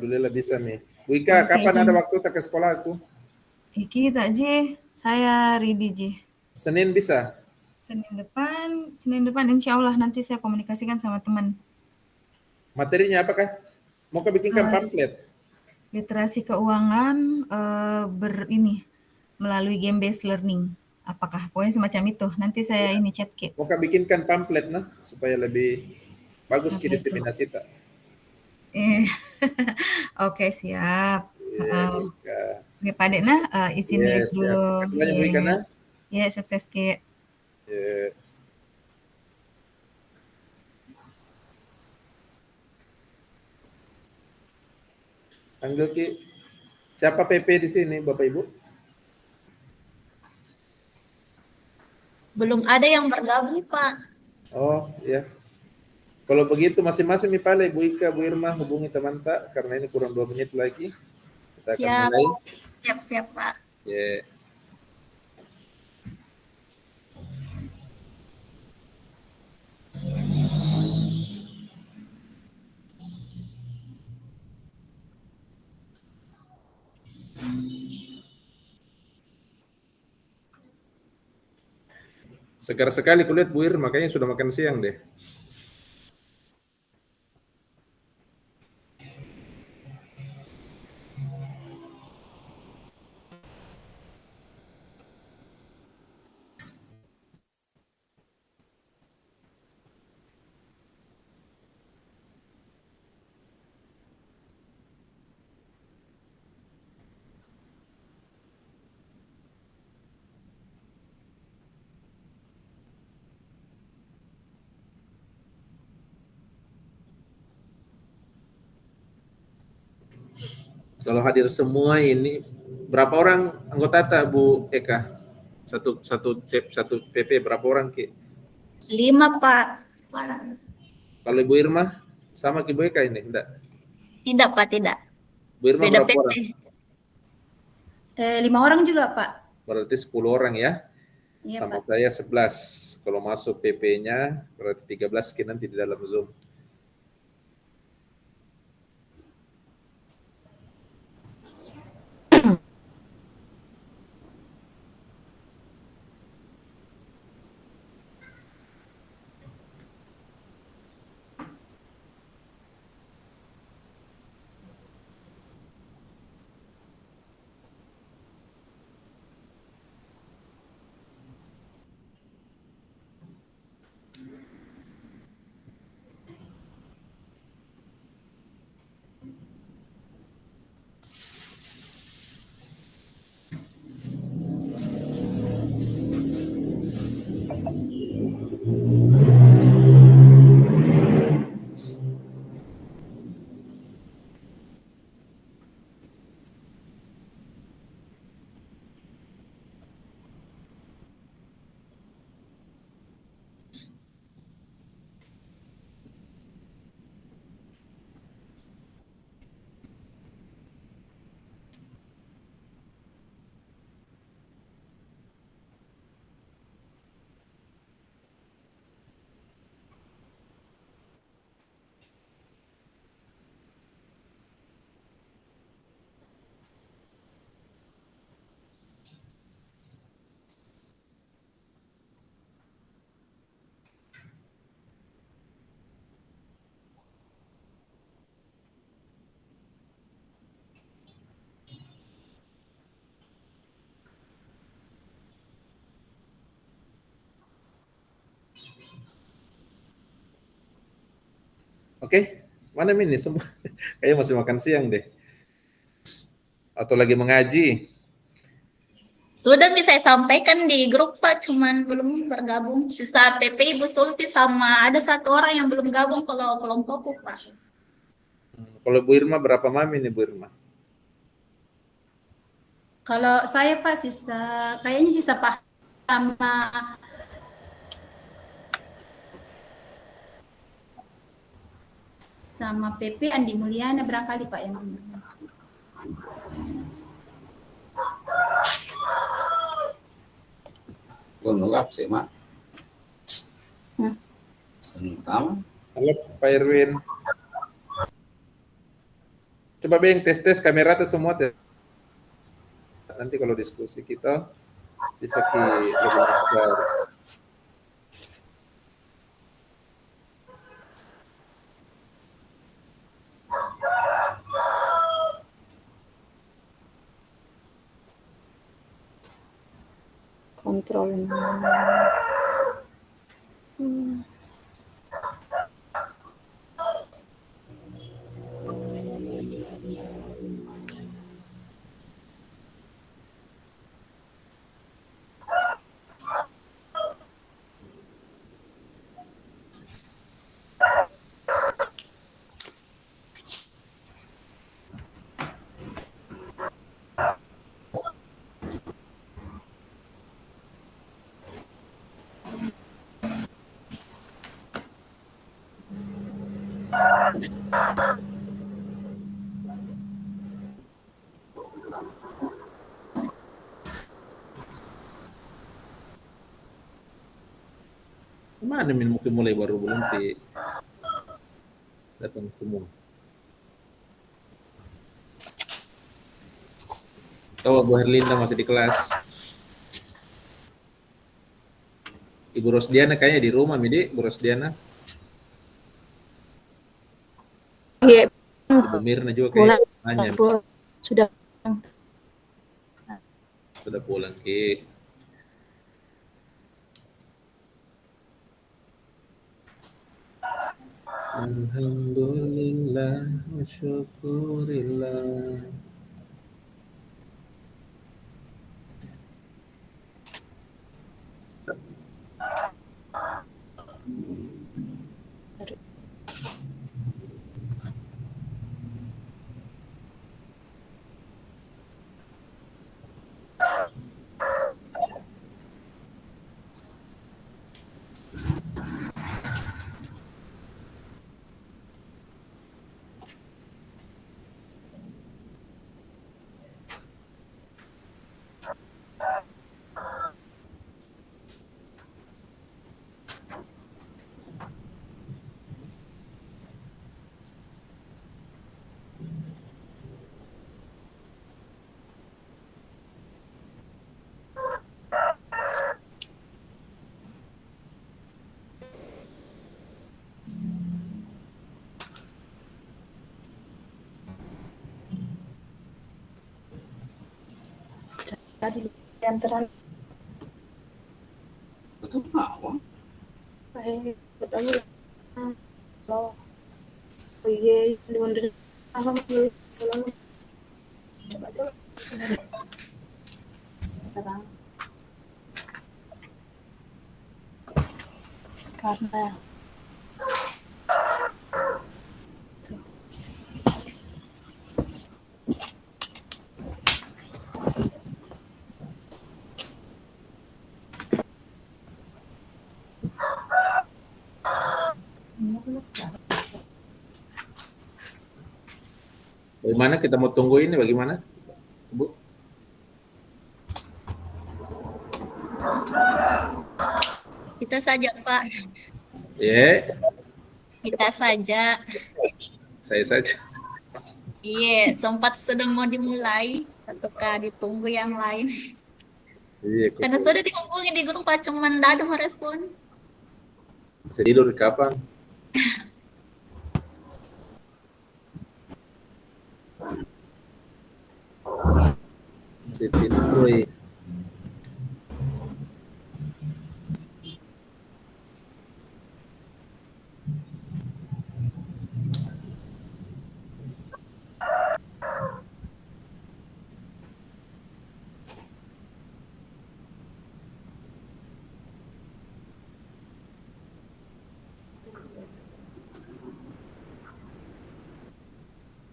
Alhamdulillah bisa nih. Bu Ika, kapan ada waktu tak ke sekolah aku? Iki tak Ji, saya ready Ji. Senin bisa? Senin depan insya Allah nanti saya komunikasikan sama teman. Materinya apakah? Mau kau bikinkan pamflet? Literasi keuangan melalui game based learning. Apakah pokoknya semacam itu? Nanti saya ini chat ke. Mau kau bikinkan pamflet nah supaya lebih bagus ke diseminasi tak? Oke siap. Bu Ika. Oke Pak Dek nah izin live Yes, siap. dulu. Kasih banyak Bu Ika nah. Ya sukses ke. Yeah. Panggil Ki. Siapa PP di sini, Bapak Ibu? Belum ada yang bergabung, Pak. Oh, ya. Kalau begitu masing-masing Mipale, Bu Ika, Bu Irma hubungi teman tak karena ini kurang 2 menit lagi. Kita akan mulai. Siap, Pak. Yeah. Segar sekali kulihat Bu Irma, makanya sudah makan siang deh. Kalau hadir semua ini, berapa orang anggota tak Bu Eka? Satu PP berapa orang Ki? 5, Pak. Kalau Ibu Irma sama Ki Bu Eka ini? Enggak? Tidak, Pak, tidak. Bu Irma Beda berapa PP. orang? 5 orang juga, Pak. Berarti 10 orang ya? Iya, Sama Pak. saya 11. Kalau masuk PP-nya berarti 13 Ki nanti di dalam Zoom. Oke, mana ini semua? Kayaknya masih makan siang deh. Atau lagi mengaji. Sudah bisa saya sampaikan di grup, Pak, cuman belum bergabung. Sisa PP Ibu Sulti sama ada 1 orang yang belum gabung kalau kelompokku, Pak. Kalau Bu Irma berapa mami nih Bu Irma? Kalau saya, Pak, kayaknya sisa Pak sama PP Andi Mulyana barangkali, Pak, yang Gunung sih, Mak. Sentam. Halo Pak Irwin. Coba Beng tes kamera tuh semua tes. Nanti kalau diskusi kita bisa lebih lancar. Kontrol. Mana min mungkin mulai baru belum datang semua. Tahu Bu Herlinda masih di kelas. Ibu Rosdiana kayaknya di rumah, Midi, Bu Rosdiana. Iya, Ibu Mirna juga kayak nanya. sudah Sudah pulang ke. Alhamdulillah wa syukurillah. tadi antara betul oh iya di apa coba dulu sekarang karena Bagaimana kita mau tunggu ini bagaimana, Bu? Kita saja, Pak. Ya, Kita saja. saya saja. Iya, sempat sudah mau dimulai, ataukah ditunggu yang lain? Iya, Karena sudah dihubungi di grup, Pak, cuman tidak ada merespon. bisa tidur kapan? Tidur.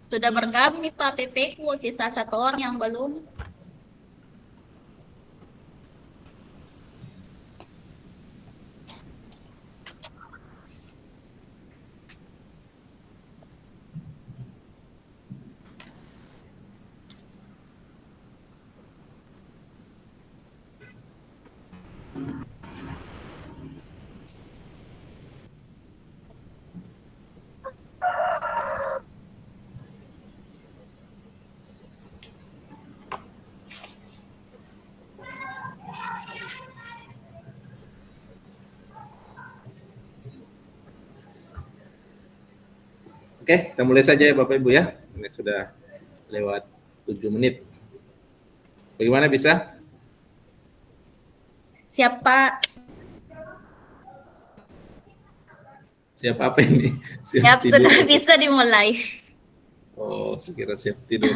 Sudah bergabung nih Pak PP-ku, sisa satu orang yang belum. Oke, kita mulai saja ya Bapak Ibu ya. Ini sudah lewat 7 menit. Bagaimana bisa? Siapa? Siap apa ini? Siap, tidur. sudah bisa dimulai. Oh, sekira siap tidur.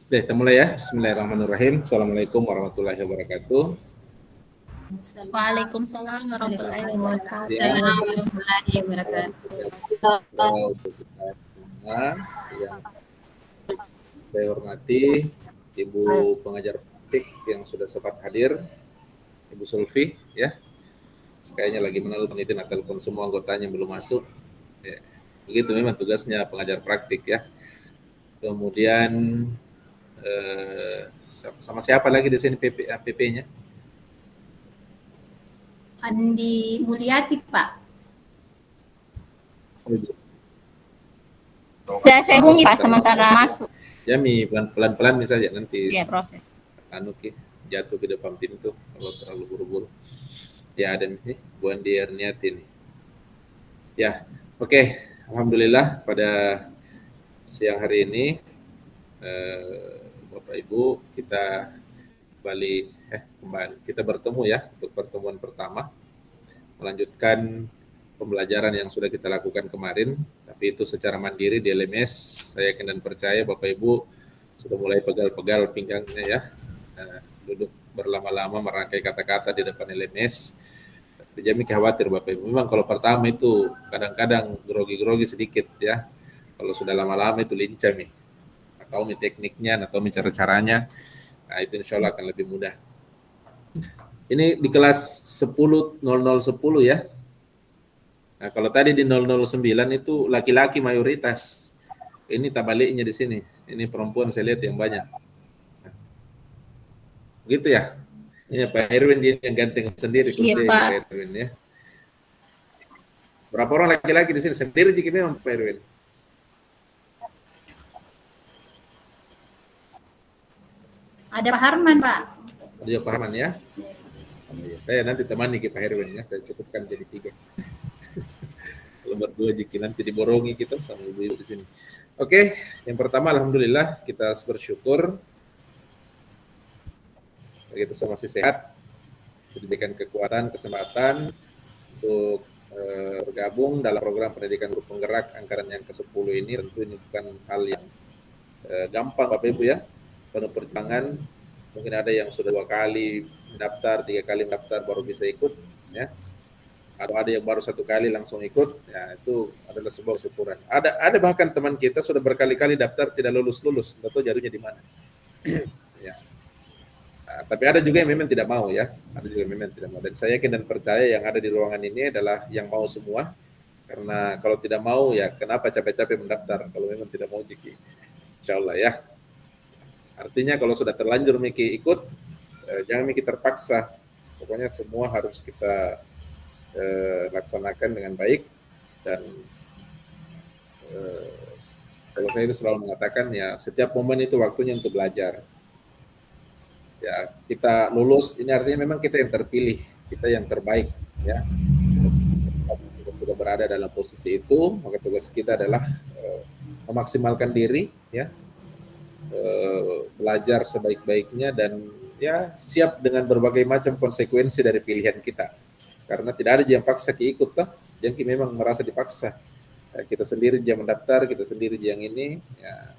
Oke, kita mulai ya. Bismillahirrahmanirrahim. Assalamualaikum warahmatullahi wabarakatuh. Waalaikumsalam warahmatullahi wabarakatuh. Warahmatullahi wabarakatuh. Untuk kita semua yang saya hormati, Ibu pengajar praktik yang sudah sempat hadir, Ibu Sulfi, ya. Kayaknya lagi menelpon panitia telepon semua anggotanya belum masuk. Ya. Begitu memang tugasnya pengajar praktik ya. Kemudian sama siapa lagi di sini PP-nya? Andi Mulyati, Pak. Saya hubungi Pak sementara masuk. Jami pelan-pelan misalnya nanti. Iya, proses. Jatuh ke depan pintu kalau terlalu buru-buru. Ya ada nih Bu Andi Erniati nih. Ya, oke. Alhamdulillah pada siang hari ini Bapak Ibu kita kembali kita bertemu ya untuk pertemuan pertama melanjutkan pembelajaran yang sudah kita lakukan kemarin, tapi itu secara mandiri di LMS. Saya yakin dan percaya Bapak Ibu sudah mulai pegal-pegal pinggangnya ya, duduk berlama-lama merangkai kata-kata di depan LMS. Tapi Jami khawatir Bapak Ibu, memang kalau pertama itu kadang-kadang grogi-grogi sedikit ya, kalau sudah lama-lama itu lincah nih, atau tekniknya atau cara-caranya, nah itu insya Allah akan lebih mudah. Ini di kelas 10.0010 ya. Nah, kalau tadi di 009 itu laki-laki mayoritas. Ini tabaliknya di sini. Ini perempuan saya lihat yang banyak. Begitu ya. Ini Pak Herwin dia yang ganteng sendiri. Iya, Pak. Herwin, ya. Berapa orang laki-laki di sini? Sendiri jika memang Pak Herwin. Ada Pak Harman, Pak. Ada Pak Harman ya. Saya nanti temani Pak Herwin ya. Saya cukupkan jadi 3. Kalau berdua jika nanti diborongi kita sama ibu-ibu di sini. Oke, yang pertama alhamdulillah kita bersyukur kita semua masih sehat, diberikan kekuatan, kesempatan untuk bergabung dalam program pendidikan guru penggerak anggaran yang ke-10 ini. Tentu ini bukan hal yang gampang Bapak Ibu ya, penuh perjuangan. Mungkin ada yang sudah 2 kali mendaftar, 3 kali mendaftar baru bisa ikut ya. Atau ada yang baru 1 kali langsung ikut, ya itu adalah sebuah syukuran. Ada bahkan teman kita sudah berkali-kali daftar tidak lulus, tentu jadinya di mana. Ya. Nah, tapi ada juga yang memang tidak mau ya, ada juga yang memang tidak mau. Dan saya yakin dan percaya yang ada di ruangan ini adalah yang mau semua. Karena kalau tidak mau ya kenapa capek-capek mendaftar kalau memang tidak mau Jiki. Insya Allah ya. Artinya kalau sudah terlanjur Miki ikut, jangan Miki terpaksa. Pokoknya semua harus kita laksanakan dengan baik. Dan kalau saya itu selalu mengatakan ya setiap momen itu waktunya untuk belajar. Ya kita lulus ini artinya memang kita yang terpilih, kita yang terbaik ya. Kita sudah berada dalam posisi itu, maka tugas kita adalah memaksimalkan diri ya. Belajar sebaik-baiknya dan ya siap dengan berbagai macam konsekuensi dari pilihan kita, karena tidak ada yang paksa ikut toh, yang memang merasa dipaksa kita sendiri yang mendaftar, kita sendiri yang ini ya.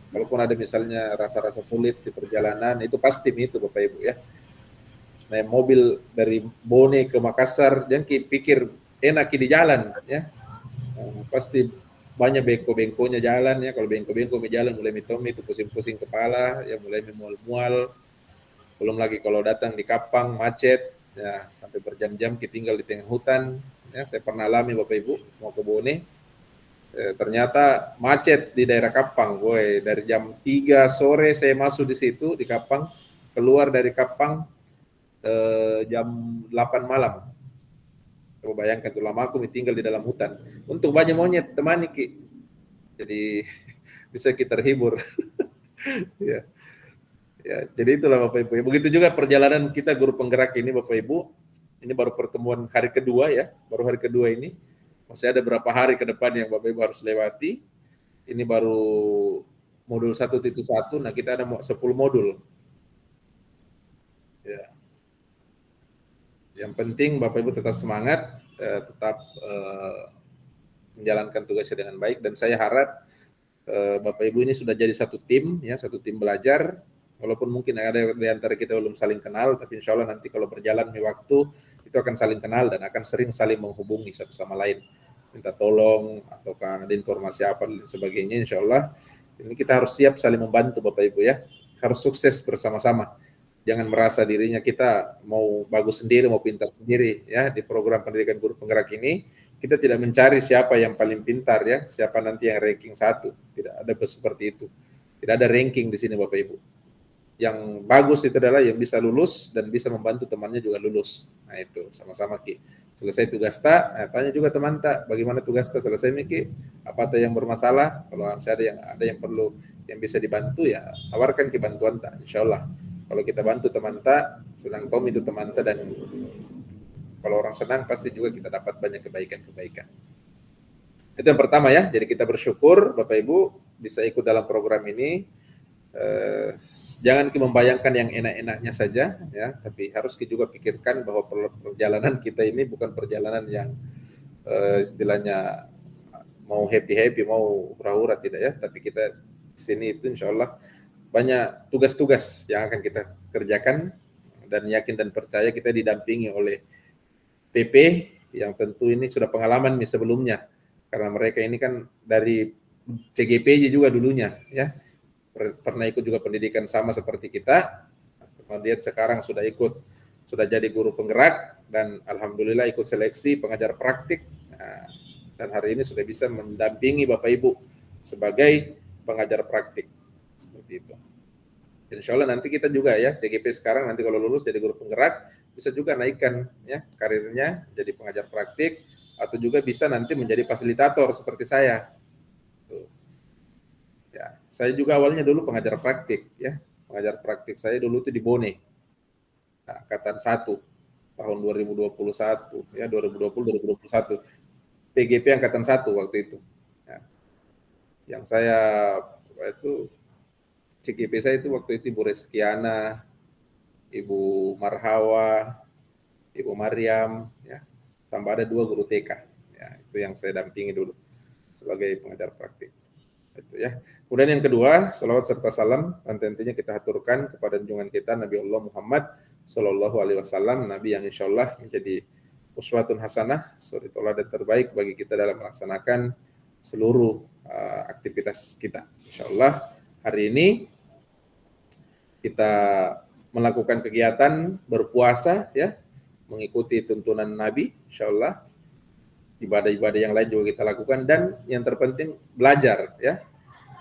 Walaupun ada misalnya rasa-rasa sulit di perjalanan itu pasti itu Bapak Ibu ya, naik mobil dari Bone ke Makassar jangan pikir enak di jalan ya, pasti banyak bengko-bengkonya jalan ya. Kalau bengko-bengko jalan mulai mitomi itu pusing-pusing kepala ya, mulai memual-mual. Belum lagi kalau datang di Kapang macet ya, sampai berjam-jam kita tinggal di tengah hutan ya. Saya pernah alami Bapak Ibu mau ke Bone, ternyata macet di daerah Kapang. Boy, dari jam 3 sore saya masuk di situ di Kapang, keluar dari Kapang jam 8 malam. Coba bayangkan tuh lama aku tinggal di dalam hutan. Untuk banyak monyet temani Ki. Jadi bisa kita terhibur. Ya. Ya, jadi itulah Bapak Ibu. Begitu juga perjalanan kita guru penggerak ini Bapak Ibu. Ini baru pertemuan hari kedua ya, baru hari kedua ini. Masih ada berapa hari ke depan yang Bapak Ibu harus lewati. Ini baru modul 1.1, nah kita ada 10 modul. Ya. Yang penting Bapak Ibu tetap semangat, tetap menjalankan tugasnya dengan baik, dan saya harap Bapak Ibu ini sudah jadi satu tim ya, satu tim belajar. Walaupun mungkin ada di antara kita belum saling kenal, tapi insya Allah nanti kalau berjalan di waktu itu akan saling kenal dan akan sering saling menghubungi satu sama lain, minta tolong ataukah ada informasi apa dan sebagainya. Insya Allah ini kita harus siap saling membantu Bapak Ibu ya, harus sukses bersama-sama. Jangan merasa dirinya kita mau bagus sendiri, mau pintar sendiri ya. Di program pendidikan guru penggerak ini kita tidak mencari siapa yang paling pintar ya, siapa nanti yang ranking 1. Tidak ada seperti itu. Tidak ada ranking di sini Bapak Ibu. Yang bagus itu adalah yang bisa lulus dan bisa membantu temannya juga lulus. Nah itu sama-sama Ki. Selesai tugas tak, tanya juga teman tak, bagaimana tugas tak selesai Ki? Apa yang bermasalah? Kalau ada yang perlu yang bisa dibantu ya tawarkan Ki bantuan tak. Insya Allah. Kalau kita bantu teman tak, senang Tom itu teman tak, dan kalau orang senang pasti juga kita dapat banyak kebaikan-kebaikan. Itu yang pertama ya. Jadi kita bersyukur Bapak Ibu bisa ikut dalam program ini. Jangan membayangkan yang enak-enaknya saja ya, tapi harus juga pikirkan bahwa perjalanan kita ini bukan perjalanan yang istilahnya mau happy-happy, mau hura-hura, tidak ya, tapi kita di sini itu insya Allah banyak tugas-tugas yang akan kita kerjakan, dan yakin dan percaya kita didampingi oleh PP yang tentu ini sudah pengalaman nih sebelumnya, karena mereka ini kan dari CGPJ juga dulunya ya, pernah ikut juga pendidikan sama seperti kita, kemudian sekarang sudah jadi guru penggerak, dan alhamdulillah ikut seleksi pengajar praktik, dan hari ini sudah bisa mendampingi Bapak Ibu sebagai pengajar praktik seperti itu. Insya Allah nanti kita juga ya, CGP sekarang nanti kalau lulus jadi guru penggerak bisa juga naikkan ya karirnya jadi pengajar praktik, atau juga bisa nanti menjadi fasilitator seperti saya. Ya, saya juga awalnya dulu pengajar praktik ya. Pengajar praktik saya dulu itu di Bone. Nah, angkatan 1 tahun 2021 ya, 2020-2021. PGP angkatan 1 waktu itu. Ya. Yang saya itu CGP saya itu waktu itu Ibu Reskiana, Ibu Marhawa, Ibu Mariam ya. Tambah ada 2 guru TK. Ya, itu yang saya dampingi dulu sebagai pengajar praktik. Itu ya. Kemudian yang kedua, salawat serta salam dan tentunya kita haturkan kepada junjungan kita Nabi Allah Muhammad Sallallahu Alaihi Wasallam, Nabi yang insya Allah menjadi uswatun hasanah, suri teladan terbaik bagi kita dalam melaksanakan seluruh aktivitas kita. Insya Allah hari ini kita melakukan kegiatan berpuasa ya, mengikuti tuntunan Nabi, insya Allah. Ibadah-ibadah yang lain juga kita lakukan, dan yang terpenting belajar ya,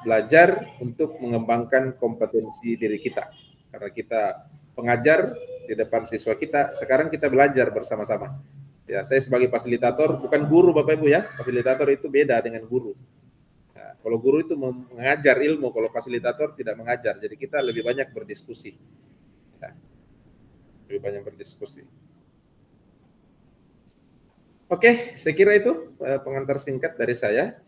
belajar untuk mengembangkan kompetensi diri kita, karena kita pengajar di depan siswa kita, sekarang kita belajar bersama-sama ya. Saya sebagai fasilitator bukan guru Bapak Ibu ya, fasilitator itu beda dengan guru. Nah, kalau guru itu mengajar ilmu, kalau fasilitator tidak mengajar, jadi kita lebih banyak berdiskusi ya. Lebih banyak berdiskusi. Oke, saya kira itu pengantar singkat dari saya.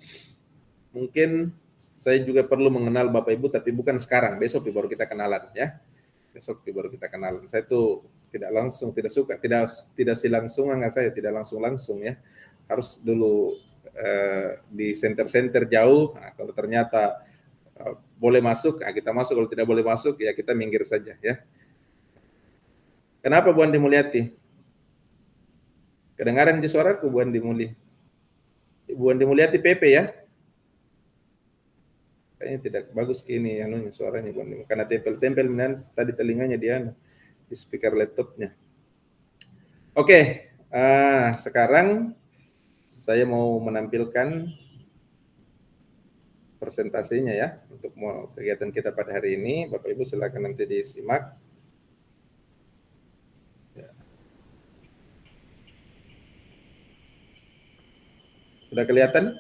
Mungkin saya juga perlu mengenal Bapak Ibu, tapi bukan sekarang, besok baru kita kenalan ya. Besok baru kita kenalan. Saya tuh tidak suka, tidak silangsungan saya, tidak langsung ya. Harus dulu di center-center jauh. Nah, kalau ternyata boleh masuk, nah kita masuk. Kalau tidak boleh masuk, ya kita minggir saja ya. Kenapa Bu Andi Mulyati? Kedengaran di suaraku Bu Andi Mulyati. Bu Andi Mulyati PP ya? Kayaknya tidak bagus gini suaranya Bu Andi, karena tempel-tempel tadi telinganya di speaker laptopnya. Oke, sekarang saya mau menampilkan presentasinya ya untuk kegiatan kita pada hari ini. Bapak Ibu silakan nanti disimak. Sudah kelihatan?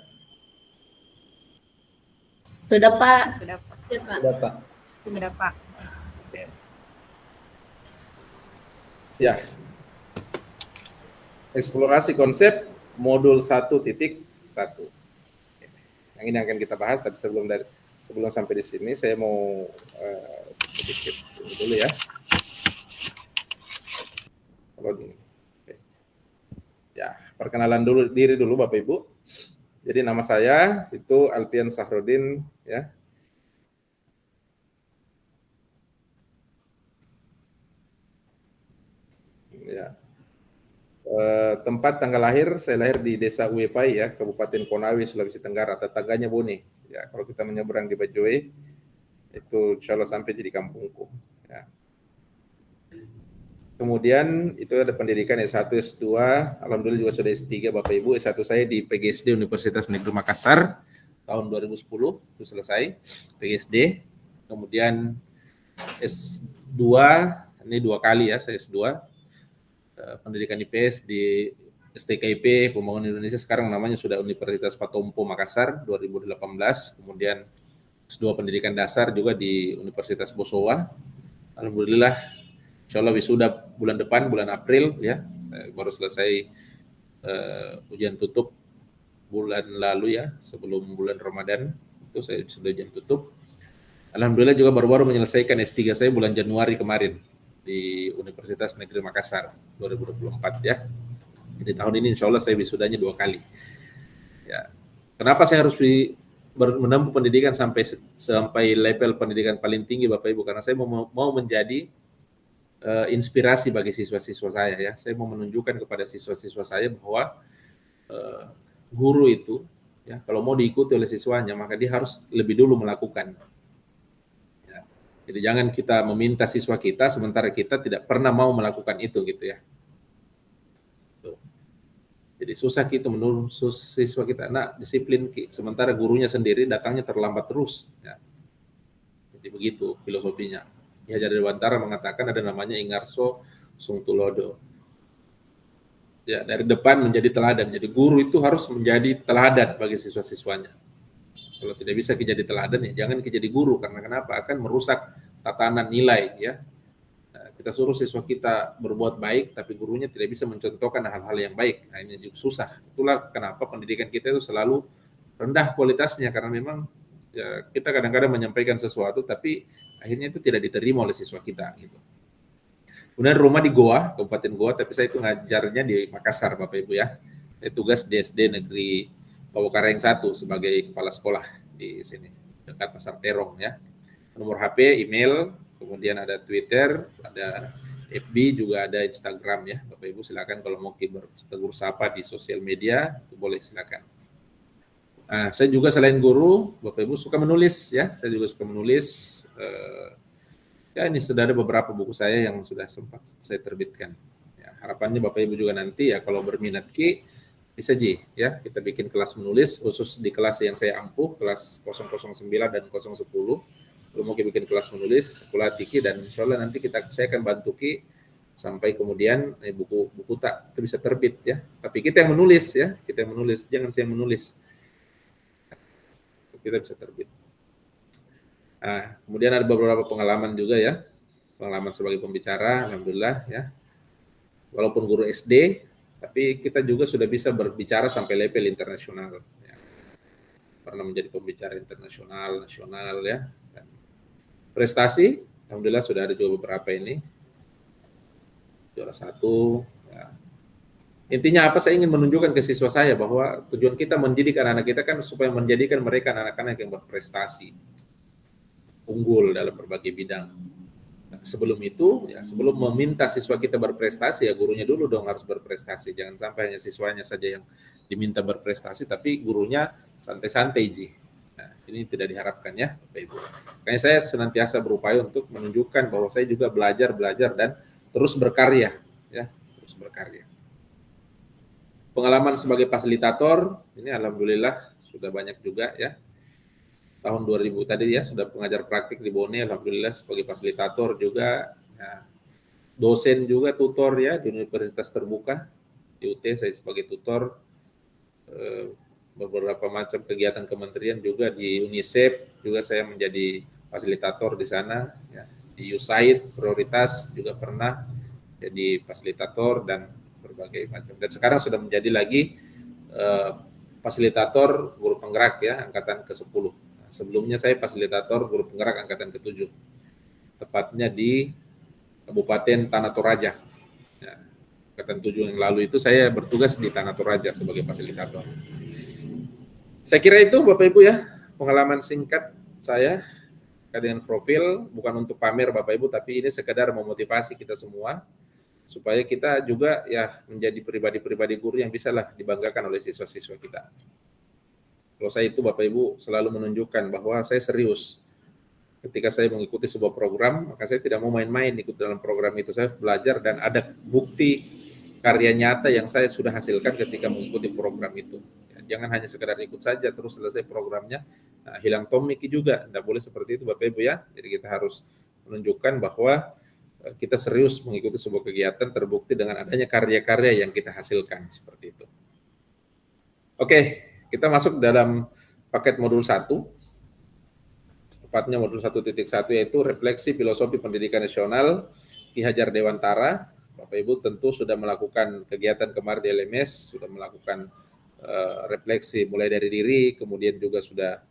Sudah Pak. Sudah Pak. Sudah Pak. Sudah Pak. Oke. Ya, eksplorasi konsep modul 1.1. Yang ini akan kita bahas, tapi sebelum sampai di sini saya mau sedikit dulu ya. Ya, perkenalan diri dulu Bapak Ibu. Jadi nama saya itu Alfian Sahrudin ya. Ya. Tempat tanggal lahir, saya lahir di Desa Uepai ya, Kabupaten Konawe, Sulawesi Tenggara, tetangganya Bone. Ya, kalau kita menyeberang di Bajoe, itu insya Allah sampai jadi kampungku. Ya. Kemudian itu ada pendidikan S1, S2, alhamdulillah juga sudah S3 Bapak Ibu. S1 saya di PGSD Universitas Negeri Makassar tahun 2010 itu selesai PGSD. Kemudian S2 ini 2 kali ya saya S2 pendidikan IPS di STKIP Pembangunan Indonesia, sekarang namanya sudah Universitas Patompo Makassar 2018. Kemudian S2 pendidikan dasar juga di Universitas Bosowa. Alhamdulillah insya Allah wisuda bulan depan, bulan April ya. Saya baru selesai ujian tutup bulan lalu ya, sebelum bulan Ramadan itu saya sudah ujian tutup. Alhamdulillah juga baru-baru menyelesaikan S3 saya bulan Januari kemarin di Universitas Negeri Makassar 2024 ya. Jadi tahun ini insya Allah saya wisudanya 2 kali. Ya. Kenapa saya harus menempuh pendidikan sampai level pendidikan paling tinggi Bapak Ibu? Karena saya mau menjadi inspirasi bagi siswa-siswa saya ya. Saya mau menunjukkan kepada siswa-siswa saya bahwa guru itu ya kalau mau diikuti oleh siswanya maka dia harus lebih dulu melakukan. Ya. Jadi jangan kita meminta siswa kita sementara kita tidak pernah mau melakukan itu gitu ya. Tuh. Jadi susah kita menurut siswa kita, nah disiplin sementara gurunya sendiri datangnya terlambat terus. Ya. Jadi begitu filosofinya. Ki Hajar Dewantara mengatakan ada namanya Ingarso Sungtulodo. Ya, dari depan menjadi teladan. Jadi guru itu harus menjadi teladan bagi siswa-siswanya. Kalau tidak bisa jadi teladan ya jangan jadi guru, karena kenapa? Akan merusak tatanan nilai ya. Nah, kita suruh siswa kita berbuat baik tapi gurunya tidak bisa mencontohkan hal-hal yang baik. Nah, ini juga susah. Itulah kenapa pendidikan kita itu selalu rendah kualitasnya, karena memang ya, kita kadang-kadang menyampaikan sesuatu tapi akhirnya itu tidak diterima oleh siswa kita gitu. Kemudian rumah di Goa, Kabupaten Goa, tapi saya itu ngajarnya di Makassar Bapak Ibu ya. Saya tugas di SD Negeri Pawakareng 1 sebagai kepala sekolah di sini dekat Pasar Terong ya. Nomor HP, email, kemudian ada Twitter, ada FB, juga ada Instagram ya. Bapak Ibu silakan kalau mau bertegur sapa di sosial media itu boleh silakan. Nah, saya juga selain guru, Bapak Ibu suka menulis ya. Saya juga suka menulis. Ya ini sudah ada beberapa buku saya yang sudah sempat saya terbitkan. Ya, harapannya Bapak Ibu juga nanti ya kalau berminat bisa ya kita bikin kelas menulis khusus di kelas yang saya ampuh, kelas 009 dan 010. Kalau mau bikin kelas menulis, sekolah Ki, dan insya Allah nanti saya akan bantu Ki sampai kemudian buku tak itu bisa terbit ya. Tapi kita yang menulis ya, kita yang menulis, jangan saya menulis. Kita bisa terbit. Nah, kemudian ada beberapa pengalaman juga ya, pengalaman sebagai pembicara, alhamdulillah ya. Walaupun guru SD, tapi kita juga sudah bisa berbicara sampai level internasional. Ya. Pernah menjadi pembicara internasional, nasional ya. Dan prestasi, alhamdulillah sudah ada juga beberapa ini. Juara 1. Ya. Intinya apa? Saya ingin menunjukkan ke siswa saya bahwa tujuan kita mendidik anak-anak kita kan supaya menjadikan mereka anak-anak yang berprestasi, unggul dalam berbagai bidang. Tapi sebelum itu, ya sebelum meminta siswa kita berprestasi, ya gurunya dulu dong harus berprestasi. Jangan sampai hanya siswanya saja yang diminta berprestasi, tapi gurunya santai-santai ji. Nah, ini tidak diharapkan ya, Bapak Ibu. Makanya saya senantiasa berupaya untuk menunjukkan bahwa saya juga belajar dan terus berkarya, ya, terus berkarya. Pengalaman sebagai fasilitator, ini alhamdulillah sudah banyak juga ya. Tahun 2000 tadi ya sudah pengajar praktik di Bone, alhamdulillah sebagai fasilitator juga, ya. Dosen juga, tutor ya di Universitas Terbuka di UT, saya sebagai tutor, beberapa macam kegiatan kementerian juga di UNICEF juga saya menjadi fasilitator di sana, ya. Di USAID prioritas juga pernah, jadi fasilitator dan berbagai macam. Dan sekarang sudah menjadi lagi fasilitator guru penggerak ya, angkatan ke-10. Nah, sebelumnya saya fasilitator guru penggerak angkatan ke-7, tepatnya di Kabupaten Tanah Toraja. Ya, angkatan 7 yang lalu itu saya bertugas di Tanah Toraja sebagai fasilitator. Saya kira itu Bapak Ibu ya, pengalaman singkat saya dengan profil, bukan untuk pamer Bapak Ibu, tapi ini sekedar memotivasi kita semua supaya kita juga ya menjadi pribadi-pribadi guru yang bisalah dibanggakan oleh siswa-siswa kita. Kalau saya itu Bapak Ibu selalu menunjukkan bahwa saya serius. Ketika saya mengikuti sebuah program, maka saya tidak mau main-main ikut dalam program itu. Saya belajar dan ada bukti karya nyata yang saya sudah hasilkan ketika mengikuti program itu. Jangan hanya sekedar ikut saja terus selesai programnya, nah, hilang tomiki juga. Tidak boleh seperti itu Bapak Ibu ya. Jadi kita harus menunjukkan bahwa kita serius mengikuti sebuah kegiatan terbukti dengan adanya karya-karya yang kita hasilkan seperti itu. Oke, kita masuk dalam paket modul 1. Tepatnya modul 1.1 yaitu refleksi filosofi pendidikan nasional Ki Hajar Dewantara. Bapak Ibu tentu sudah melakukan kegiatan kemarin di LMS, sudah melakukan refleksi mulai dari diri, kemudian juga sudah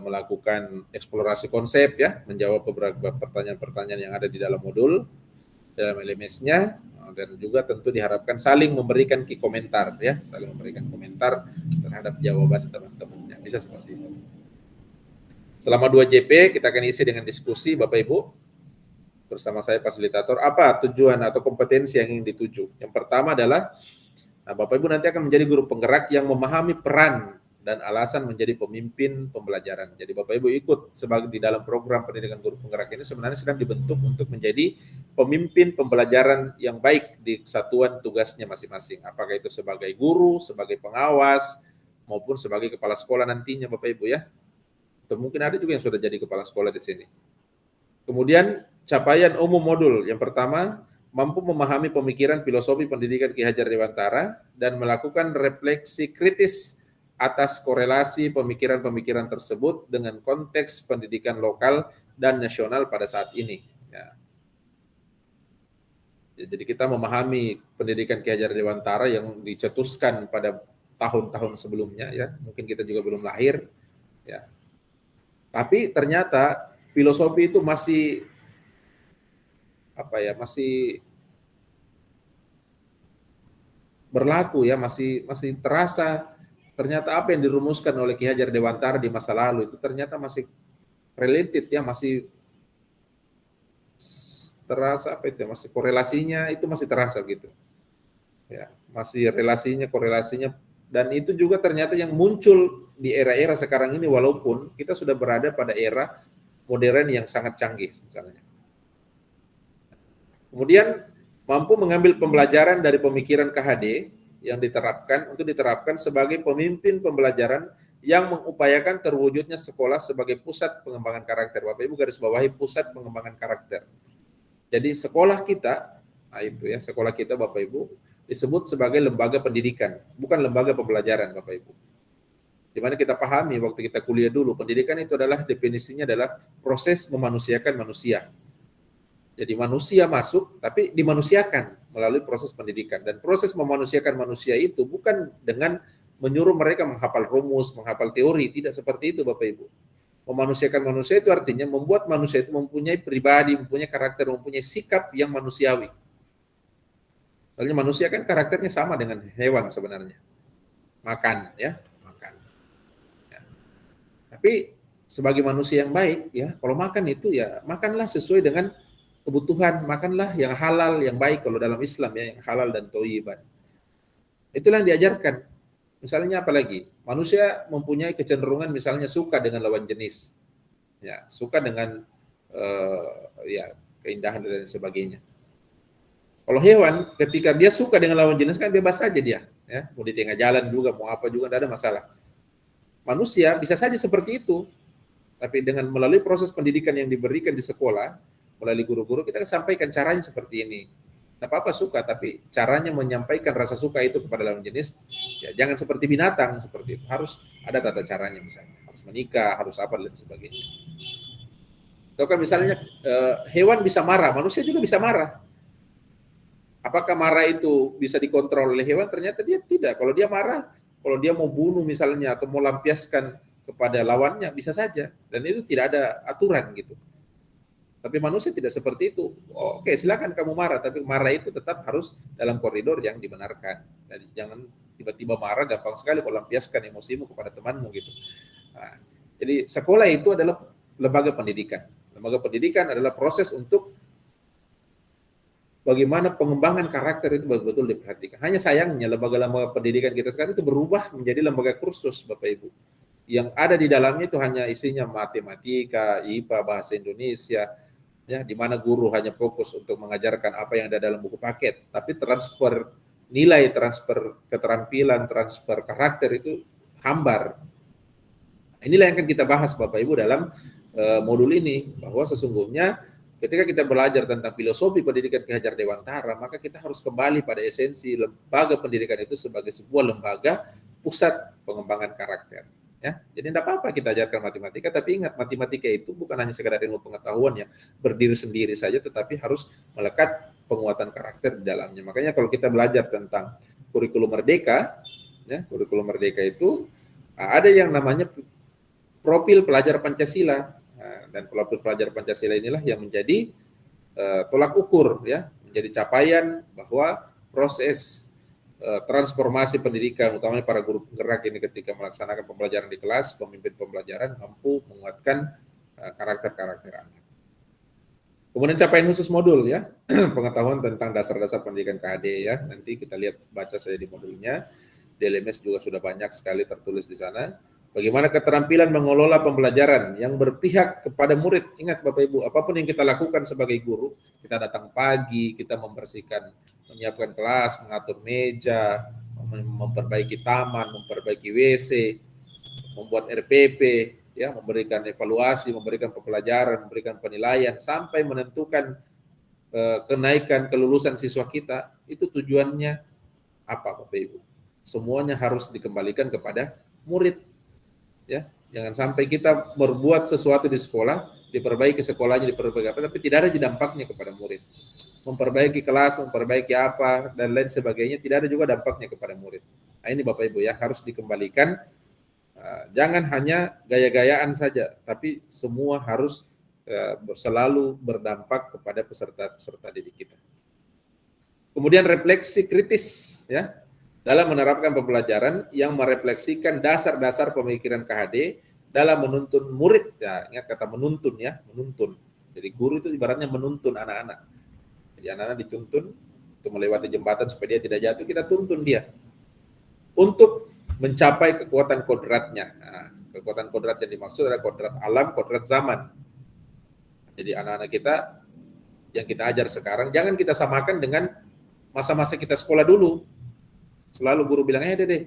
melakukan eksplorasi konsep ya, menjawab beberapa pertanyaan-pertanyaan yang ada di dalam modul dalam LMS-nya, dan juga tentu diharapkan saling memberikan komentar ya, saling memberikan komentar terhadap jawaban teman-temannya. Bisa seperti itu. Selama 2 JP kita akan isi dengan diskusi Bapak Ibu bersama saya fasilitator. Apa tujuan atau kompetensi yang ingin dituju? Yang pertama adalah Bapak Ibu nanti akan menjadi guru penggerak yang memahami peran dan alasan menjadi pemimpin pembelajaran. Jadi Bapak Ibu ikut sebagai di dalam program pendidikan guru penggerak ini sebenarnya sedang dibentuk untuk menjadi pemimpin pembelajaran yang baik di satuan tugasnya masing-masing. Apakah itu sebagai guru, sebagai pengawas, maupun sebagai kepala sekolah nantinya Bapak Ibu ya. Atau mungkin ada juga yang sudah jadi kepala sekolah di sini. Kemudian capaian umum modul. Yang pertama, mampu memahami pemikiran filosofi pendidikan Ki Hajar Dewantara dan melakukan refleksi kritis atas korelasi pemikiran-pemikiran tersebut dengan konteks pendidikan lokal dan nasional pada saat ini. Ya. Jadi kita memahami pendidikan Ki Hajar Dewantara yang dicetuskan pada tahun-tahun sebelumnya, ya. Mungkin kita juga belum lahir, ya. Tapi ternyata filosofi itu masih masih berlaku ya, masih terasa. Ternyata apa yang dirumuskan oleh Ki Hajar Dewantara di masa lalu itu ternyata masih related ya, masih terasa masih korelasinya itu masih terasa gitu. Ya, masih korelasinya dan itu juga ternyata yang muncul di era-era sekarang ini walaupun kita sudah berada pada era modern yang sangat canggih misalnya. Kemudian mampu mengambil pembelajaran dari pemikiran KHD yang diterapkan sebagai pemimpin pembelajaran yang mengupayakan terwujudnya sekolah sebagai pusat pengembangan karakter. Bapak Ibu garis bawahi pusat pengembangan karakter. Jadi sekolah kita, sekolah kita Bapak Ibu disebut sebagai lembaga pendidikan, bukan lembaga pembelajaran Bapak Ibu. Di mana kita pahami waktu kita kuliah dulu, pendidikan itu adalah definisinya adalah proses memanusiakan manusia. Jadi manusia masuk, tapi dimanusiakan melalui proses pendidikan. Dan proses memanusiakan manusia itu bukan dengan menyuruh mereka menghafal rumus, menghafal teori. Tidak seperti itu Bapak Ibu. Memanusiakan manusia itu artinya membuat manusia itu mempunyai pribadi, mempunyai karakter, mempunyai sikap yang manusiawi. Soalnya manusia kan karakternya sama dengan hewan sebenarnya. Makan. Ya. Tapi sebagai manusia yang baik, ya kalau makan itu ya makanlah sesuai dengan kebutuhan, makanlah yang halal, yang baik kalau dalam Islam ya, yang halal dan thayyiban. Itulah yang diajarkan. Misalnya apalagi, manusia mempunyai kecenderungan misalnya suka dengan lawan jenis. Ya, suka dengan keindahan dan sebagainya. Kalau hewan ketika dia suka dengan lawan jenis kan bebas saja dia, ya. Mau di tengah jalan juga, mau apa juga tidak ada masalah. Manusia bisa saja seperti itu. Tapi dengan melalui proses pendidikan yang diberikan di sekolah, melalui guru-guru kita sampaikan caranya seperti ini. Tidak apa-apa suka, tapi caranya menyampaikan rasa suka itu kepada lawan jenis, ya jangan seperti binatang seperti itu. Harus ada tata caranya misalnya. Harus menikah, harus apa dan sebagainya. Atau kan misalnya hewan bisa marah, manusia juga bisa marah. Apakah marah itu bisa dikontrol oleh hewan? Ternyata dia tidak. Kalau dia marah, kalau dia mau bunuh misalnya atau mau lampiaskan kepada lawannya, bisa saja. Dan itu tidak ada aturan gitu. Tapi manusia tidak seperti itu. Oke, silakan kamu marah, tapi marah itu tetap harus dalam koridor yang dibenarkan. Jadi jangan tiba-tiba marah, gampang sekali kalau lampiaskan emosimu kepada temanmu gitu. Nah, jadi sekolah itu adalah lembaga pendidikan. Lembaga pendidikan adalah proses untuk bagaimana pengembangan karakter itu betul-betul diperhatikan. Hanya sayangnya lembaga-lembaga pendidikan kita sekarang itu berubah menjadi lembaga kursus, Bapak Ibu. Yang ada di dalamnya itu hanya isinya matematika, IPA, bahasa Indonesia, ya, di mana guru hanya fokus untuk mengajarkan apa yang ada dalam buku paket, tapi transfer nilai, transfer keterampilan, transfer karakter itu hambar. Inilah yang akan kita bahas Bapak Ibu dalam modul ini, bahwa sesungguhnya ketika kita belajar tentang filosofi pendidikan Ki Hajar Dewantara, maka kita harus kembali pada esensi lembaga pendidikan itu sebagai sebuah lembaga pusat pengembangan karakter. Ya, jadi tidak apa-apa kita ajarkan matematika, tapi ingat matematika itu bukan hanya sekedar ilmu pengetahuan yang berdiri sendiri saja, tetapi harus melekat penguatan karakter di dalamnya. Makanya kalau kita belajar tentang kurikulum merdeka, ya, kurikulum merdeka itu ada yang namanya profil pelajar Pancasila, dan profil pelajar Pancasila inilah yang menjadi tolak ukur, ya, menjadi capaian bahwa proses transformasi pendidikan, utamanya para guru penggerak ini ketika melaksanakan pembelajaran di kelas, pemimpin pembelajaran mampu menguatkan karakter-karakter anak. Kemudian capaian khusus modul, ya, pengetahuan tentang dasar-dasar pendidikan KHD, ya. Nanti kita lihat, baca saja di modulnya. Di LMS juga sudah banyak sekali tertulis di sana. Bagaimana keterampilan mengelola pembelajaran yang berpihak kepada murid. Ingat Bapak Ibu, apapun yang kita lakukan sebagai guru, kita datang pagi, kita membersihkan, menyiapkan kelas, mengatur meja, memperbaiki taman, memperbaiki WC, membuat RPP, ya, memberikan evaluasi, memberikan pembelajaran, memberikan penilaian, sampai menentukan kenaikan kelulusan siswa kita. Itu tujuannya apa Bapak Ibu? Semuanya harus dikembalikan kepada murid. Ya, jangan sampai kita berbuat sesuatu di sekolah, diperbaiki sekolahnya, diperbaiki apa, tapi tidak ada dampaknya kepada murid. Memperbaiki kelas, memperbaiki apa, dan lain sebagainya, tidak ada juga dampaknya kepada murid. Nah, ini Bapak Ibu, ya, harus dikembalikan. Jangan hanya gaya-gayaan saja, tapi semua harus selalu berdampak kepada peserta didik kita. Kemudian refleksi kritis, ya, dalam menerapkan pembelajaran yang merefleksikan dasar-dasar pemikiran KHD dalam menuntun murid. Ya, ingat kata menuntun, ya, menuntun. Jadi guru itu ibaratnya menuntun anak-anak. Jadi anak-anak dituntun untuk melewati jembatan supaya dia tidak jatuh, kita tuntun dia untuk mencapai kekuatan kodratnya. Nah, kekuatan kodrat yang dimaksud adalah kodrat alam, kodrat zaman. Jadi anak-anak kita yang kita ajar sekarang, jangan kita samakan dengan masa-masa kita sekolah dulu. Selalu guru bilang, deh,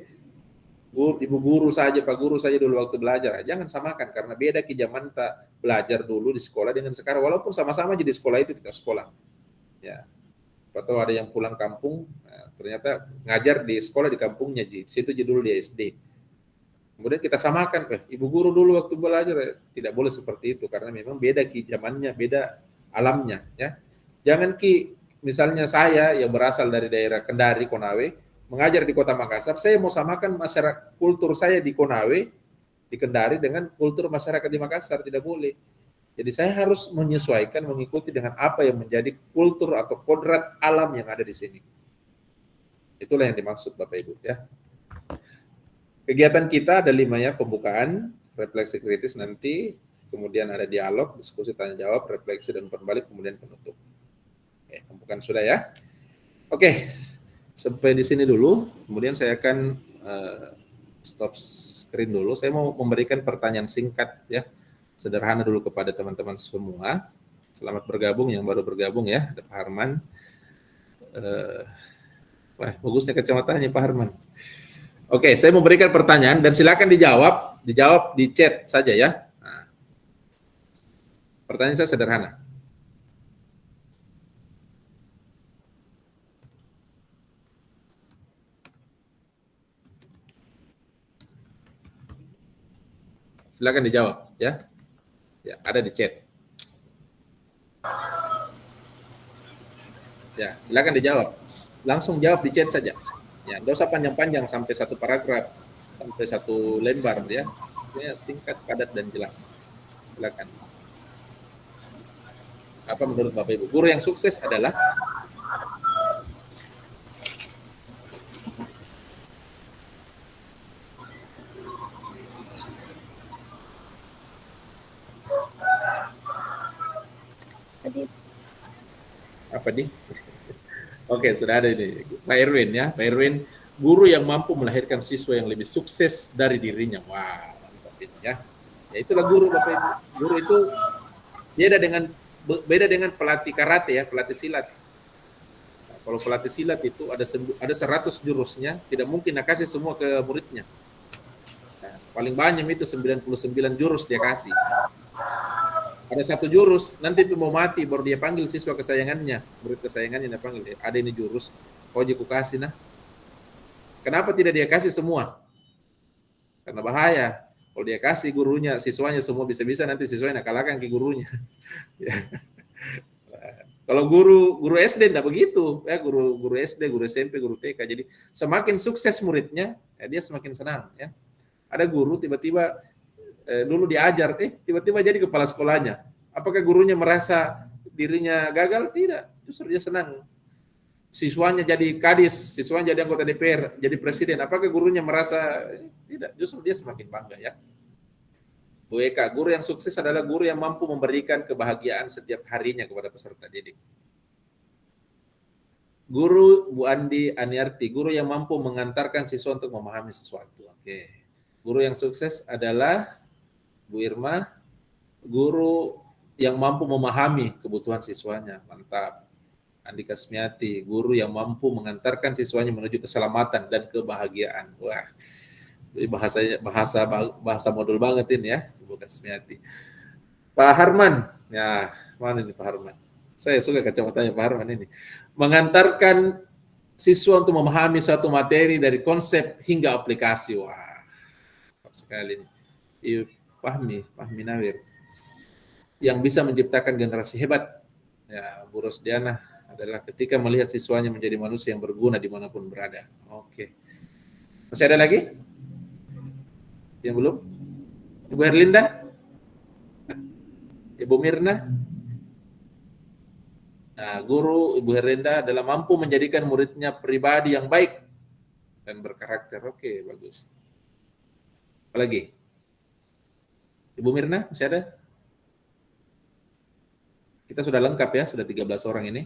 ibu guru saja, pak guru saja dulu waktu belajar. Jangan samakan, karena beda ki zaman tak belajar dulu di sekolah dengan sekarang. Walaupun sama-sama jadi sekolah itu kita sekolah. Ya, atau ada yang pulang kampung, ternyata ngajar di sekolah di kampungnya, situ dulu di SD. Kemudian kita samakan, ibu guru dulu waktu belajar, tidak boleh seperti itu, karena memang beda ki zamannya, beda alamnya. Ya, jangan ki, misalnya saya yang berasal dari daerah Kendari, Konawe, mengajar di Kota Makassar, saya mau samakan masyarakat kultur saya di Konawe, di Kendari dengan kultur masyarakat di Makassar, tidak boleh. Jadi saya harus menyesuaikan, mengikuti dengan apa yang menjadi kultur atau kodrat alam yang ada di sini. Itulah yang dimaksud Bapak Ibu, ya. Kegiatan kita ada 5, ya, pembukaan, refleksi kritis nanti, kemudian ada dialog, diskusi tanya jawab, refleksi dan berbalik, kemudian penutup. Oke, pembukaan sudah, ya. Oke. Sampai di sini dulu, kemudian saya akan stop screen dulu. Saya mau memberikan pertanyaan singkat, ya, sederhana dulu kepada teman-teman semua. Selamat bergabung yang baru bergabung, ya, ada Pak Harman. Wah, bagusnya kacamatanya Pak Harman. Oke, saya mau berikan pertanyaan dan silakan dijawab di chat saja, ya. Nah, pertanyaan saya sederhana. Silakan dijawab, ya. Ya, ada di chat. Ya, silakan dijawab. langsung jawab di chat saja. Ya, nggak usah panjang-panjang sampai satu paragraf, sampai satu lembar ya. Ya, singkat, padat dan jelas. Silakan. Apa menurut Bapak Ibu? Guru yang sukses adalah apa nih? Oke, sudah ada ini. Pak Erwin ya, Pak Erwin, guru yang mampu melahirkan siswa yang lebih sukses dari dirinya. Wah, mantap ini ya. Ya itulah guru Bapak Ibu. Guru itu beda dengan pelatih karate ya, pelatih silat. Nah, kalau pelatih silat itu ada 100 jurusnya, tidak mungkin nak kasih semua ke muridnya. Nah, paling banyak itu 99 jurus dia kasih. Ada 1 jurus, nanti itu mau mati baru dia panggil siswa kesayangannya, murid kesayangannya dia panggil, ada ini jurus, kau ku kasih nah. Kenapa tidak dia kasih semua? Karena bahaya. Kalau dia kasih gurunya, siswanya semua bisa-bisa nanti siswanya nak kalahkan ke gurunya. Ya. Kalau guru SD tidak begitu, ya guru SD, guru SMP, guru TK. Jadi semakin sukses muridnya, ya dia semakin senang. Ya. Ada guru tiba-tiba dulu diajar, tiba-tiba jadi kepala sekolahnya. Apakah gurunya merasa dirinya gagal? Tidak, justru dia senang. Siswanya jadi kadis, siswanya jadi anggota DPR, jadi presiden. Apakah gurunya merasa? Tidak, justru dia semakin bangga ya. Bu Eka, guru yang sukses adalah guru yang mampu memberikan kebahagiaan setiap harinya kepada peserta didik. Guru Bu Andi Aniarti, guru yang mampu mengantarkan siswa untuk memahami sesuatu. Oke. Guru yang sukses adalah Bu Irma, guru yang mampu memahami kebutuhan siswanya. Mantap. Andika Smiati, guru yang mampu mengantarkan siswanya menuju keselamatan dan kebahagiaan. Wah, ini bahasa modul banget ini ya, Bu Smiati. Pak Harman, ya mana ini Pak Harman? Saya suka kacamatanya Pak Harman ini. Mengantarkan siswa untuk memahami suatu materi dari konsep hingga aplikasi. Wah, sekali ini. Fahmi Nawir. Yang bisa menciptakan generasi hebat. Ya, Bu Rosdiana adalah ketika melihat siswanya menjadi manusia yang berguna dimanapun berada. Oke. Masih ada lagi? Yang belum? Ibu Herlinda? Ibu Mirna? Nah, guru Ibu Herlinda adalah mampu menjadikan muridnya pribadi yang baik dan berkarakter. Oke, bagus. Apa lagi? Ibu Mirna, masih ada? Kita sudah lengkap ya, sudah 13 orang ini.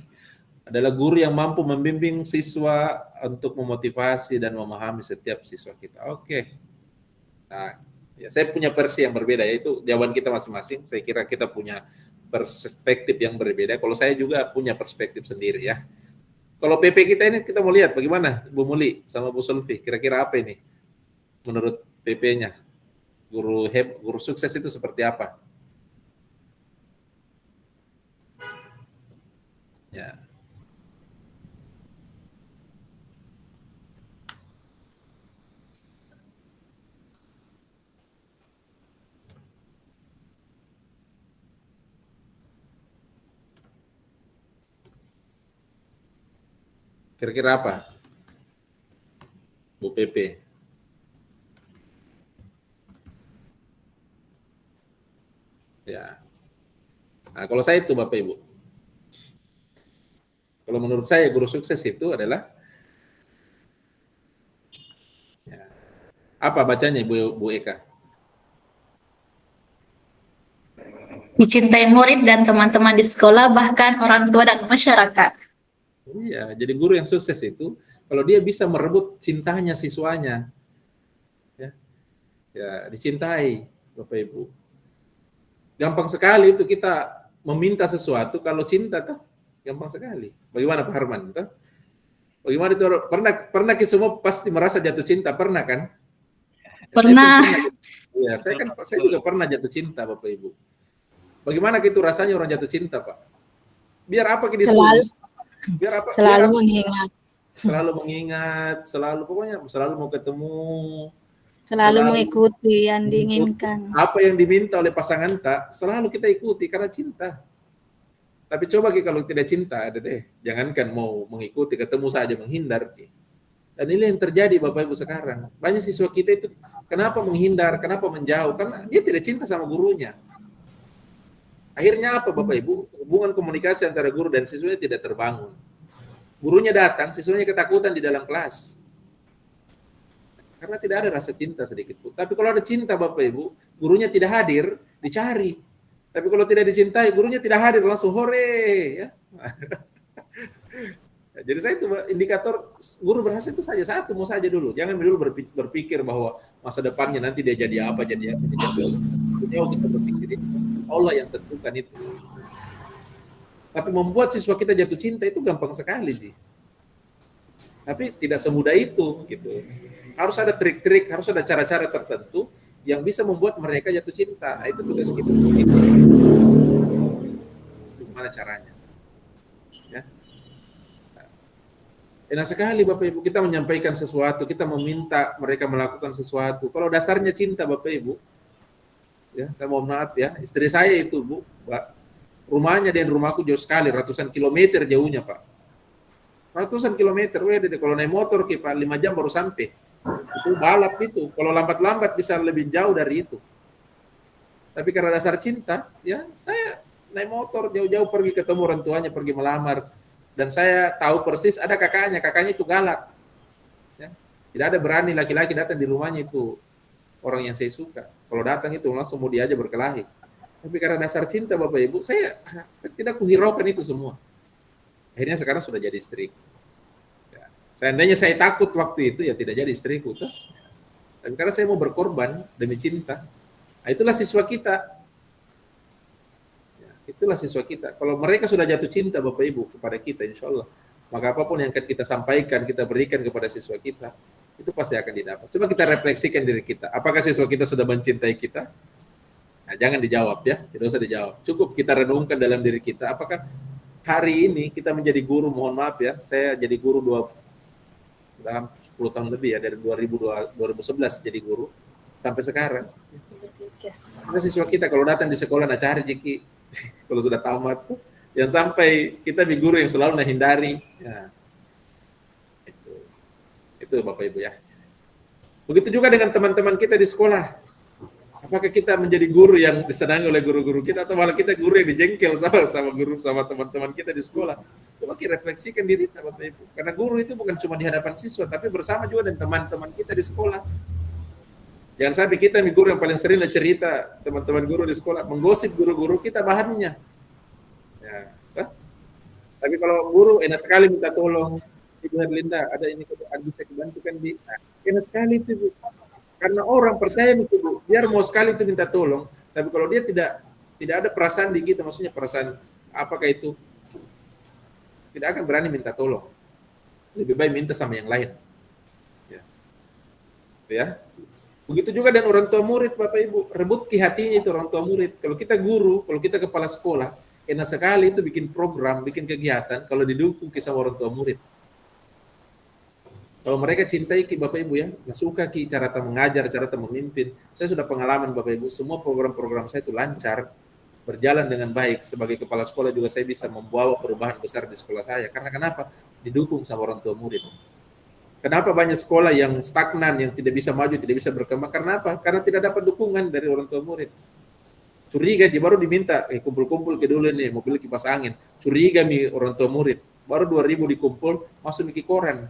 Adalah guru yang mampu membimbing siswa untuk memotivasi dan memahami setiap siswa kita. Oke. Nah, ya, saya punya versi yang berbeda, yaitu jawaban kita masing-masing. Saya kira kita punya perspektif yang berbeda. Kalau saya juga punya perspektif sendiri ya. Kalau PP kita ini kita mau lihat bagaimana Bu Muli sama Bu Sulfi. Kira-kira apa ini menurut PP-nya? Guru sukses itu seperti apa? Ya. Kira-kira apa? Bu PP. Ya. Nah, kalau saya itu Bapak Ibu. Kalau menurut saya guru sukses itu adalah ya, apa bacanya Bu Eka? Dicintai murid dan teman-teman di sekolah, bahkan orang tua dan masyarakat. Iya, jadi guru yang sukses itu kalau dia bisa merebut cintanya siswanya. Ya, dicintai Bapak Ibu. Gampang sekali itu kita meminta sesuatu kalau cinta tuh gampang sekali. Bagaimana Pak Harman? Tuh? Bagaimana itu pernah kita semua pasti merasa jatuh cinta, pernah kan? Pernah. Saya juga pernah jatuh cinta Bapak Ibu. Bagaimana gitu rasanya orang jatuh cinta, Pak? Biar apa kita selalu mengingat. Pokoknya selalu mau ketemu, Selalu mengikuti yang diinginkan. Apa yang diminta oleh pasangan tak, selalu kita ikuti karena cinta. Tapi coba Ki, kalau tidak cinta, ada deh. Jangankan mau mengikuti, ketemu saja menghindar Ki. Dan ini yang terjadi Bapak Ibu sekarang. Banyak siswa kita itu kenapa menghindar, kenapa menjauh? Karena dia tidak cinta sama gurunya. Akhirnya apa Bapak Ibu? Hubungan komunikasi antara guru dan siswanya tidak terbangun. Gurunya datang, siswanya ketakutan di dalam kelas. Karena tidak ada rasa cinta sedikit pun. Tapi kalau ada cinta Bapak Ibu, gurunya tidak hadir, dicari. Tapi kalau tidak dicintai, gurunya tidak hadir, langsung hore. Ya. Jadi saya itu indikator guru berhasil itu saja satu, mau saja dulu. Jangan dulu berpikir bahwa masa depannya nanti dia jadi apa, jadi apa. Jauh kita berpikir itu. Allah yang tentukan itu. Tapi membuat siswa kita jatuh cinta itu gampang sekali, Ji. Tapi tidak semudah itu, gitu. Harus ada trik-trik, harus ada cara-cara tertentu yang bisa membuat mereka jatuh cinta. Nah, itu tugas kita. Gimana caranya? Ya. Enak sekali Bapak Ibu, kita menyampaikan sesuatu, kita meminta mereka melakukan sesuatu. Kalau dasarnya cinta Bapak Ibu, ya, saya mohon maaf ya, istri saya itu Bu, Pak, rumahnya dan rumahku jauh sekali, ratusan kilometer jauhnya Pak. Ratusan kilometer, kalau naik motor Pak 5 jam baru sampai. Itu balap itu, kalau lambat-lambat bisa lebih jauh dari itu. Tapi karena dasar cinta, ya saya naik motor jauh-jauh pergi ketemu orang tuanya, pergi melamar. Dan saya tahu persis ada kakaknya itu galak. Ya. Tidak ada berani laki-laki datang di rumahnya itu orang yang saya suka. Kalau datang itu langsung mau diajak berkelahi. Tapi karena dasar cinta Bapak Ibu, saya tidak kuhiraukan itu semua. Akhirnya sekarang sudah jadi istri. Ya. Seandainya saya takut waktu itu, ya tidak jadi istriku. Tuh. Tapi karena saya mau berkorban demi cinta, nah, itulah siswa kita. Itulah siswa kita. Kalau mereka sudah jatuh cinta Bapak Ibu kepada kita, insya Allah, maka apapun yang akan kita sampaikan, kita berikan kepada siswa kita, itu pasti akan didapat. Coba kita refleksikan diri kita. Apakah siswa kita sudah mencintai kita? Nah, jangan dijawab ya, tidak usah dijawab. Cukup kita renungkan dalam diri kita. Apakah hari ini kita menjadi guru? Mohon maaf ya, saya jadi guru dalam 10 tahun lebih ya, dari 2011 jadi guru sampai sekarang. Karena siswa kita kalau datang di sekolah cari Jiki. Kalau sudah tamat, yang sampai kita di guru yang selalu hindari. Ya. Itu Bapak Ibu ya. Begitu juga dengan teman-teman kita di sekolah. Apakah kita menjadi guru yang disenangi oleh guru-guru kita, atau malah kita guru yang dijengkel sama teman-teman kita di sekolah? Coba kita refleksikan diri kita Bapak Ibu. Karena guru itu bukan cuma di hadapan siswa, tapi bersama juga dengan teman-teman kita di sekolah. Jangan sampai kita nih guru yang paling sering cerita teman-teman guru di sekolah, menggosip guru-guru kita bahannya. Ya, tapi kalau guru enak sekali minta tolong, Ibu Herlinda, ada ini bisa dibantukan di, enak sekali itu Bu. Karena orang percaya itu Bu, biar mau sekali itu minta tolong, tapi kalau dia tidak ada perasaan di kita, maksudnya perasaan apakah itu, tidak akan berani minta tolong. Lebih baik minta sama yang lain. Ya. Begitu juga dengan orang tua murid, Bapak Ibu. Rebut ki hatinya itu orang tua murid. Kalau kita guru, kalau kita kepala sekolah, enak sekali itu bikin program, bikin kegiatan, kalau didukung sama orang tua murid. Kalau mereka cintai ki Bapak Ibu ya, suka ki cara mengajar, cara memimpin. Saya sudah pengalaman Bapak Ibu, semua program-program saya itu lancar, berjalan dengan baik. Sebagai kepala sekolah juga saya bisa membawa perubahan besar di sekolah saya. Karena kenapa? Didukung sama orang tua murid. Kenapa banyak sekolah yang stagnan, yang tidak bisa maju, tidak bisa berkembang? Karena apa? Karena tidak dapat dukungan dari orang tua murid. Curiga, baru diminta, kumpul-kumpul ke dulu nih, mobil kipas angin. Curiga mi orang tua murid. Baru 2.000 dikumpul, masuk ke koran.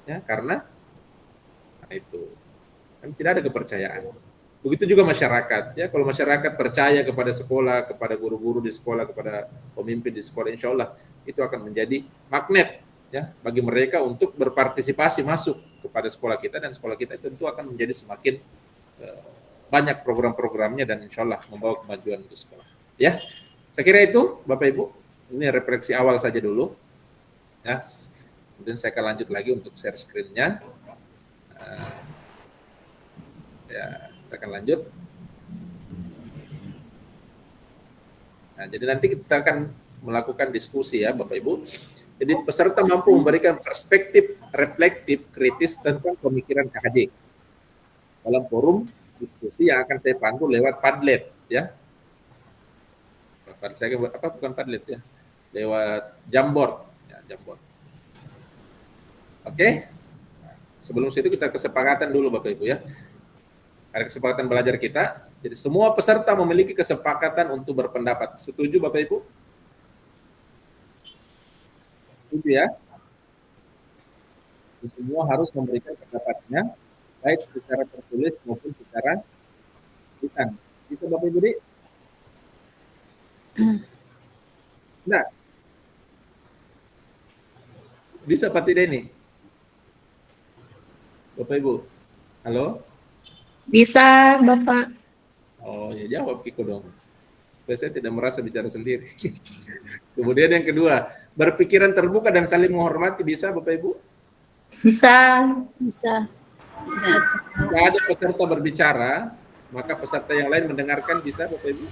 Ya, karena nah itu kan tidak ada kepercayaan. Begitu juga masyarakat. Ya, kalau masyarakat percaya kepada sekolah, kepada guru-guru di sekolah, kepada pemimpin di sekolah, insya Allah itu akan menjadi magnet. Ya, bagi mereka untuk berpartisipasi masuk kepada sekolah kita, dan sekolah kita tentu akan menjadi semakin banyak program-programnya dan insya Allah membawa kemajuan untuk sekolah. Ya, saya kira itu Bapak Ibu, ini refleksi awal saja dulu. Ya, kemudian saya akan lanjut lagi untuk share screen-nya. Ya, kita akan lanjut. Nah, jadi nanti kita akan melakukan diskusi ya Bapak Ibu. Jadi peserta mampu memberikan perspektif reflektif kritis tentang pemikiran KHJ dalam forum diskusi yang akan saya pandu lewat Padlet ya. Saya bukan Padlet ya. lewat Jamboard. Ya, Jamboard. Oke? Sebelum situ kita kesepakatan dulu Bapak Ibu ya. Ada kesepakatan belajar kita. Jadi semua peserta memiliki kesepakatan untuk berpendapat. Setuju Bapak Ibu? Setuju ya? Jadi semua harus memberikan pendapatnya, baik secara tertulis maupun secara tulisan. Bisa Bapak Ibu? Nah, bisa Pak tidak ini? Bapak Ibu, halo? Bisa, Bapak. Oh ya jawab Kiko dong. Supaya saya tidak merasa bicara sendiri. Kemudian yang kedua, berpikiran terbuka dan saling menghormati bisa Bapak Ibu? Bisa. Bisa. Jika ada peserta berbicara, maka peserta yang lain mendengarkan bisa Bapak Ibu?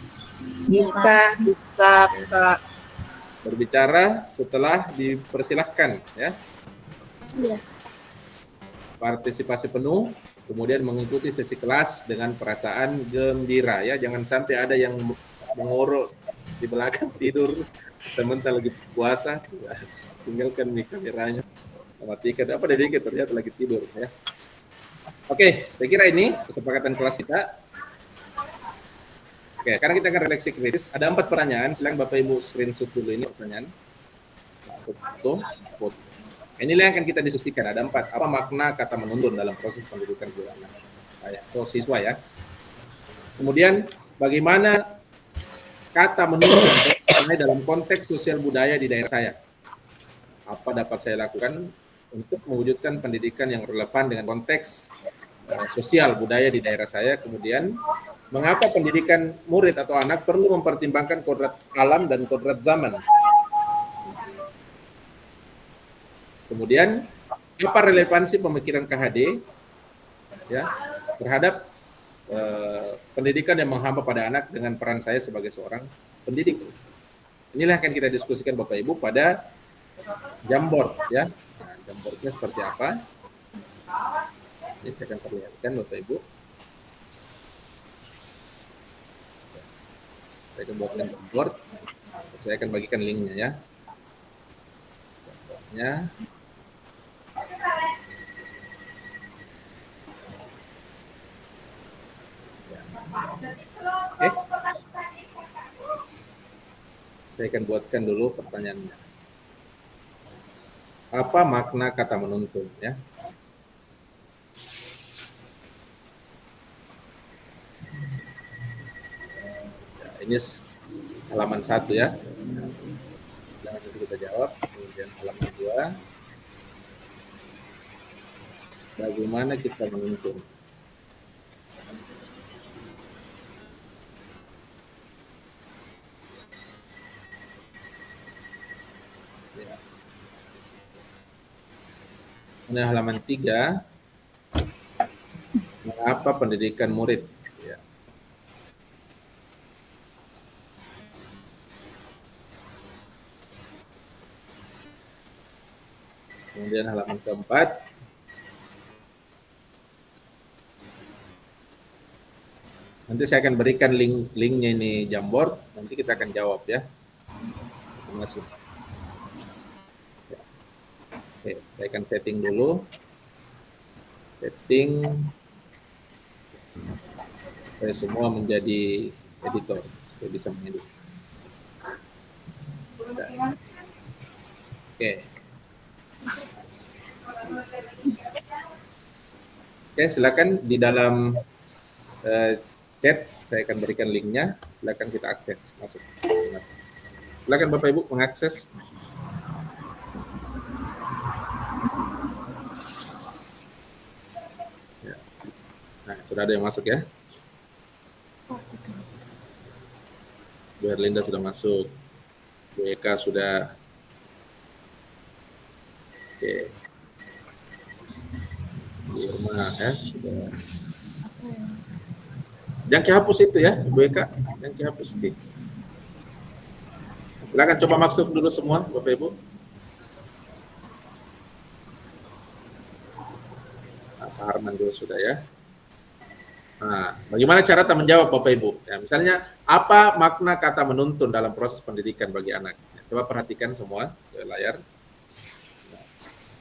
Bisa. Bisa, Kak. Berbicara setelah dipersilahkan ya. Iya. Partisipasi penuh, kemudian mengikuti sesi kelas dengan perasaan gembira ya. Jangan sampai ada yang mengorok di belakang tidur sementara lagi puasa. Tinggalkan nih kameranya, matikan apa dediknya ternyata lagi tidur ya. Oke, saya kira ini kesepakatan kelas kita. Oke, karena kita akan refleksi kritis, ada 4 pertanyaan. Silakan Bapak Ibu screenshot dulu ini pertanyaan. Foto. Inilah yang akan kita diskusikan. Ada 4. Apa makna kata menuntun dalam proses pendidikan anak atau siswa ya? Kemudian bagaimana kata menuntun dalam konteks sosial budaya di daerah saya? Apa dapat saya lakukan untuk mewujudkan pendidikan yang relevan dengan konteks sosial budaya di daerah saya? Kemudian mengapa pendidikan murid atau anak perlu mempertimbangkan kodrat alam dan kodrat zaman? Kemudian, apa relevansi pemikiran KHD ya, terhadap pendidikan yang menghamba pada anak dengan peran saya sebagai seorang pendidik? Inilah akan kita diskusikan Bapak Ibu pada Jamboard ya. Nah, Jamboardnya seperti apa? Ini saya akan perlihatkan Bapak Ibu. Saya akan buatkan Jamboard. Saya akan bagikan linknya ya. Jamboardnya. Oke. Saya akan buatkan dulu pertanyaannya. Apa makna kata menuntun ya? Ini halaman 1 ya. Nanti kita jawab. Kemudian halaman 2. Bagaimana kita menuntun? Ya. Ini halaman 3. Mengapa pendidikan murid? Ya. Kemudian halaman keempat, nanti saya akan berikan linknya ini Jamboard, nanti kita akan jawab ya. Terima kasih. Oke, saya akan setting dulu. Setting. Saya semua menjadi editor. Saya bisa mengedit. Oke. Oke, silakan di dalam chat saya akan berikan linknya. Silakan kita akses masuk. Silakan Bapak Ibu mengakses. Ya. Nah, sudah ada yang masuk ya. Bu Erlinda sudah masuk. Bu Eka sudah. Oke. Di rumah ya sudah. Jangan dihapus itu ya, Bu Eka. Jangan dihapus itu. Silakan coba masuk dulu semua, Bapak Ibu. Pak Arman dulu sudah ya. Nah, bagaimana cara menjawab Bapak Ibu? Ya, misalnya, apa makna kata menuntun dalam proses pendidikan bagi anak? Coba perhatikan semua ke layar. Nah,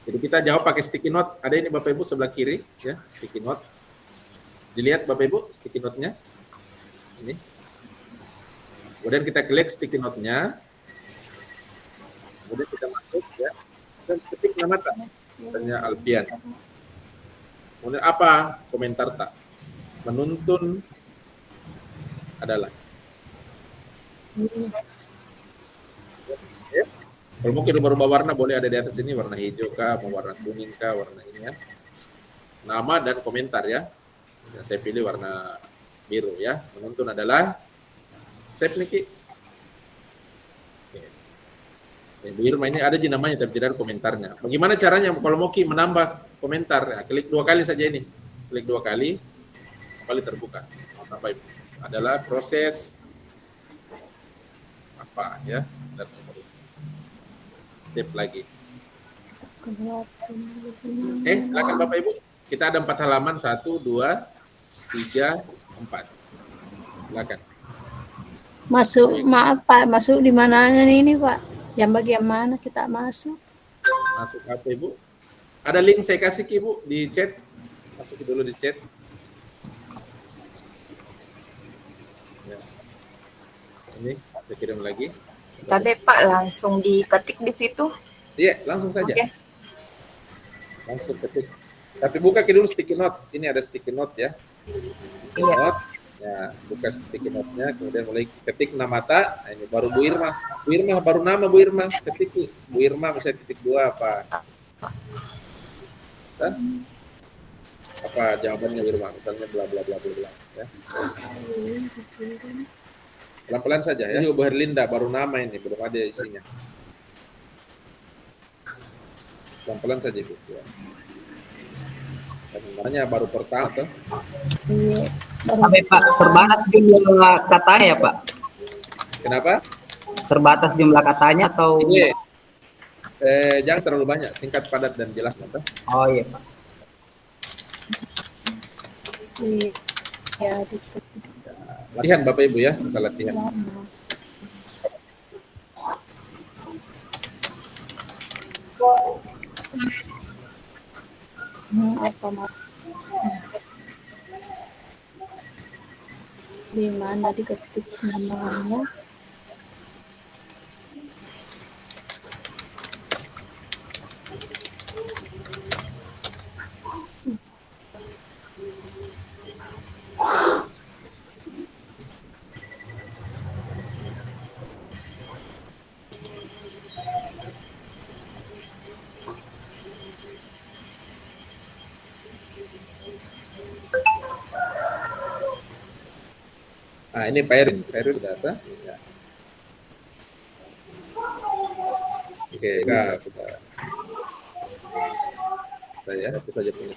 jadi kita jawab pakai sticky note. Ada ini Bapak Ibu sebelah kiri, ya, sticky note. Dilihat Bapak Ibu sticky note-nya. Ini. Kemudian kita klik sticky note-nya. Kemudian kita masuk, ya. Dan ketik nama tak. Misalnya Alfian. Kemudian apa komentar tak? Menuntun adalah. Ya. Kalau mungkin berubah warna boleh ada di atas ini, warna hijau kah, mau warna kuning kah, warna ini ya. Nama dan komentar ya. Yang saya pilih warna biru ya. Menuntun adalah save Niki. Bu Irma ini ada di namanya tapi tidak ada komentarnya. Bagaimana caranya kalau mau menambah komentar? Ya, klik 2 kali saja ini. Klik 2 kali, kembali terbuka. Apa itu? Adalah proses apa ya? Dan seterusnya. Save lagi. Silakan Bapak Ibu. Kita ada 4 halaman, 1, 2, 3, 4. Silakan. Masuk, maaf Pak, masuk di mananya ini Pak? Yang bagian mana kita masuk? Masuk apa Ibu? Ada link saya kasih ke Ibu di chat. Masuk dulu di chat. Ya. Ini saya kirim lagi. Tapi Pak langsung diketik di situ. Iya, langsung saja. Oke. Langsung ketik. Tapi buka dulu sticky note. Ini ada sticky note ya. Sticky Iya. note. Ya, buka sticky note-nya, kemudian mulai ketik nama tak. Nah, ini baru Bu Irma. Bu Irma baru nama Bu Irma. Ketik Bu Irma misalnya titik 2 apa? Dan apa jawabannya Bu Irma? Misalnya bla bla bla bla bla ya. Pelan-pelan saja ya. Bu Herlinda baru nama ini, belum ada isinya. Pelan-pelan saja Bu. Ya. Dan namanya baru pertama tuh. Iya. Tapi Pak, terbatas jumlah katanya ya Pak? Kenapa? Terbatas jumlah katanya atau? Ini jangan terlalu banyak, singkat, padat, dan jelas. Nata. Oh iya Pak. Iya, gitu. Latihan Bapak Ibu ya, kita latihan. Apa Mas? Di mana diketik namanya? Nah, ini Pak Erwin data. Ya. Oke, enggak, kita. Saya hapus saja punya.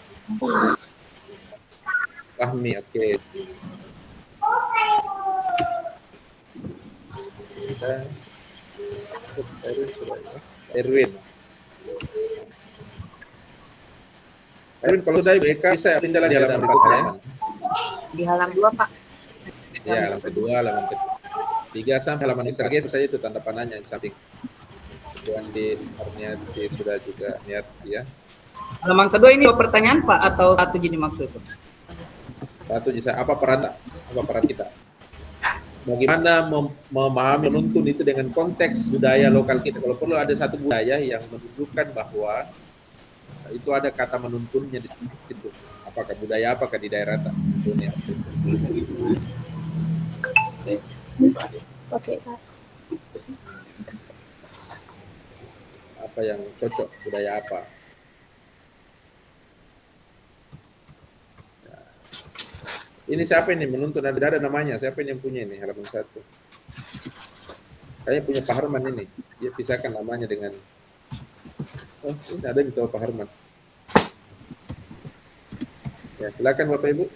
Fahmi, oke. Kita Erwin. Erwin, kalau sudah Eka bisa pindah di halaman berikutnya. Di halaman 2 Pak. Ya, halaman kedua, halaman ketiga sampai halaman besar geser saja itu tanda panahnya di samping. Tuan di Arniati sudah juga niat ya. Halaman kedua ini 2 pertanyaan Pak atau 1 jadi maksud? Satu bisa apa peran kita? Bagaimana memahami menuntun itu dengan konteks budaya lokal kita. Kalau perlu ada satu budaya yang menunjukkan bahwa itu ada kata menuntunnya di situ. Apakah budaya apakah di daerah dunia. Oke, Pak. Apa yang cocok, budaya apa? Nah. Ini siapa ini menuntun? Ada namanya. Siapa ini yang punya ini halaman 1? Saya punya Pak Harman ini. Dia pisahkan namanya dengan. Oh, ini ada yang tahu Pak Harman. Ya, silakan Bapak Ibu.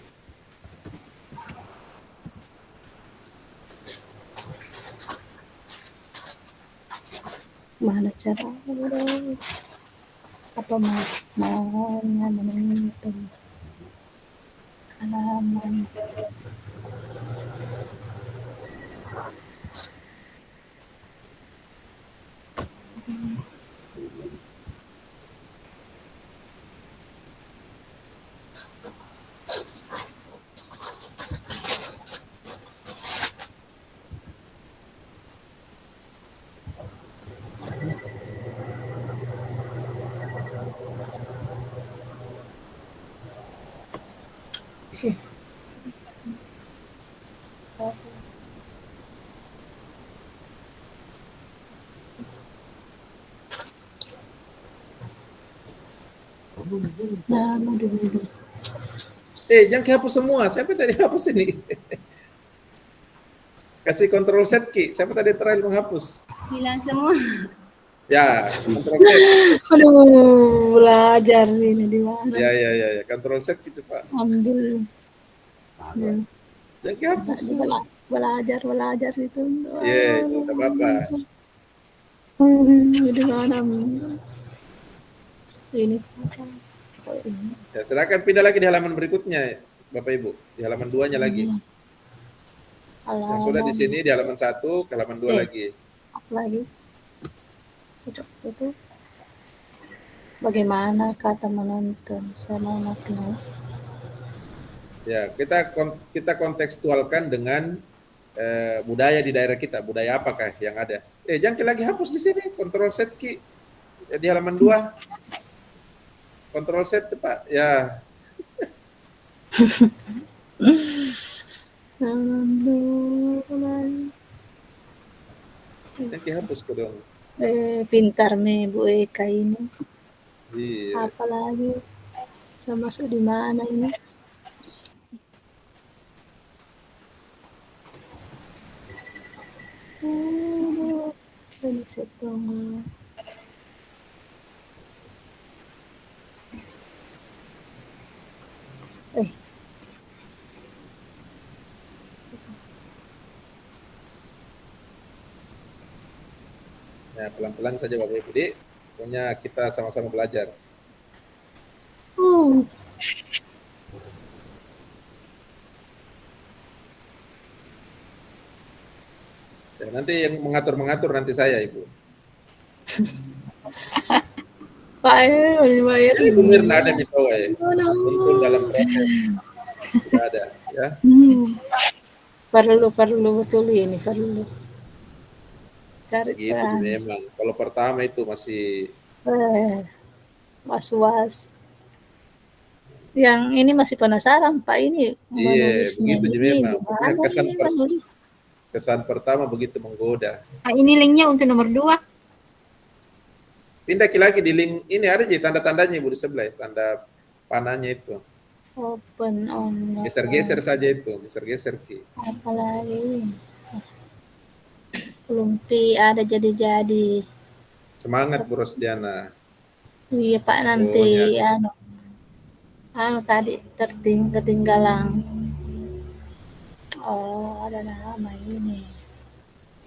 Mana cara apa mau menuntun halaman Nama dulu. Jangan hapus semua. Siapa tadi hapus ini? Kasih Ctrl Z Ki. Siapa tadi terakhir menghapus? Hilang semua. Ya, Ctrl Z. Aduh, belajar ini di mana? Ya. Ctrl Z Ki cepat. Ambil. Ya. Jangan hapus. Belajar itu. Iya, nggak usah apa-apa. Di mana? Ini. Ya, silakan pindah lagi di halaman berikutnya, Bapak Ibu. Di halaman 2-nya lagi. Yang sudah di sini di halaman 1 ke halaman 2 lagi. Apa lagi? Itu. Bagaimana kata menonton? Saya mau kenal. Ya, kita kontekstualkan dengan budaya di daerah kita. Budaya apakah yang ada? Jangan lagi hapus di sini. Ctrl Z Ki. Di halaman 2. Ctrl Z cepat. Ya. Nanti hapus kok dong. Pintar nih Bu Eka ini. Iya. Apalagi saya masuk di mana ini? Ini setengah. Ya, pelan-pelan saja Bapak Ibu. Pokoknya kita sama-sama belajar. Ya, nanti yang mengatur nanti saya, Ibu. Pak bayar Ibu Mirna ada di bawah ya. Untuk dalam proses. Tidak ada, ya. Perlu betul ini perlu. Cari Gitu memang. Kalau pertama itu masih was-was. Yang ini masih penasaran Pak ini menulisnya begitu ini memang. gimana Kesan pertama begitu menggoda. Ini linknya untuk nomor 2. Pindah lagi di link ini ada sih tanda-tandanya Ibu di sebelah, tanda panahnya itu. open on. Geser-geser saja itu, geser-geser Ki. Apalagi Lumpi ada jadi. Semangat Bu Rosdiana. Iya Pak nanti anu tadi ketinggalan. Oh ada nama ini.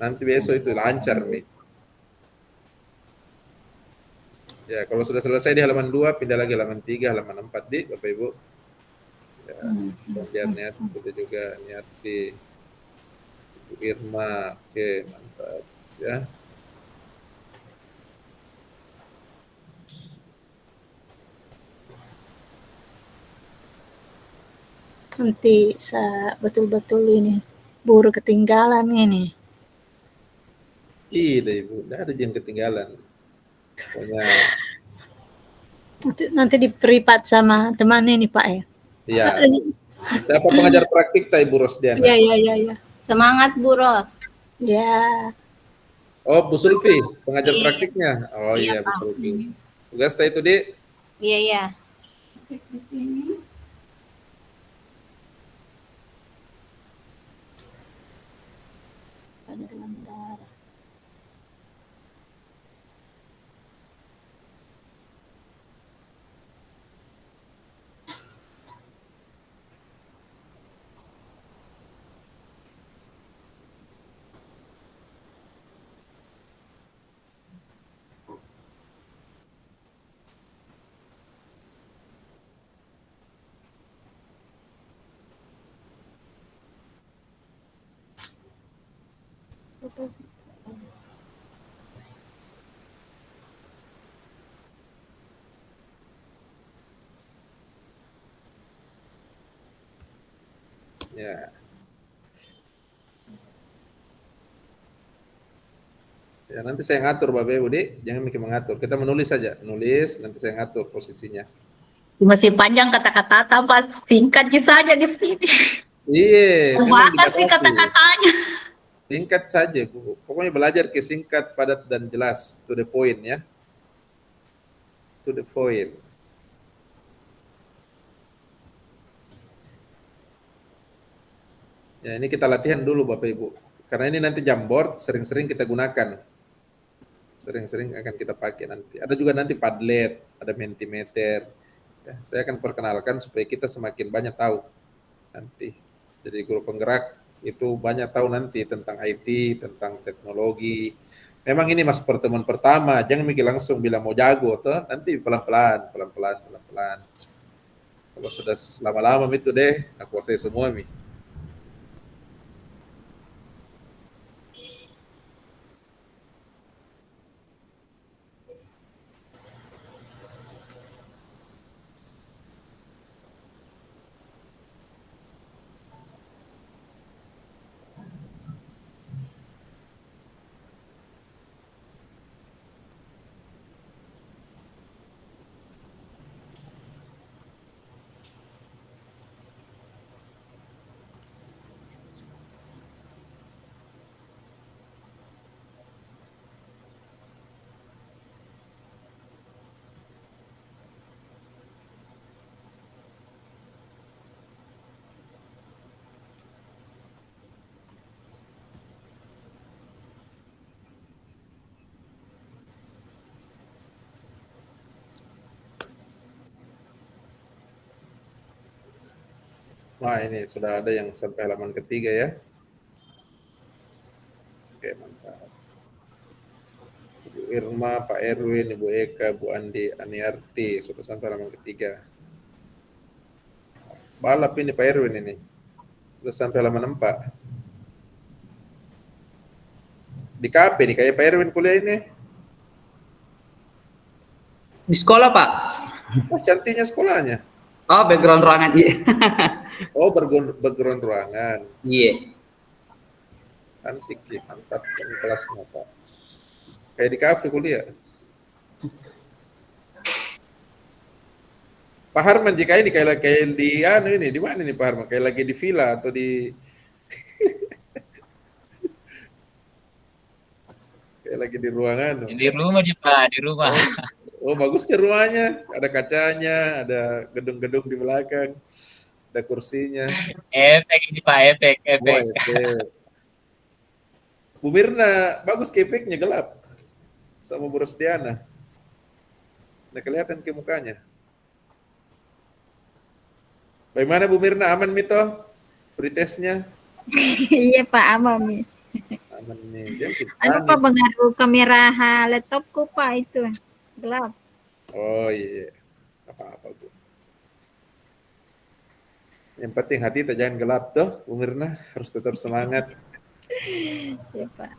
Nanti besok itu lancar nih. Ya, kalau sudah selesai di halaman 2, pindah lagi halaman 3, halaman 4 di Bapak Ibu. Ya, biar niat sudah juga niat di Ibu Irma. Oke, mantap ya. Nanti betul-betul ini buru ketinggalan ini. Iya Ibu, tidak ada yang ketinggalan. Pokoknya nanti di privat sama teman ini Pak ya. Iya. Siapa pengajar praktik Ibu Rosdiana? Iya. Semangat Bu Ros. Ya. Oh, Bu Sulfi, pengajar praktiknya. Oh iya, Bu Sulfi. Tugas itu di? Iya. Ada dalam darah. Ya. Ya, nanti saya ngatur Bapak Ibu, jangan mikir mengatur. Kita menulis saja, nulis nanti saya ngatur posisinya. Masih panjang kata-kata tambah singkat saja di sini. Iya, memang Terbatas sih dibatasi. kata-katanya. Singkat saja, Bu. Pokoknya belajar ke singkat, padat, dan jelas. To the point ya. To the point. Ya, ini kita latihan dulu Bapak Ibu. Karena ini nanti Jamboard sering-sering kita gunakan. Sering-sering akan kita pakai nanti. Ada juga nanti Padlet, ada Mentimeter. Ya, saya akan perkenalkan supaya kita semakin banyak tahu nanti. Jadi guru penggerak itu banyak tahu nanti tentang IT, tentang teknologi. Memang ini masuk pertemuan pertama, jangan mikir langsung bilang mau jago, toh nanti pelan-pelan, pelan-pelan, pelan-pelan. Kalau sudah lama-lama itu deh, aku kuasai semua mi. Wah ini sudah ada yang sampai halaman ketiga ya. Oke mantap. Ibu Irma, Pak Erwin, Ibu Eka, Bu Andi, Aniarti sudah sampai halaman ketiga. Balap ini Pak Erwin ini. Sudah sampai halaman 4. Di KP nih kayak Pak Erwin kuliah ini. Di sekolah, Pak. Oh, cantiknya sekolahnya. Oh, background ruangan. Iya. Oh, background ruangan. Iya. Cantik sih, mantap ini kelasnya Pak. Kayak di kafe kuliah. Pak Harman jika ini kayak di ini di mana nih Pak Harman? Kayak lagi di villa atau di kayak lagi di ruangan. Di rumah sih Pak, di rumah. Oh, bagusnya rumahnya. Ada kacanya, ada gedung-gedung di belakang, ada kursinya. Efek ini Pak, efek. Wah, efek. Bu Mirna, bagus ke efeknya gelap. Sama Bu Rosdiana. Nah, kelihatan ke mukanya. Bagaimana Bu Mirna, aman Mito? Pretestnya? Iya Pak, aman nih. Aman nih. Jangan Anu Pak, pengaruh kamera laptopku Pak itu gelap. Oh iya, apa-apa Bu. Yang penting hati kita jangan gelap tuh, Bu Mirna. Harus tetap semangat. Ya Pak.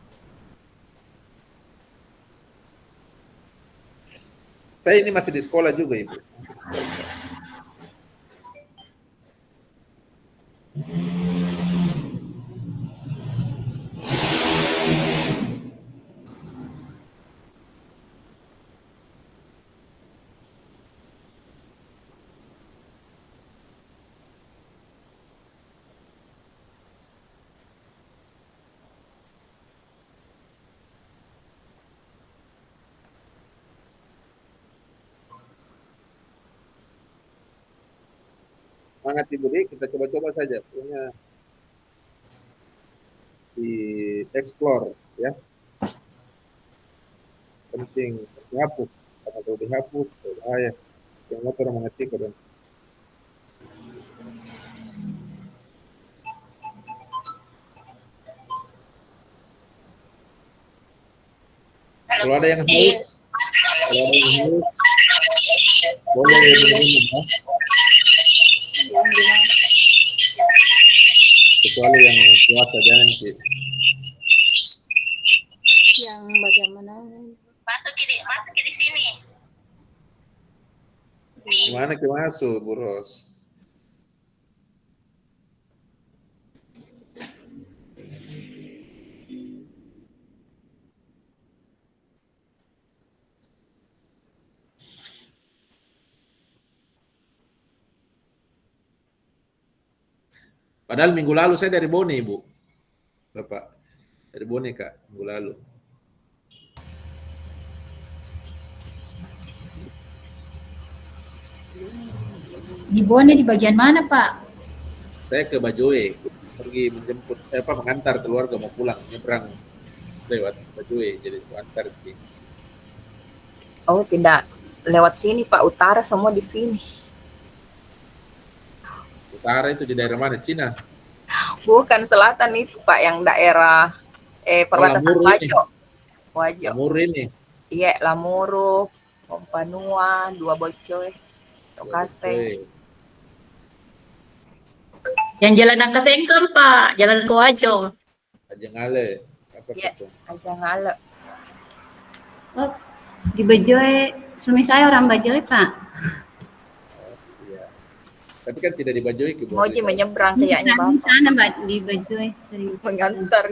Saya ini masih di sekolah juga Ibu. Masih di sekolah. Semangat Ibu deh, kita coba-coba saja. Punya di explore ya. Penting dihapus. Karena kalau dihapus, bahaya. Yang motor mengetik dan kalau ada yang haus, boleh diminum ya. Kecuali yang puasa jangan Ki. Yang bagaimana? Masuk di sini. Gimana ke masuk Bu Ros? Padahal minggu lalu saya dari Bone, Ibu. Bapak. Dari Bone, Kak, minggu lalu. Di Bone di bagian mana, Pak? Saya ke Bajoe, pergi menjemput, mengantar keluarga mau pulang, nyebrang lewat Bajoe, jadi antar. Oh, tidak lewat sini, Pak. Utara semua di sini. Utara itu di daerah mana? Cina? Bukan selatan itu, Pak, yang daerah perbatasan Lamuru ini. Wajo. Wajo. Lamuru ini. Iya, Lamuru, Kompanua, Dua Bocoy, Tokase. Yang jalan Angkasengker, Pak. Jalan Kowajo. Ajengale. Apa Iya. itu? Aja ngale. Oh, di Bajoy. Suami saya orang Bajoy, Pak. Iya. Tapi kan tidak di Bajoe ke Bone. Moji menyeberang kayaknya, Di Bapak. sana, Mbak, di Bajoy. Sering Mengantar.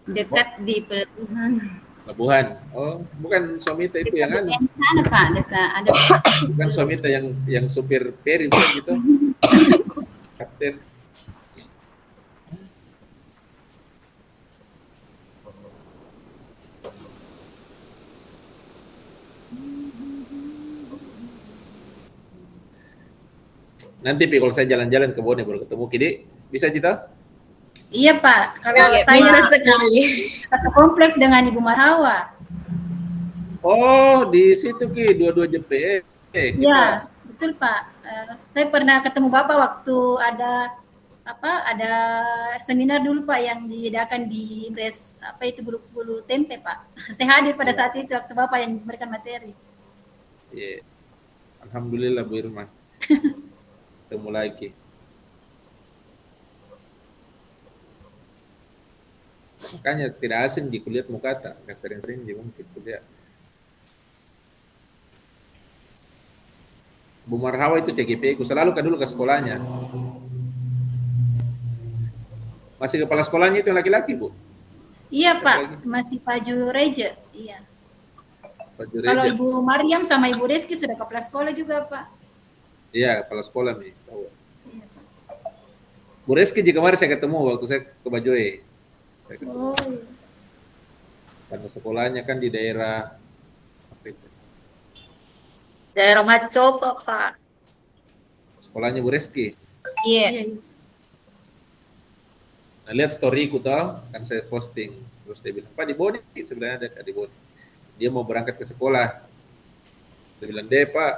dekat di pelabuhan. Labuhan. Oh, bukan Suamita itu yang anu. Yang sana, Pak, dekat ada. Bukan Suamita yang supir peri bukan gitu. Kapten. Nanti Pi, kalau saya jalan-jalan ke Bone baru ketemu Kidi, bisa Cita? Iya, Pak. Kalau Iya, saya bisa sekali. satu kompleks dengan Ibu Marhawa. Oh, di situ Ki, 22 JPE. Iya, betul, Pak. Saya pernah ketemu Bapak waktu ada seminar dulu, Pak, yang diadakan di Impres itu bulu tempe, Pak. Saya hadir pada saat itu waktu Bapak yang memberikan materi. Iya. Alhamdulillah Bu Irma. Ketemu lagi. Makanya tidak asing di kuliah Mukata, nggak sering-sering di mungkin kuliah. Bu Marhawa itu CGP, ku selalu dulu ke sekolahnya. Masih kepala sekolahnya itu yang laki-laki, Bu? Iya, Siapa Pak. lagi? Masih Pak Jureja. Iya. Pak Kalau Jureja. Ibu Mariam sama Ibu Reski sudah kepala sekolah juga, Pak. Iya, kepala sekolah nih. Tahu. Iya, Pak. Bu Reski jika kemarin saya ketemu waktu saya ke Bajoe. Saya ketemu. Oh, iya. Karena sekolahnya kan di daerah apa itu? Daerah Macopo, Pak. Sekolahnya Bu Reski. Iya. Iya. Nah, lihat storyku tau, kan saya posting. Terus dia bilang, Pak di Bone, sebenarnya ada di Bone. Dia mau berangkat ke sekolah. Dia bilang, deh Pak,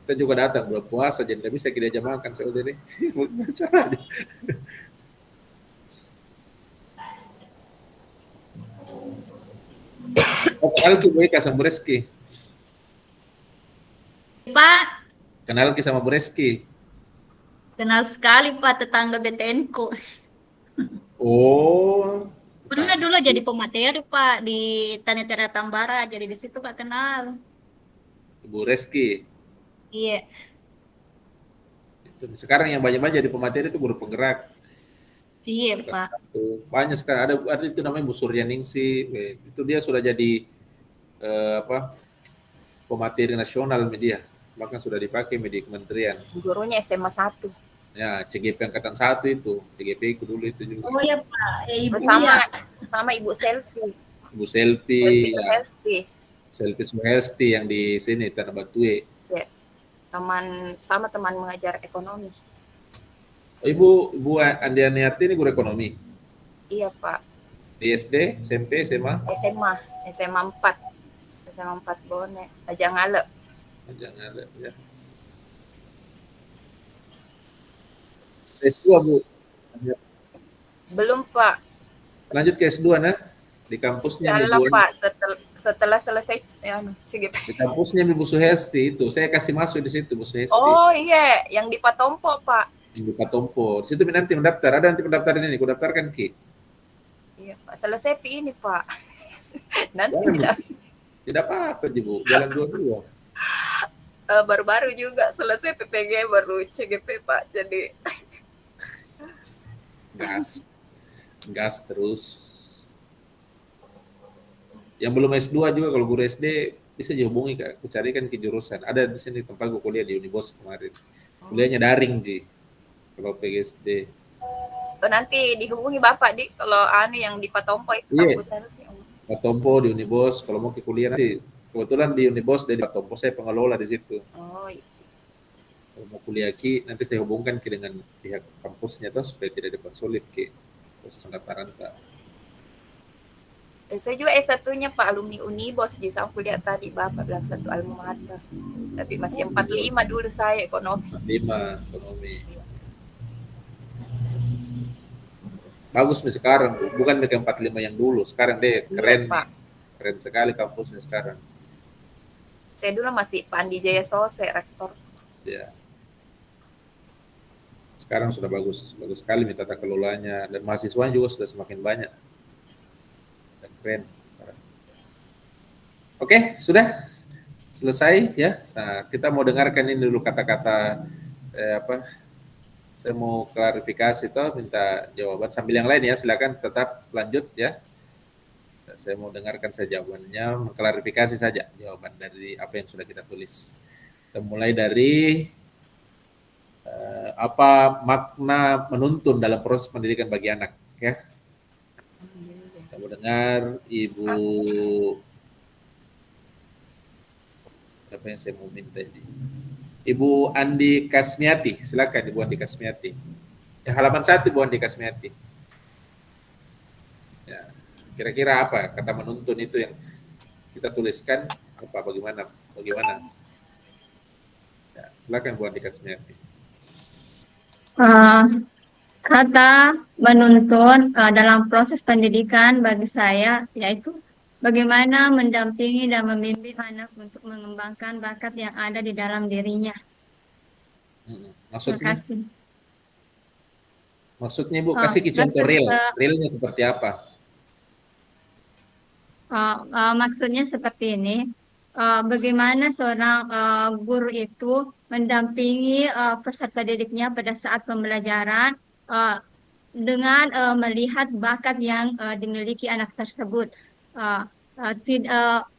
kita juga datang bulan puasa, jadi nggak bisa kita jam makan. Saya udah deh, cara aja. Oh, kenal ki Bu Eka sama Bu Reski. Pak, Kenal ki sama Bu Reski. kenal sekali Pak, tetangga BTN ku. Oh, Pernah dulu jadi pemateri Pak di Tanitera Tambara, jadi di situ Pak kenal. Bu Reski. Iya. Itu. Sekarang yang banyak-banyak jadi pemateri itu guru penggerak. Iya Pak. Tuh, banyak sekarang ada itu namanya Bu Suryaningsi. Itu dia sudah jadi pemateri nasional media. Bahkan sudah dipakai media kementerian. Gurunya SMA 1. Ya, CGP angkatan 1 itu, CGP itu dulu itu juga. Oh ya, Pak. Ibu Sama ya. sama Ibu Selfie. Bu Selfie, Selfie ya, Suhesti. Selfie Suhesti yang di sini Tanah Batue. Sama teman mengajar ekonomi. Oh, Ibu Andiani Arti ini guru ekonomi Iya, Pak. di SD, SMP, SMA. SMA 4. SMA 4 Bone. Aja ngale. Jangan ada ya. S2 Bu. Belum, Pak. Lanjut ke S2 nah. Di kampusnya Salah, Bu. Pak. Setelah selesai CGP. Di kampusnya Bu Suhesti itu. Saya kasih masuk di situ Bu Suhesti. Oh iya, yang di Patompo, Pak. Yang di Patompo. Di situ nanti mendaftar. Ada nanti pendaftaran ini. Ku daftarkan Ki. Iya, Pak. Selesai ini, Pak. Nanti Jangan, tidak apa-apa Bu. Jalan dua-dua. baru-baru juga selesai PPG baru CGP, Pak. Jadi Gas terus. Yang belum S2 juga kalau guru SD bisa dihubungi Kak. Aku carikan ke jurusan. Ada di sini tempat gue kuliah di Unibos kemarin. Kuliahnya daring Ji. Kalau PGSD. Oh, nanti dihubungi Bapak di kalau anu yang di Patompo itu Iya. kampus harusnya. Patompo di Unibos, kalau mau ke kuliah nanti kebetulan di Unibos dan di Patompo saya pengelola di situ. Oh, iya. Kalau mau kuliah Ki, nanti saya hubungkan Ki dengan pihak kampusnya tuh supaya tidak dipersulit Ki proses pendaftaran Kak. Saya juga S1-nya Pak alumni Unibos di sama kuliah tadi Bapak bilang satu alma mater. Tapi masih 45 dulu saya ekonomi. 5 ekonomi. Bagus nih sekarang, bukan mereka 45 yang dulu. Sekarang deh keren, Iya, Pak. keren sekali kampusnya sekarang. Saya dulu masih Pak Andi Jaya Sose, rektor. Ya. Sekarang sudah bagus, bagus sekali nih tata kelolanya dan mahasiswanya juga sudah semakin banyak. Dan keren sekarang. Oke, sudah selesai ya. Nah, kita mau dengarkan ini dulu kata-kata saya mau klarifikasi toh, minta jawaban sambil yang lain ya, silakan tetap lanjut ya. Saya mau dengarkan saja jawabannya, mengklarifikasi saja jawaban dari apa yang sudah kita tulis. Kita mulai dari apa makna menuntun dalam proses pendidikan bagi anak ya. Kita mau dengar Ibu siapa yang saya mau minta ini? Ibu Andi Kasmiati, silakan Ibu Andi Kasmiati. Ya, halaman 1 Ibu Andi Kasmiati. Ya, kira-kira apa kata menuntun itu yang kita tuliskan apa bagaimana? Ya, silakan Bu Andi Kasmiati. Kata menuntun dalam proses pendidikan bagi saya yaitu bagaimana mendampingi dan membimbing anak untuk mengembangkan bakat yang ada di dalam dirinya. Maksudnya? Terima kasih. Maksudnya Bu, kasih contoh realnya seperti apa? Maksudnya seperti ini, bagaimana seorang guru itu mendampingi peserta didiknya pada saat pembelajaran dengan melihat bakat yang dimiliki anak tersebut.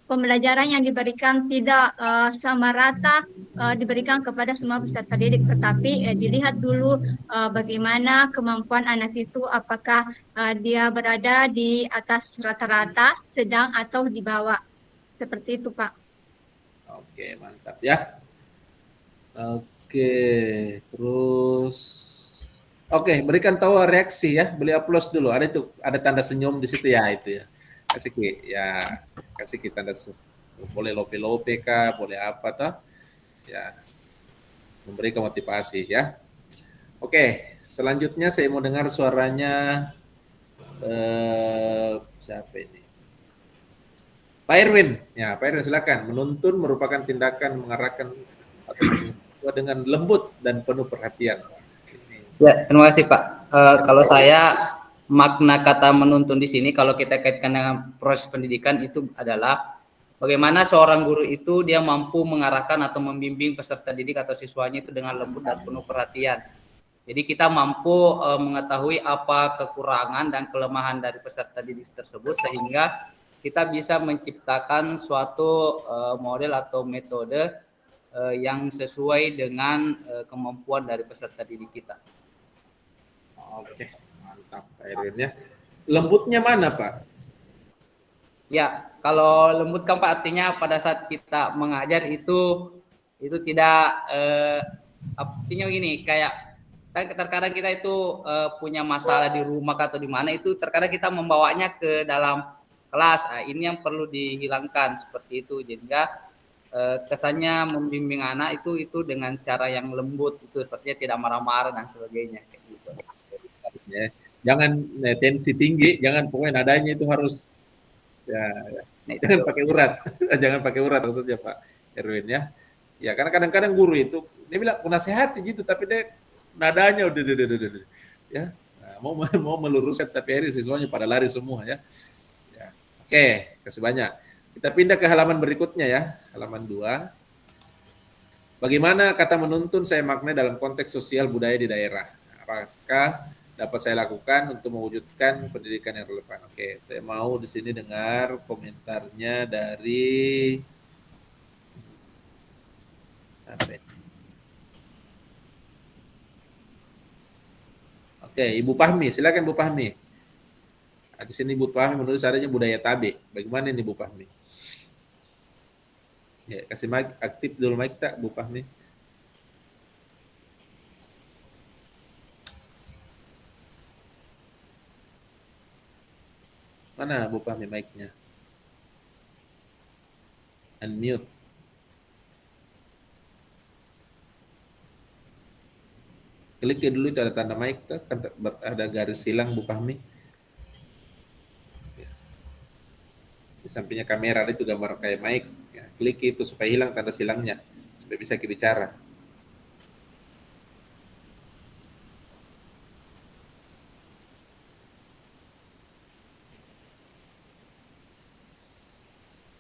Pembelajaran yang diberikan tidak sama rata diberikan kepada semua peserta didik, tetapi dilihat dulu bagaimana kemampuan anak itu, apakah dia berada di atas rata-rata, sedang atau di bawah. Seperti itu, Pak. Oke, mantap ya. Oke, terus berikan tahu reaksi ya. Beli aplaus dulu. Ada itu, ada tanda senyum di situ ya itu ya. Kasih kita tanda boleh lope-lope kah, boleh apa toh? Ya. Memberikan motivasi ya. Oke, selanjutnya saya mau dengar suaranya siapa ini? Pak Erwin. Ya, Pak Erwin silakan. Menuntun merupakan tindakan mengarahkan atau dengan lembut dan penuh perhatian. Ya, terima kasih Pak. Kalau saya makna kata menuntun di sini kalau kita kaitkan dengan proses pendidikan itu adalah bagaimana seorang guru itu dia mampu mengarahkan atau membimbing peserta didik atau siswanya itu dengan lembut dan penuh perhatian. Jadi kita mampu mengetahui apa kekurangan dan kelemahan dari peserta didik tersebut sehingga kita bisa menciptakan suatu model atau metode yang sesuai dengan kemampuan dari peserta didik kita. Oke, mantap Pak Erwin ya. Lembutnya mana Pak? Ya, kalau lembut kan Pak artinya pada saat kita mengajar itu tidak artinya gini, kayak terkadang kita itu punya masalah di rumah atau di mana itu terkadang kita membawanya ke dalam kelas. Nah, ini yang perlu dihilangkan seperti itu. Jadi kesannya membimbing anak itu dengan cara yang lembut itu sepertinya tidak marah-marah dan sebagainya kayak gitu. Ya. Jangan tensi tinggi, jangan pokoknya nadanya itu harus jangan pakai urat. Jangan pakai urat maksudnya Pak Erwin ya. Ya, karena kadang-kadang guru itu dia bilang menasehati gitu tapi dia nadanya udah ya. Nah, mau meluruskan tapi akhirnya siswanya pada lari semua ya. Ya. Oke, kasih banyak. Kita pindah ke halaman berikutnya ya, halaman 2. Bagaimana kata menuntun saya maknai dalam konteks sosial budaya di daerah? Apakah dapat saya lakukan untuk mewujudkan pendidikan yang relevan? Oke, saya mau di sini dengar komentarnya dari Oke, Ibu Fahmi, silakan Bu Fahmi. Nah, di sini Bu Fahmi menulis adanya budaya tabe. Bagaimana ini Bu Fahmi? Ya, kasih mic, aktif dulu mic tak Bu Fahmi. Mana Bu Fahmi mic-nya? Unmute. Klik dulu itu ada tanda mic tuh, kan ada garis silang Bu Fahmi. Di sampingnya kamera ada itu gambar kayak mic. Ya, klik itu supaya hilang tanda silangnya, supaya bisa bicara.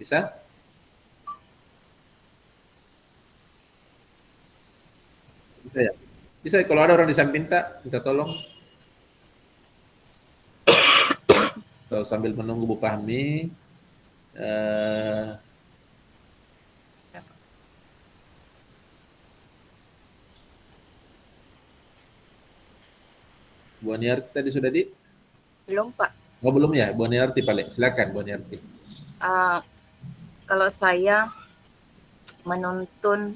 Bisa? Bisa ya? Bisa, kalau ada orang di samping minta tolong. So, sambil menunggu Bu Fahmi, Bu Aniarti tadi sudah di? Belum, Pak. Oh belum ya, Bu Aniarti paling. Silakan Bu Aniarti. Kalau saya menuntun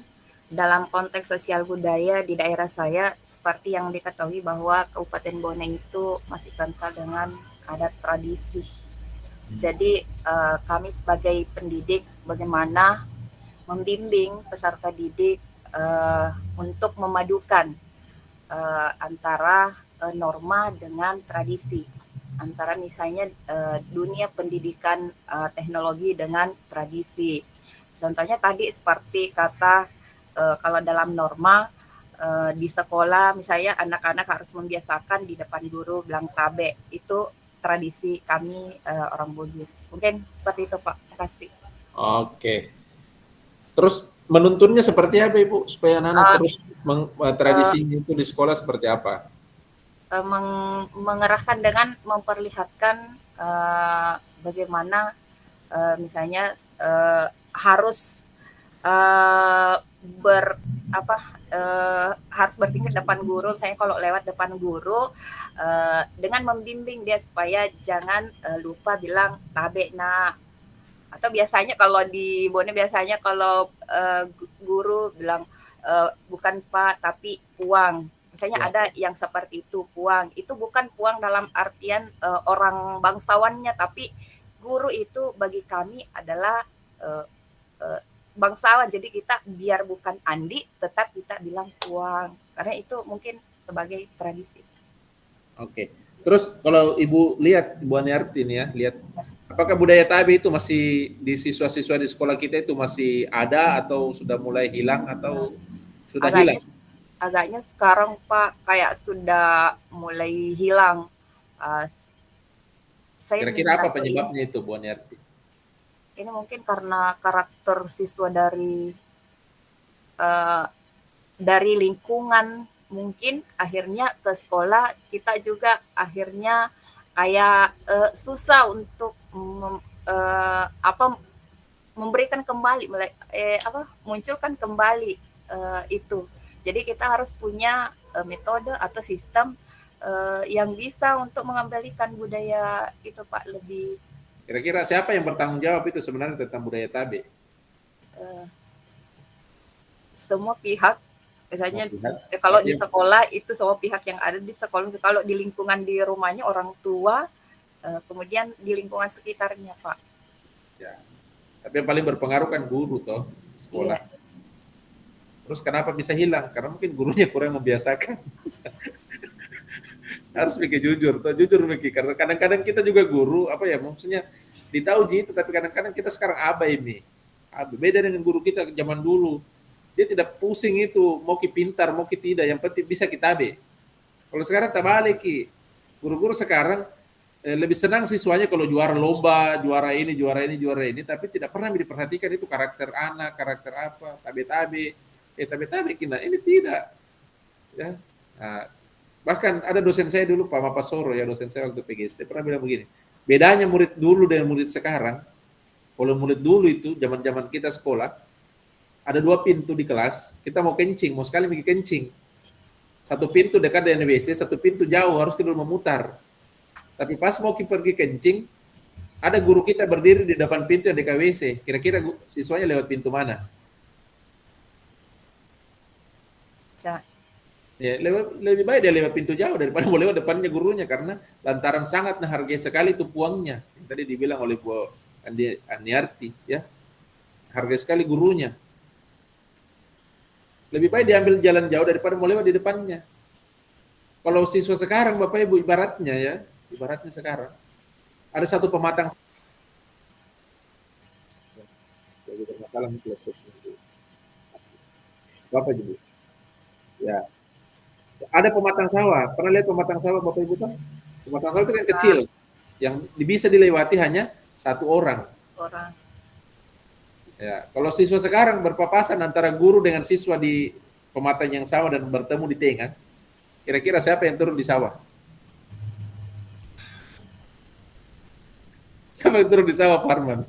dalam konteks sosial budaya di daerah saya, seperti yang diketahui bahwa Kabupaten Bone itu masih kental dengan adat tradisi. Jadi kami sebagai pendidik bagaimana membimbing peserta didik untuk memadukan antara norma dengan tradisi, antara misalnya dunia pendidikan teknologi dengan tradisi. Contohnya tadi seperti kata kalau dalam norma di sekolah misalnya anak-anak harus membiasakan di depan guru bilang tabe, itu tradisi kami orang Bugis. Mungkin seperti itu Pak, terima kasih. Oke. Terus menuntunnya seperti apa Ibu supaya anak-anak terus tradisinya itu di sekolah seperti apa? Mengerahkan dengan memperlihatkan bagaimana misalnya harus harus bertingkat depan guru, misalnya kalau lewat depan guru dengan membimbing dia supaya jangan lupa bilang tabe nak, atau biasanya kalau di Bone biasanya kalau guru bilang bukan Pak tapi puang, misalnya ada yang seperti itu. Puang itu bukan puang dalam artian orang bangsawannya, tapi guru itu bagi kami adalah bangsawan, jadi kita biar bukan Andi tetap kita bilang puang, karena itu mungkin sebagai tradisi. Oke. Terus kalau Ibu lihat, Bu Aniarti ini ya, lihat apakah budaya tabe itu masih di siswa-siswa di sekolah kita itu masih ada atau sudah mulai hilang atau sudah hilang? Agaknya sekarang Pak kayak sudah mulai hilang. Kira-kira apa penyebabnya itu Bu Aniarti? Ini mungkin karena karakter siswa dari lingkungan, mungkin akhirnya ke sekolah kita juga akhirnya kayak susah untuk memberikan kembali munculkan kembali itu. Jadi kita harus punya metode atau sistem yang bisa untuk mengembalikan budaya itu Pak lebih. Kira-kira siapa yang bertanggung jawab itu sebenarnya tentang budaya tabe? Semua pihak, misalnya kalau di sekolah itu semua pihak yang ada di sekolah, kalau di lingkungan di rumahnya orang tua, kemudian di lingkungan sekitarnya Pak. Ya. Tapi yang paling berpengaruh kan guru toh sekolah. Iya. Terus kenapa bisa hilang? Karena mungkin gurunya kurang membiasakan. Harus mikir jujur mikir, karena kadang-kadang kita juga guru maksudnya ditauji itu, tapi kadang-kadang kita sekarang abai nih. Beda dengan guru kita zaman dulu. Dia tidak pusing itu mau ki pintar mau ki tidak, yang penting bisa kita abai. Kalau sekarang terbalik ki. Guru-guru sekarang lebih senang siswanya kalau juara lomba, juara ini, tapi tidak pernah diperhatikan itu karakter anak, karakter apa, tabe-tabe kina. Ini tidak. Ya. Nah, bahkan ada dosen saya dulu Pak Mapasoro ya, dosen saya waktu PGSD pernah bilang begini, bedanya murid dulu dengan murid sekarang. Kalau murid dulu itu zaman kita sekolah ada 2 pintu di kelas, kita mau kencing, mau sekali pergi kencing, Satu pintu dekat dengan WC, satu pintu jauh, harus kedua memutar. Tapi pas mau pergi kencing, ada guru kita berdiri di depan pintu yang dekat WC. Kira-kira siswanya lewat pintu mana? Ya, lebih baik dia lewat pintu jauh daripada mau lewat depannya gurunya, karena lantaran sangat menghargai sekali itu puangnya. Yang tadi dibilang oleh Bu Aniarti, ya, hargai sekali gurunya. Lebih baik diambil jalan jauh daripada mau lewat di depannya. Kalau siswa sekarang, Bapak Ibu, ibaratnya ya, ibaratnya sekarang ada satu pematang. Bapak Ibu, ya, ada pematang sawah. Pernah lihat pematang sawah, Bapak Ibu kan? Pematang sawah itu kan kecil, yang bisa dilewati hanya satu orang. Ya, kalau siswa sekarang berpapasan antara guru dengan siswa di pematang yang sama dan bertemu di tengah, kira-kira siapa yang turun di sawah? Siapa yang turun di sawah, Farman?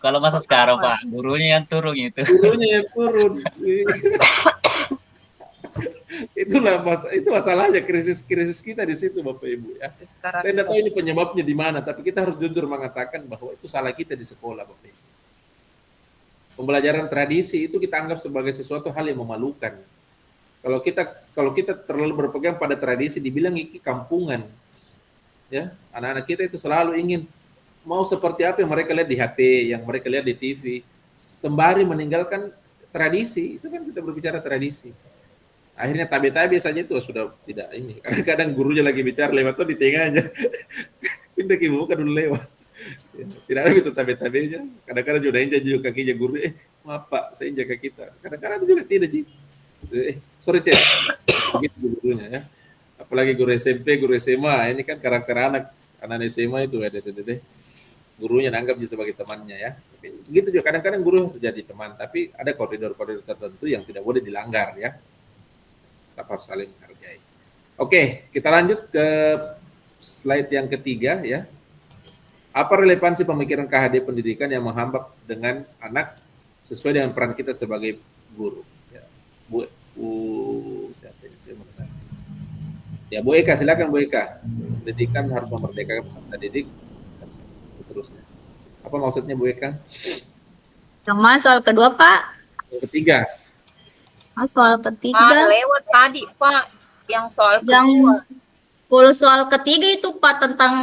Kalau masa sekarang Pak, gurunya yang turun itu. Gurunya yang turun. Itulah itu masalahnya, krisis kita di situ, Bapak Ibu, ya. Saya tidak tahu ini penyebabnya di mana, tapi kita harus jujur mengatakan bahwa itu salah kita di sekolah, Bapak Ibu. Pembelajaran tradisi itu kita anggap sebagai sesuatu hal yang memalukan. Kalau kita terlalu berpegang pada tradisi, dibilang ini kampungan. Ya, anak-anak kita itu selalu ingin mau seperti apa yang mereka lihat di HP, yang mereka lihat di TV, sembari meninggalkan tradisi. Itu kan kita berbicara tradisi. Akhirnya tabe-tabe saja itu sudah tidak ini. Kadang-kadang gurunya lagi bicara lewat tuh di tengah aja. Pindah ke buka dulu lewat. Tidak ada itu tabe-tabenya. Kadang-kadang juga injak juga kakinya guru. Maaf Pak, saya injak kaki kita. Kadang-kadang juga tidak, Ji. Sorry, Cek. Begitu gurunya ya. Apalagi guru SMP, guru SMA. Ini kan karakter anak SMA itu. Gurunya anggap dia sebagai temannya ya. Begitu juga kadang-kadang guru jadi teman. Tapi ada koridor-koridor tertentu yang tidak boleh dilanggar ya. Kita harus saling menghargai. Oke, kita lanjut ke slide yang ketiga ya. Apa relevansi pemikiran KHD pendidikan yang menghambat dengan anak sesuai dengan peran kita sebagai guru? Ya, siapa ini? Saya mau tanya. Ya, Bu Eka, silakan Bu Eka. Pendidikan harus memerdekakan peserta didik dan seterusnya. Apa maksudnya Bu Eka? Sama soal kedua, Pak. Ketiga. Soal ketiga. Lewat tadi Pak, yang soal kedua. Yang kalau soal ketiga itu Pak tentang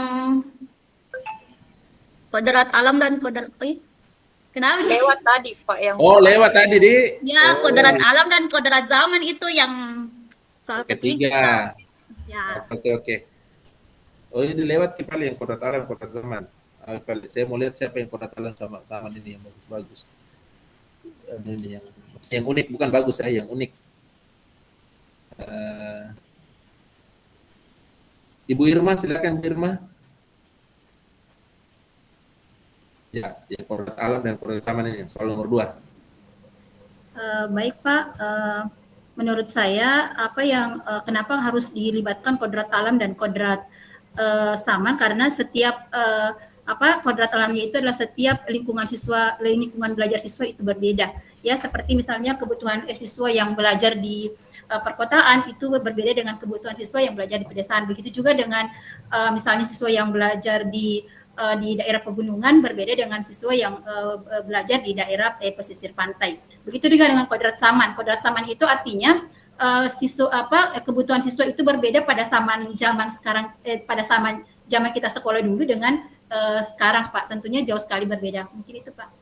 kodrat alam dan kodrat kenapa? Lewat tadi Pak yang. Oh, lewat tadi di. Ya, kodrat alam dan kodrat zaman itu yang soal ketiga. Ya. Oke. Oh, ini lewat kembali yang kodrat alam, kodrat zaman. Saya mau lihat siapa yang kodrat alam sama ini yang bagus-bagus. Ini yang unik, bukan bagus ya, yang unik. Ibu Irma, silakan Bu Irma. Ya, yang kodrat alam dan kodrat zaman ini, soal nomor 2. Baik Pak, menurut saya kenapa harus dilibatkan kodrat alam dan kodrat zaman, karena setiap kodrat alamnya itu adalah setiap lingkungan belajar siswa itu berbeda. Ya, seperti misalnya kebutuhan siswa yang belajar di perkotaan itu berbeda dengan kebutuhan siswa yang belajar di pedesaan. Begitu juga dengan misalnya siswa yang belajar di daerah pegunungan berbeda dengan siswa yang belajar di daerah pesisir pantai. Begitu juga dengan kodrat zaman. Kodrat zaman itu artinya kebutuhan siswa itu berbeda pada zaman sekarang, pada zaman kita sekolah dulu dengan sekarang Pak, tentunya jauh sekali berbeda. Mungkin itu Pak.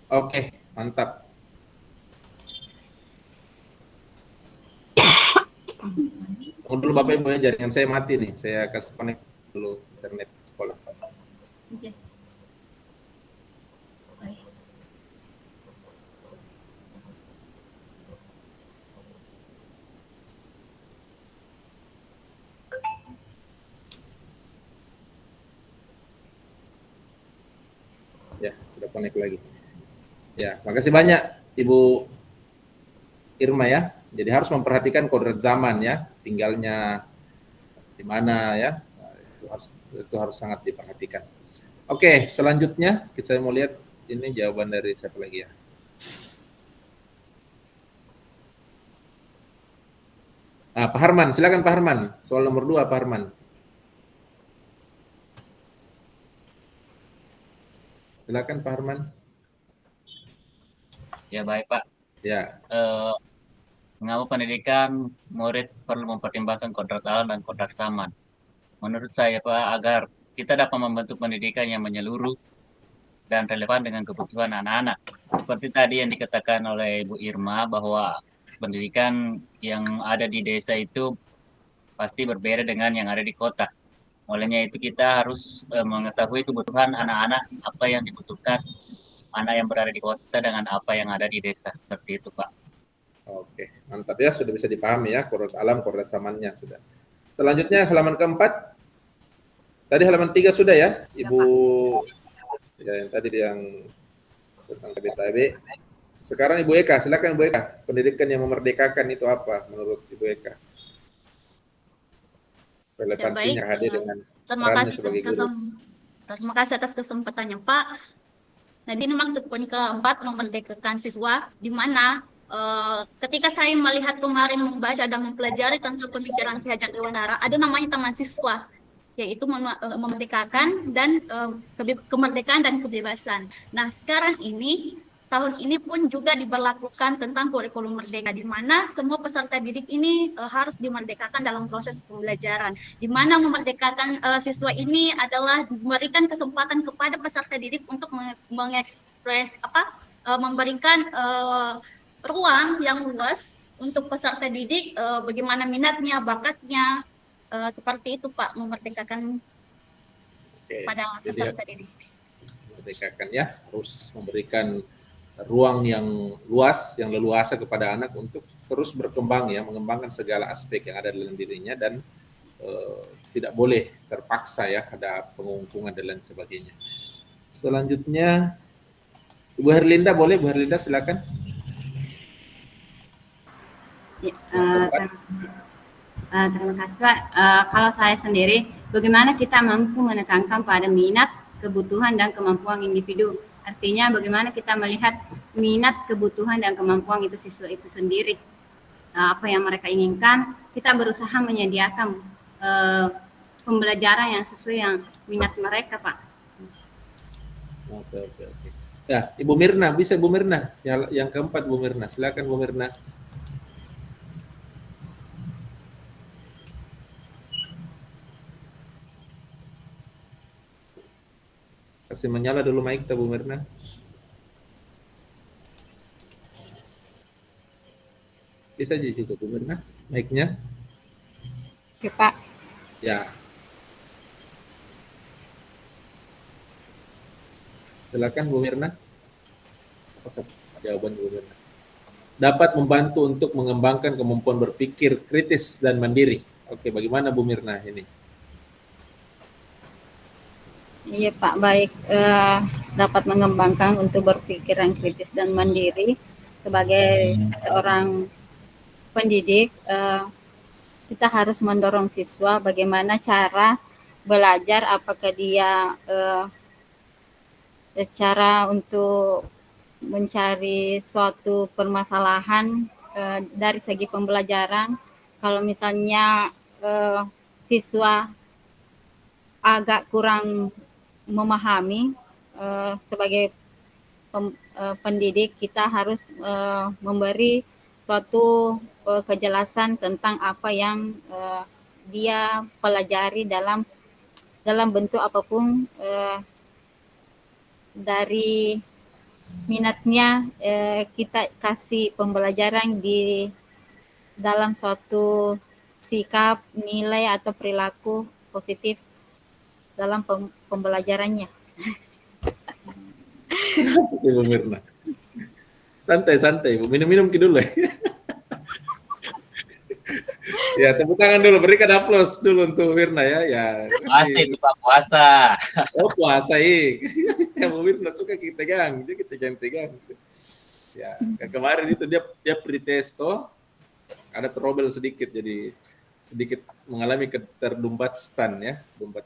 Oke, mantap. Dulu Bapak Ibu ya, jaringan saya mati nih. Saya kasih connect dulu internet sekolah. Oke. Ya, sudah connect lagi. Ya, makasih banyak Ibu Irma ya. Jadi harus memperhatikan kodrat zaman ya, tinggalnya di mana ya. Nah, itu harus sangat diperhatikan. Oke, selanjutnya saya mau lihat ini jawaban dari siapa lagi ya. Pak Harman, silakan Pak Harman. Soal nomor 2 Pak Harman. Silakan Pak Harman. Ya baik Pak. Ya. Mengapa pendidikan murid perlu mempertimbangkan kodrat alam dan kodrat zaman? Menurut saya Pak, agar kita dapat membentuk pendidikan yang menyeluruh dan relevan dengan kebutuhan anak-anak. Seperti tadi yang dikatakan oleh Bu Irma bahwa pendidikan yang ada di desa itu pasti berbeda dengan yang ada di kota. Olehnya itu kita harus mengetahui kebutuhan anak-anak, apa yang dibutuhkan anak yang berada di kota dengan apa yang ada di desa. Seperti itu Pak. Oke, mantap ya, sudah bisa dipahami ya, kodrat alam, kodrat zamannya sudah. Selanjutnya halaman keempat. Tadi halaman 3 sudah ya, Ibu. Ya, yang tadi yang tentang KBTB. Sekarang Ibu Eka, silakan Ibu Eka. Pendidikan yang memerdekakan itu apa menurut Ibu Eka? Relevansinya hadir dengan perannya sebagai guru. Terima kasih atas kesempatannya Pak. Nah, ini maksud poin keempat, memerdekakan siswa, di mana ketika saya melihat kemarin membaca dan mempelajari tentang pemikiran Ki Hajar Dewantara, ada namanya taman siswa, yaitu memerdekakan dan kemerdekaan dan kebebasan. Nah, sekarang ini tahun ini pun juga diberlakukan tentang kurikulum merdeka, di mana semua peserta didik ini harus dimerdekakan dalam proses pembelajaran, di mana memerdekakan siswa ini adalah memberikan kesempatan kepada peserta didik untuk mengekspres memberikan ruang yang luas untuk peserta didik, bagaimana minatnya, bakatnya, seperti itu Pak, memerdekakan pada peserta didik. Memerdekakan ya, harus memberikan ruang yang luas, yang leluasa kepada anak untuk terus berkembang ya, mengembangkan segala aspek yang ada dalam dirinya dan tidak boleh terpaksa ya, ada pengungkungan dan lain sebagainya. Selanjutnya Ibu Herlinda, boleh Bu Herlinda silakan. Terima kasih Pak. Kalau saya sendiri, bagaimana kita mampu menekankan pada minat, kebutuhan dan kemampuan individu? Artinya bagaimana kita melihat minat, kebutuhan dan kemampuan itu siswa itu sendiri. Apa yang mereka inginkan, kita berusaha menyediakan pembelajaran yang sesuai yang minat mereka Pak. Oke. Ya, Ibu Mirna, bisa Ibu Mirna. Yang keempat Bu Mirna, silakan Bu Mirna. Kasih menyala dulu mic Bu Mirna. Bisa juga Bu Mirna, mic-nya. Oke Pak. Ya. Silakan Bu Mirna. Apa jawaban Bu Mirna? Dapat membantu untuk mengembangkan kemampuan berpikir kritis dan mandiri. Oke, bagaimana Bu Mirna ini? Iya Pak, baik, dapat mengembangkan untuk berpikiran kritis dan mandiri. Sebagai seorang pendidik, kita harus mendorong siswa bagaimana cara belajar, apakah dia cara untuk mencari suatu permasalahan dari segi pembelajaran. Kalau misalnya siswa agak kurang memahami, sebagai pendidik kita harus memberi suatu kejelasan tentang apa yang dia pelajari dalam bentuk apapun, dari minatnya, kita kasih pembelajaran di dalam suatu sikap, nilai atau perilaku positif dalam pembelajarannya. Ibu Mirna. Santai-santai, Bu. Minum-minum dulu. Ya, tepuk tangan dulu. Berikan aplaus dulu untuk Mirna ya. Ya. Pasti itu Pak, puasa. Oh, puasa, ya, Bu Mirna suka kita gang. Dia kita jangan. Ya, kemarin itu dia pretest toh. Ada trouble sedikit, jadi sedikit mengalami keterdumbatan ya, dumbat.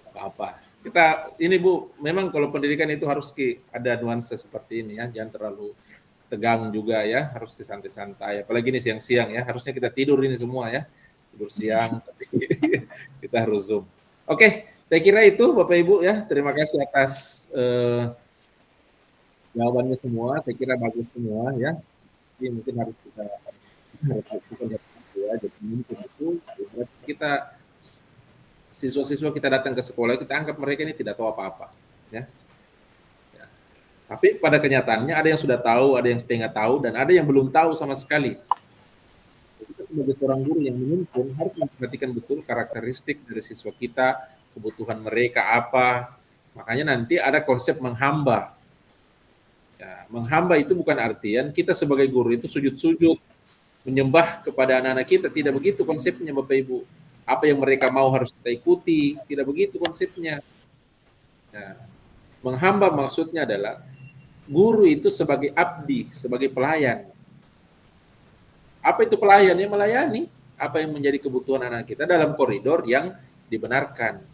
Apa-apa. Kita ini Bu, memang kalau pendidikan itu harus ada nuansa seperti ini ya, jangan terlalu tegang juga ya, harus santai-santai. Apalagi ini siang-siang ya, harusnya kita tidur ini semua ya, tidur siang, tapi kita harus Zoom. Oke, saya kira itu Bapak Ibu ya. Terima kasih atas jawabannya semua. Saya kira bagus semua ya. Jadi mungkin harus kita lakukan ya. Jadi mungkin itu kita siswa-siswa kita datang ke sekolah, kita anggap mereka ini tidak tahu apa-apa ya. Tapi pada kenyataannya ada yang sudah tahu, ada yang setengah tahu, dan ada yang belum tahu sama sekali. Kita sebagai seorang guru yang menuntun harus memperhatikan betul karakteristik dari siswa kita, kebutuhan mereka apa. Makanya nanti ada konsep menghamba. Ya, menghamba itu bukan artian kita sebagai guru itu sujud-sujud, menyembah kepada anak-anak kita. Tidak begitu konsepnya Bapak Ibu. Apa yang mereka mau harus kita ikuti. Tidak begitu konsepnya. Ya. Menghamba maksudnya adalah guru itu sebagai abdi, sebagai pelayan. Apa itu pelayan? Yang melayani apa yang menjadi kebutuhan anak kita dalam koridor yang dibenarkan.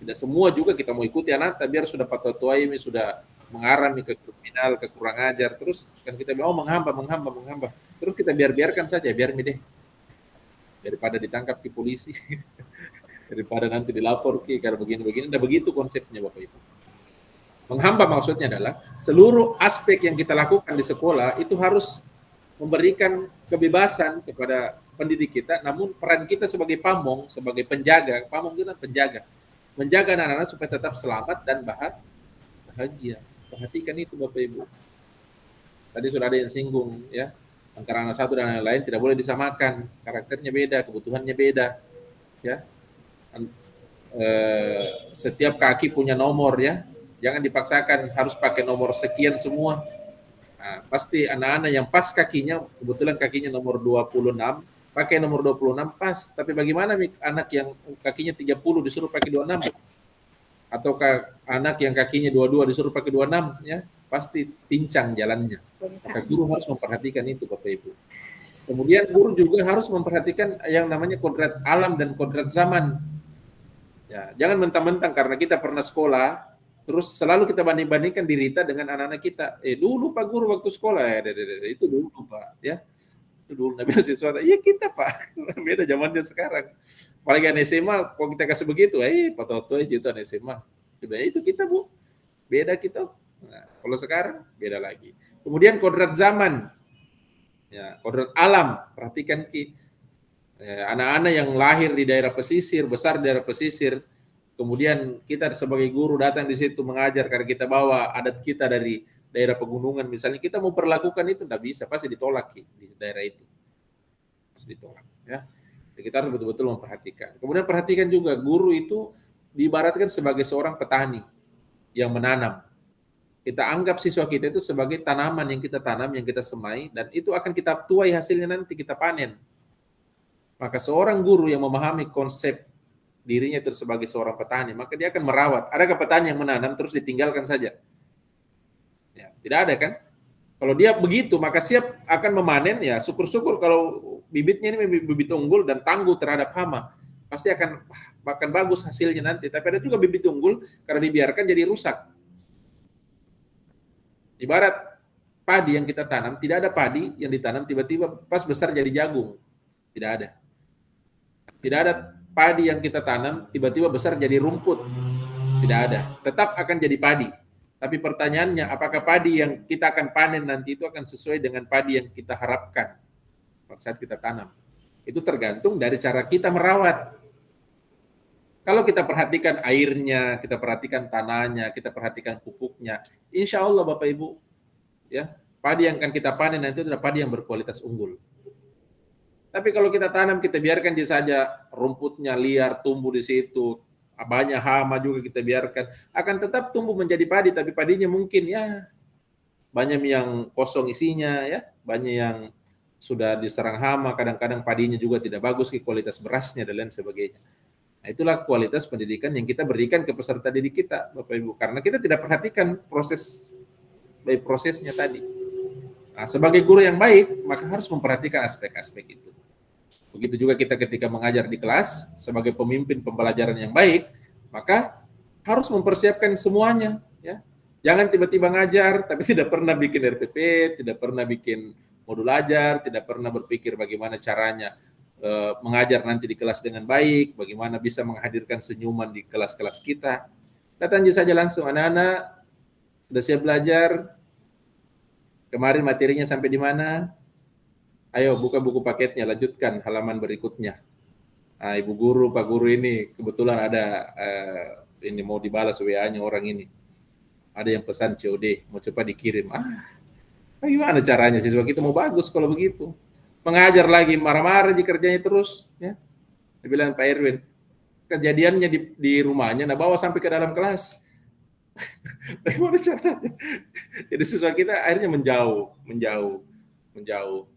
Tidak semua juga kita mau ikuti anak, biar sudah patwa ini sudah mengarah ke kriminal, ke kurang ajar, terus kan kita mau menghamba. Terus kita biarkan saja, biar deh. Daripada ditangkap ke polisi, daripada nanti dilapor karena begini-begini. Tidak begitu konsepnya Bapak Ibu. Menghamba maksudnya adalah seluruh aspek yang kita lakukan di sekolah itu harus memberikan kebebasan kepada pendidik kita, namun peran kita sebagai pamong, sebagai penjaga, pamong kita penjaga, menjaga anak-anak supaya tetap selamat dan bahagia. Perhatikan itu Bapak Ibu. Tadi sudah ada yang singgung ya, antara anak satu dan anak lain tidak boleh disamakan, karakternya beda, kebutuhannya beda, ya. Setiap kaki punya nomor ya. Jangan dipaksakan harus pakai nomor sekian semua. Nah, pasti anak-anak yang pas kakinya, kebetulan kakinya nomor 26, pakai nomor 26 pas. Tapi bagaimana anak yang kakinya 30 disuruh pakai 26? Atau anak yang kakinya 22 disuruh pakai 26? Ya, pasti pincang jalannya. Maka guru harus memperhatikan itu Bapak Ibu. Kemudian guru juga harus memperhatikan yang namanya kodrat alam dan kodrat zaman. Ya, jangan mentang-mentang karena kita pernah sekolah, terus selalu kita banding-bandingkan diri kita dengan anak-anak kita. Dulu Pak Guru waktu sekolah itu dulu Pak, ya. Itu dulu Nabi siswa. Iya kita Pak, beda zamannya sekarang. Apalagi anak SMA, kalau kita kasih begitu, Pak Toto itu anak SMA. Itu kita Bu, beda kita. Nah, kalau sekarang beda lagi. Kemudian kodrat zaman, ya kodrat alam. Perhatikan anak-anak yang lahir di daerah pesisir, besar di daerah pesisir. Kemudian kita sebagai guru datang di situ mengajar karena kita bawa adat kita dari daerah pegunungan misalnya, kita mau perlakukan itu tidak bisa, pasti ditolak di daerah itu. Pasti ditolak ya. Jadi kita harus betul-betul memperhatikan. Kemudian perhatikan juga guru itu diibaratkan sebagai seorang petani yang menanam. Kita anggap siswa kita itu sebagai tanaman yang kita tanam, yang kita semai, dan itu akan kita tuai hasilnya nanti kita panen. Maka seorang guru yang memahami konsep dirinya itu sebagai seorang petani, maka dia akan merawat. Adakah petani yang menanam terus ditinggalkan saja? Ya, tidak ada kan? Kalau dia begitu, maka siap akan memanen, ya syukur-syukur kalau bibitnya ini bibit unggul dan tangguh terhadap hama. Pasti akan bagus hasilnya nanti. Tapi ada juga bibit unggul, karena dibiarkan jadi rusak. Ibarat padi yang kita tanam, tidak ada padi yang ditanam tiba-tiba pas besar jadi jagung. Tidak ada. Tidak ada padi yang kita tanam tiba-tiba besar jadi rumput. Tidak ada. Tetap akan jadi padi. Tapi pertanyaannya, apakah padi yang kita akan panen nanti itu akan sesuai dengan padi yang kita harapkan pada saat kita tanam? Itu tergantung dari cara kita merawat. Kalau kita perhatikan airnya, kita perhatikan tanahnya, kita perhatikan pupuknya, insya Allah Bapak Ibu, ya padi yang akan kita panen nanti adalah padi yang berkualitas unggul. Tapi kalau kita tanam, kita biarkan dia saja, rumputnya liar, tumbuh di situ, banyak hama juga kita biarkan, akan tetap tumbuh menjadi padi, tapi padinya mungkin ya banyak yang kosong isinya, ya banyak yang sudah diserang hama, kadang-kadang padinya juga tidak bagus, kualitas berasnya dan lain sebagainya. Nah, itulah kualitas pendidikan yang kita berikan ke peserta didik kita, Bapak Ibu, karena kita tidak perhatikan prosesnya tadi. Nah, sebagai guru yang baik, maka harus memperhatikan aspek-aspek itu. Begitu juga kita ketika mengajar di kelas, sebagai pemimpin pembelajaran yang baik, maka harus mempersiapkan semuanya. Ya. Jangan tiba-tiba ngajar, tapi tidak pernah bikin RPP, tidak pernah bikin modul ajar, tidak pernah berpikir bagaimana caranya mengajar nanti di kelas dengan baik, bagaimana bisa menghadirkan senyuman di kelas-kelas kita. Datang saja langsung, anak-anak sudah siap belajar? Kemarin materinya sampai di mana? Ayo buka buku paketnya, lanjutkan halaman berikutnya. Nah, Ibu Guru, Pak Guru ini kebetulan ada ini mau dibalas WA-nya orang ini. Ada yang pesan COD, mau coba dikirim. Bagaimana caranya siswa kita mau bagus kalau begitu? Mengajar lagi, marah-marah di kerjanya terus. Ya. Dia bilang, Pak Erwin, kejadiannya di rumahnya, nah bawa sampai ke dalam kelas. Bagaimana caranya? Jadi siswa kita akhirnya menjauh.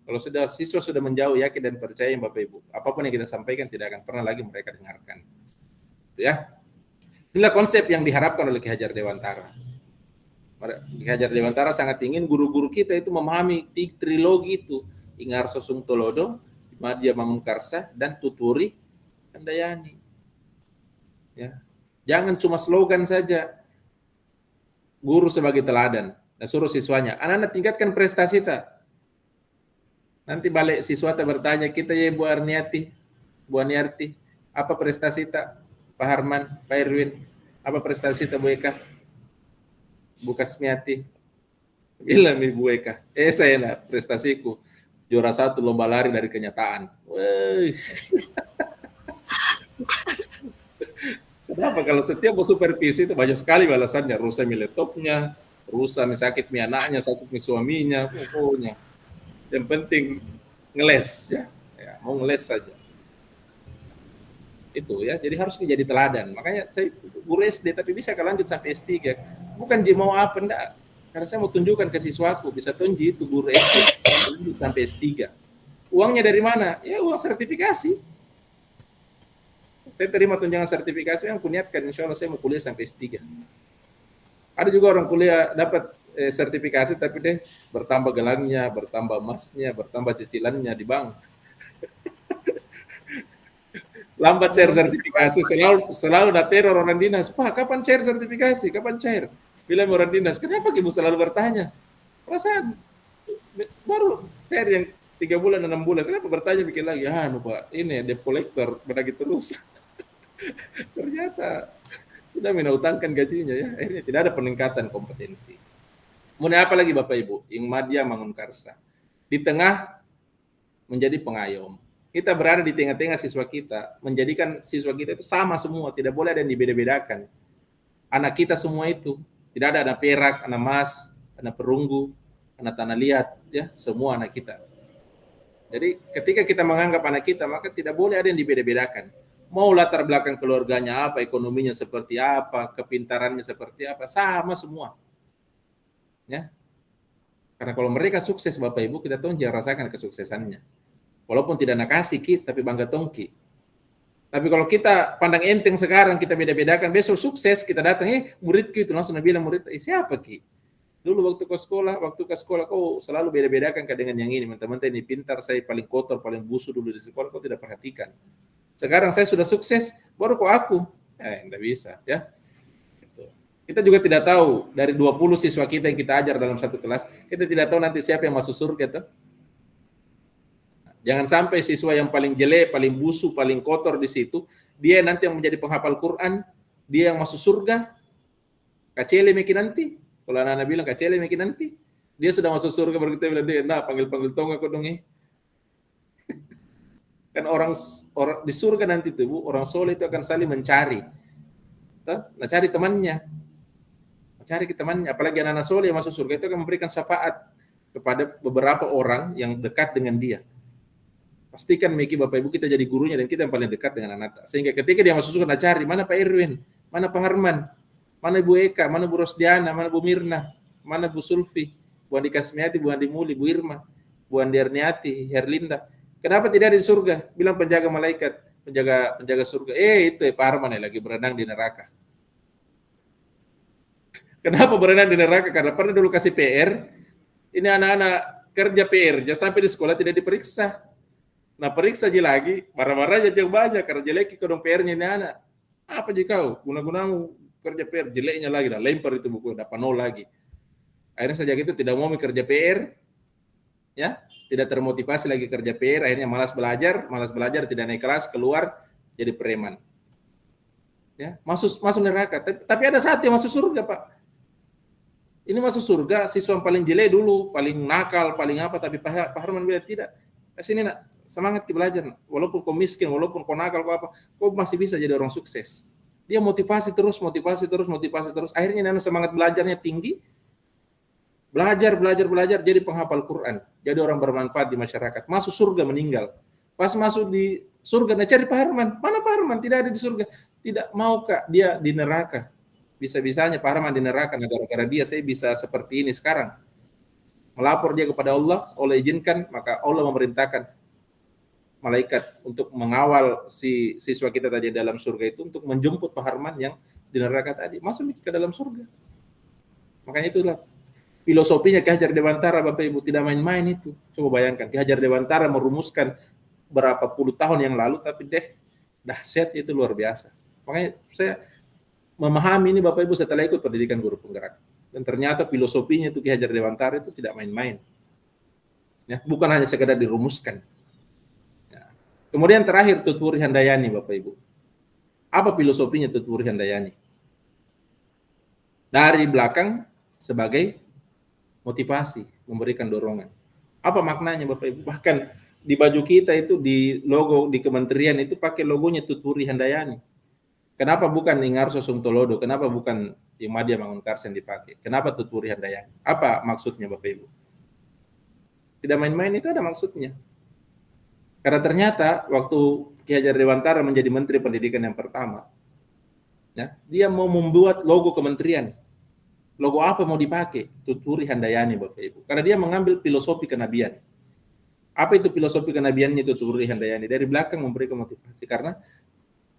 Kalau siswa sudah menjauh, yakin dan percaya Bapak Ibu, apapun yang kita sampaikan tidak akan pernah lagi mereka dengarkan. Itu ya. Inilah konsep yang diharapkan oleh Ki Hajar Dewantara. Ki Hajar Dewantara sangat ingin guru-guru kita itu memahami trilogi itu, Ingarso Sungtolodo, Madya Mangunkarsa, dan Tuturi Handayani. Ya. Jangan cuma slogan saja. Guru sebagai teladan, dan suruh siswanya, anak-anak tingkatkan prestasi tak? Nanti balik siswa tak bertanya, kita ya Bu Arniati, Bu Aniarti, apa prestasi tak? Pak Harman, Pak Erwin, apa prestasi tak Bu Eka? Bu Kasmiati, bilang Bu Eka, saya lah prestasiku, juara 1 lomba lari dari kenyataan. Wey. Kenapa? Kalau setiap supervisi itu banyak sekali balasannya, rusak mi laptopnya, rusak mi sakit mi anaknya, sakit mi suaminya, pokoknya. Yang penting ngeles ya, mau ngeles saja. Itu ya, jadi harus menjadi teladan. Makanya saya guru SD tapi bisa lanjut sampai S3. Bukan mau apa enggak. Karena saya mau tunjukkan ke siswaku, bisa tunjuk itu guru SD sampai S3. Uangnya dari mana? Ya uang sertifikasi. Saya terima tunjangan sertifikasi yang kuniatkan, insya Allah saya mau kuliah sampai S3. Ada juga orang kuliah dapat sertifikasi tapi deh bertambah gelangnya, bertambah emasnya, bertambah cicilannya di bank. Lambat cair sertifikasi, selalu ada teror orang dinas. Pak, kapan cair sertifikasi? Kapan cair? Bilang orang dinas, kenapa Ibu selalu bertanya? Perasaan baru cair yang 3 bulan, 6 bulan. Kenapa bertanya bikin lagi? Pak, ini debt collector, berlagi terus. Ternyata sudah menautangkan gajinya ya. Akhirnya tidak ada peningkatan kompetensi. Kemudian apa lagi Bapak Ibu? Ing Madya Mangunkarsa. Di tengah menjadi pengayom. Kita berada di tengah-tengah siswa kita, menjadikan siswa kita itu sama semua, tidak boleh ada yang dibeda-bedakan. Anak kita semua itu, tidak ada anak perak, anak emas, anak perunggu, anak tanah liat, ya, semua anak kita. Jadi ketika kita menganggap anak kita, maka tidak boleh ada yang dibeda-bedakan. Mau latar belakang keluarganya apa, ekonominya seperti apa, kepintarannya seperti apa, sama semua. Ya. Karena kalau mereka sukses Bapak Ibu, kita tuh jangan rasakan kesuksesannya. Walaupun tidak nakasi kita, tapi bangga tongki. Tapi kalau kita pandang enteng sekarang, kita beda-bedakan, besok sukses, kita datang, muridku itu langsung bilang murid, siapa Ki? Dulu waktu ke sekolah kau selalu beda-bedakan dengan yang ini, teman-teman ini pintar, saya paling kotor, paling busuk dulu di sekolah, kau tidak perhatikan. Sekarang saya sudah sukses, baru kok aku. Enggak bisa, ya. Kita juga tidak tahu dari 20 siswa kita yang kita ajar dalam satu kelas, kita tidak tahu nanti siapa yang masuk surga tuh. Jangan sampai siswa yang paling jelek, paling busuk, paling kotor di situ, dia nanti yang menjadi penghafal Quran, dia yang masuk surga. Kacele mungkin nanti. Kalau anak-anak bilang kacele mungkin nanti. Dia sudah masuk surga baru kita bilang dia, panggil-panggil tong aku dong. Kan orang di surga nanti tuh Bu, orang soleh itu akan saling mencari. Nah, cari temannya. Cari ke temannya, apalagi anak-anak soleh yang masuk surga itu akan memberikan syafaat kepada beberapa orang yang dekat dengan dia. Pastikan Miki Bapak Ibu kita jadi gurunya dan kita yang paling dekat dengan anak. Sehingga ketika dia masuk surga, cari mana Pak Erwin, mana Pak Harman, mana Ibu Eka, mana Bu Rosdiana, mana Bu Mirna, mana Bu Sulfi, Bu Andi Kasmiati, Bu Andi Muli, Bu Irma, Bu Andi Arniati, Herlinda. Kenapa tidak ada di surga? Bilang penjaga malaikat, penjaga surga. Itu Pak Harman lagi berenang di neraka. Kenapa berenang di neraka? Karena pernah dulu kasih PR. Ini anak-anak kerja PR, sampai di sekolah tidak diperiksa. Nah periksa aja lagi, marah-marah aja banyak karena jelek kodong PR-nya ini anak. Apa aja kau? Guna-gunamu kerja PR jeleknya lagi, dah lempar itu buku, dapat 0 lagi. Akhirnya sejak itu tidak mau kerja PR, ya, tidak termotivasi lagi kerja PR, akhirnya malas belajar, tidak naik kelas, keluar jadi preman. Ya, masuk neraka. Tapi ada saat yang masuk surga, Pak. Ini masuk surga, siswa yang paling jelek dulu, paling nakal, paling apa, tapi Pak Harman bilang tidak. Sini nak, semangat belajar, nak. Walaupun kau miskin, walaupun kau nakal, kau apa, kau masih bisa jadi orang sukses. Dia motivasi terus. Akhirnya anak semangat belajarnya tinggi. Belajar, jadi penghafal Quran, jadi orang bermanfaat di masyarakat. Masuk surga meninggal. Pas masuk di surga, nah cari Pak Harman. Mana Pak Harman? Tidak ada di surga. Tidak mau Kak, dia di neraka. Bisa-bisanya Pak Harman di neraka. Nah, gara-gara dia saya bisa seperti ini sekarang. Melapor dia kepada Allah, Allah izinkan, maka Allah memerintahkan malaikat untuk mengawal si siswa kita tadi dalam surga itu untuk menjemput Pak Harman yang di neraka tadi. Masuk ke dalam surga. Makanya itulah filosofinya Ki Hajar Dewantara, Bapak Ibu, tidak main-main itu. Coba bayangkan, Ki Hajar Dewantara merumuskan berapa puluh tahun yang lalu, tapi dahsyat itu luar biasa. Makanya saya memahami ini Bapak Ibu setelah ikut pendidikan guru penggerak. Dan ternyata filosofinya itu Ki Hajar Dewantara itu tidak main-main. Ya, bukan hanya sekedar dirumuskan. Ya. Kemudian terakhir Tutwuri Handayani, Bapak Ibu. Apa filosofinya Tutwuri Handayani? Dari belakang sebagai motivasi, memberikan dorongan. Apa maknanya Bapak Ibu? Bahkan di baju kita itu, di logo di kementerian itu pakai logonya Tutwuri Handayani. Kenapa bukan Ingarso Sungtolodo? Kenapa bukan Imadia Mangunkarsen dipakai? Kenapa Tutwuri Handayani? Apa maksudnya Bapak Ibu? Tidak main-main, itu ada maksudnya. Karena ternyata waktu Ki Hajar Dewantara menjadi Menteri Pendidikan yang pertama, ya, dia mau membuat logo kementerian. Logo apa mau dipakai? Tutwuri Handayani Bapak Ibu. Karena dia mengambil filosofi kenabian. Apa itu filosofi kenabiannya Tutwuri Handayani? Dari belakang memberikan motivasi. Karena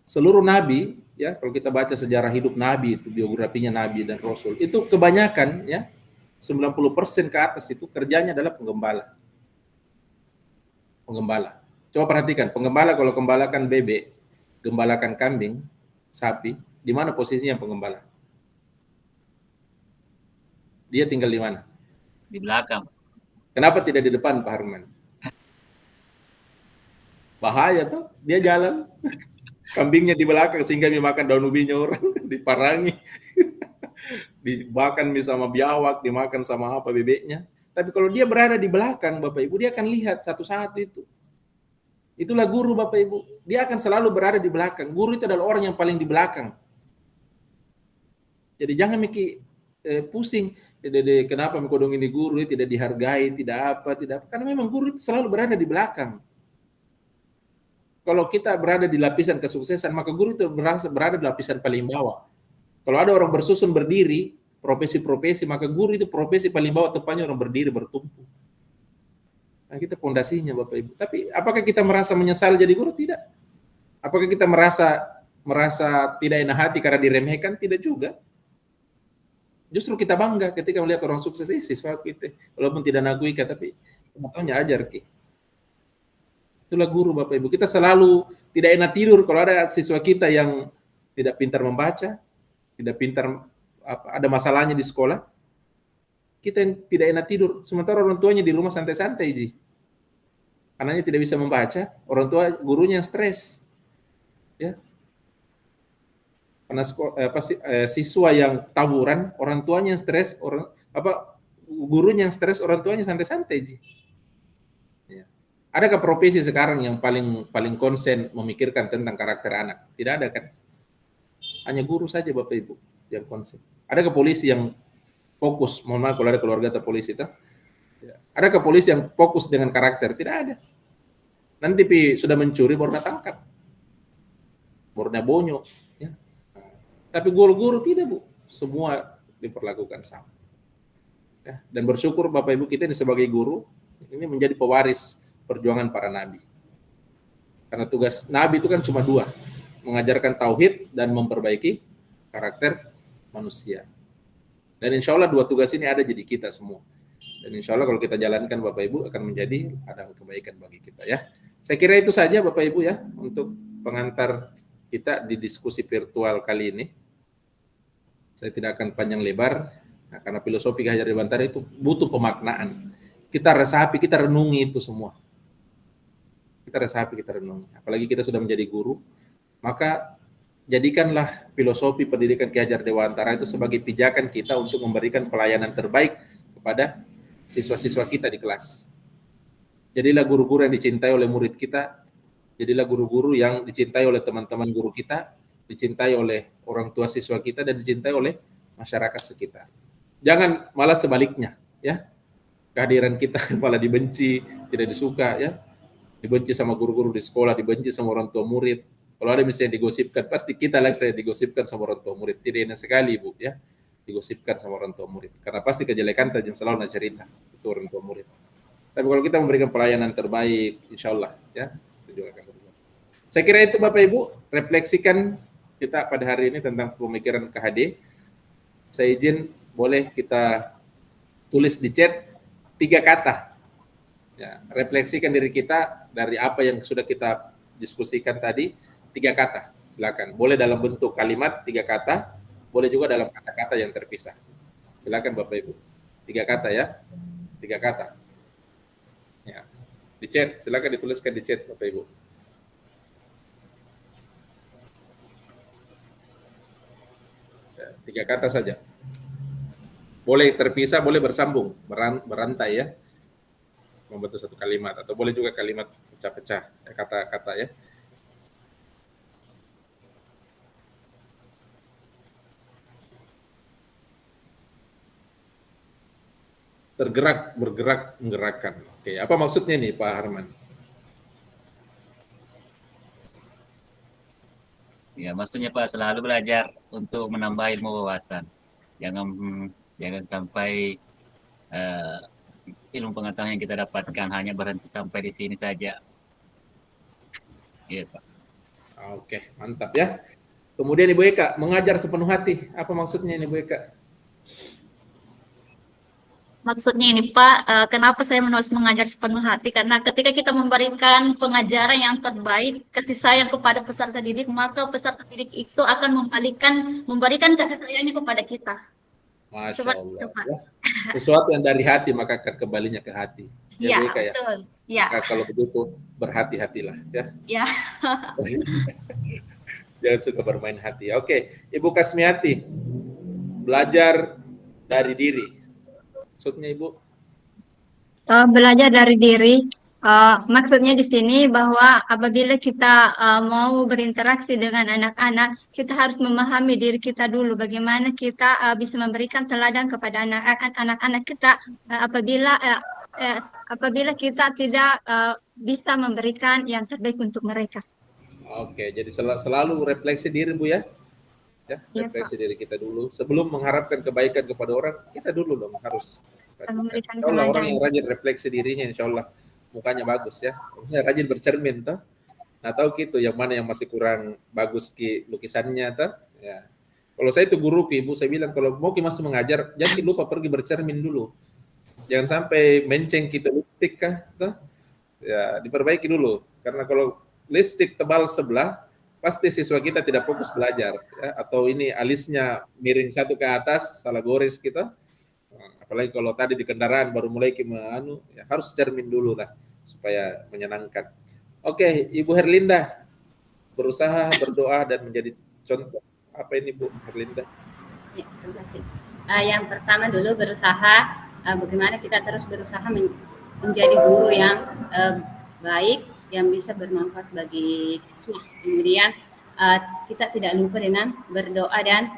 seluruh nabi, ya, kalau kita baca sejarah hidup nabi, itu biografinya nabi dan rasul, itu kebanyakan, ya, 90% ke atas itu kerjanya adalah penggembala. Penggembala. Coba perhatikan, penggembala kalau gembalakan bebek, gembalakan kambing, sapi, di mana posisinya penggembala? Dia tinggal di mana? Di belakang. Kenapa tidak di depan Pak Harman? Bahaya tuh, dia jalan. Kambingnya di belakang sehingga dimakan daun ubinya orang, diparangi. Dimakan sama biawak, dimakan sama apa bebeknya. Tapi kalau dia berada di belakang Bapak Ibu, dia akan lihat satu saat itu. Itulah guru Bapak Ibu. Dia akan selalu berada di belakang. Guru itu adalah orang yang paling di belakang. Jadi jangan mikir pusing. Kenapa mengkodong ini guru tidak dihargai, tidak apa. Karena memang guru itu selalu berada di belakang. Kalau kita berada di lapisan kesuksesan, maka guru itu berada di lapisan paling bawah. Kalau ada orang bersusun berdiri, profesi-profesi, maka guru itu profesi paling bawah, tepatnya orang berdiri bertumpu. Nah, kita pondasinya Bapak Ibu. Tapi apakah kita merasa menyesal jadi guru? Tidak. Apakah kita merasa tidak enak hati karena diremehkan? Tidak juga. Justru kita bangga ketika melihat orang sukses, siswa kita, walaupun tidak nagui tapi pengetahuannya ajar ki. Itulah guru Bapak Ibu. Kita selalu tidak enak tidur kalau ada siswa kita yang tidak pintar membaca, tidak pintar, ada masalahnya di sekolah. Kita yang tidak enak tidur, sementara orang tuanya di rumah santai-santai ji. Anaknya tidak bisa membaca, orang tua gurunya yang stres. Ya. Karena siswa yang tawuran, orang tuanya yang stres, gurunya yang stres, orang tuanya santai-santai ji. Ya. Adakah profesi sekarang yang paling konsen memikirkan tentang karakter anak? Tidak ada kan? Hanya guru saja Bapak Ibu yang konsen. Adakah polisi yang fokus? Mohon maaf kalau ada keluarga atau polisi itu. Adakah polisi yang fokus dengan karakter? Tidak ada. Nanti sudah mencuri baru tangkap. Baru bonyok. Ya. Tapi guru-guru tidak Bu. Semua diperlakukan sama. Ya. Dan bersyukur Bapak Ibu kita ini sebagai guru, ini menjadi pewaris perjuangan para nabi. Karena tugas nabi itu kan cuma dua. Mengajarkan tauhid dan memperbaiki karakter manusia. Dan insya Allah dua tugas ini ada jadi kita semua. Dan insya Allah kalau kita jalankan Bapak Ibu akan menjadi ada kebaikan bagi kita ya. Saya kira itu saja Bapak Ibu ya untuk pengantar kita di diskusi virtual kali ini. Saya tidak akan panjang lebar, karena filosofi Ki Hajar Dewantara itu butuh pemaknaan. Kita resapi, kita renungi itu semua. Kita resapi, kita renungi. Apalagi kita sudah menjadi guru, maka jadikanlah filosofi pendidikan Ki Hajar Dewantara itu sebagai pijakan kita untuk memberikan pelayanan terbaik kepada siswa-siswa kita di kelas. Jadilah guru-guru yang dicintai oleh murid kita, jadilah guru-guru yang dicintai oleh teman-teman guru kita, dicintai oleh orang tua siswa kita, dan dicintai oleh masyarakat sekitar. Jangan malah sebaliknya, ya. Kehadiran kita malah dibenci, tidak disuka, ya. Dibenci sama guru-guru di sekolah, dibenci sama orang tua murid. Kalau ada misalnya digosipkan, pasti kita lah saya digosipkan sama orang tua murid. Tidak enak sekali, Bu, ya. Digosipkan sama orang tua murid. Karena pasti kejelekan yang selalu nak cerita itu orang tua murid. Tapi kalau kita memberikan pelayanan terbaik, insya Allah, ya, itu juga akan berubah. Saya kira itu Bapak Ibu, refleksikan kita pada hari ini tentang pemikiran KHD. Saya izin, boleh kita tulis di chat 3 kata. Ya, refleksikan diri kita dari apa yang sudah kita diskusikan tadi, 3 kata. Silakan. Boleh dalam bentuk kalimat 3 kata, boleh juga dalam kata-kata yang terpisah. Silakan Bapak Ibu. 3 kata ya. 3 kata. Ya. Di chat, silakan dituliskan di chat Bapak Ibu. Ya, 3 kata saja. Boleh terpisah, boleh bersambung, berantai ya. Membentuk satu kalimat, atau boleh juga kalimat pecah-pecah, kata-kata ya. Tergerak, bergerak, menggerakkan. Oke, apa maksudnya nih Pak Harman? Ya, maksudnya Pak selalu belajar untuk menambah ilmu wawasan. Jangan sampai ilmu pengetahuan yang kita dapatkan hanya berhenti sampai di sini saja. Iya Pak. Oke, mantap ya. Kemudian Ibu Eka, mengajar sepenuh hati. Apa maksudnya ini Ibu Eka? Maksudnya ini Pak, kenapa saya menulis mengajar sepenuh hati? Karena ketika kita memberikan pengajaran yang terbaik, kasih sayang kepada peserta didik, maka peserta didik itu akan memberikan kasih sayangnya kepada kita. Masya Allah. Ya. Sesuatu yang dari hati maka akan kembalinya ke hati. Iya, betul. Ya. Maka kalau begitu berhati-hatilah. Ya. Ya. Jangan suka bermain hati. Oke, Ibu Kasmiati, belajar dari diri. Maksudnya Ibu? Belajar dari diri. Maksudnya di sini bahwa apabila kita mau berinteraksi dengan anak-anak, kita harus memahami diri kita dulu. Bagaimana kita bisa memberikan teladan kepada anak-anak kita apabila kita tidak bisa memberikan yang terbaik untuk mereka. Oke, jadi selalu refleksi diri Bu ya. Ya, refleksi diri kita dulu. Sebelum mengharapkan kebaikan kepada orang, kita dulu dong harus. Insya Allah orang yang rajin refleksi dirinya, insya Allah mukanya bagus ya. Maksudnya rajin bercermin toh. Nah tahu gitu yang mana yang masih kurang bagus ki lukisannya toh. Ya. Kalau saya itu guru ki Ibu, saya bilang kalau mau ki masih mengajar, jangan lupa pergi bercermin dulu. Jangan sampai menceng kita lipstik kah toh. Ya, diperbaiki dulu. Karena kalau lipstik tebal sebelah, pasti siswa kita tidak fokus belajar, ya. Atau ini alisnya miring satu ke atas, salah gores kita. Apalagi kalau tadi di kendaraan baru mulai ya harus cermin dulu lah supaya menyenangkan. Oke, Ibu Herlinda, berusaha berdoa dan menjadi contoh. Apa ini Bu Herlinda? Ya, terima kasih. Yang pertama dulu berusaha, bagaimana kita terus berusaha menjadi guru yang baik, yang bisa bermanfaat bagi siswa. Kemudian kita tidak lupa dengan berdoa dan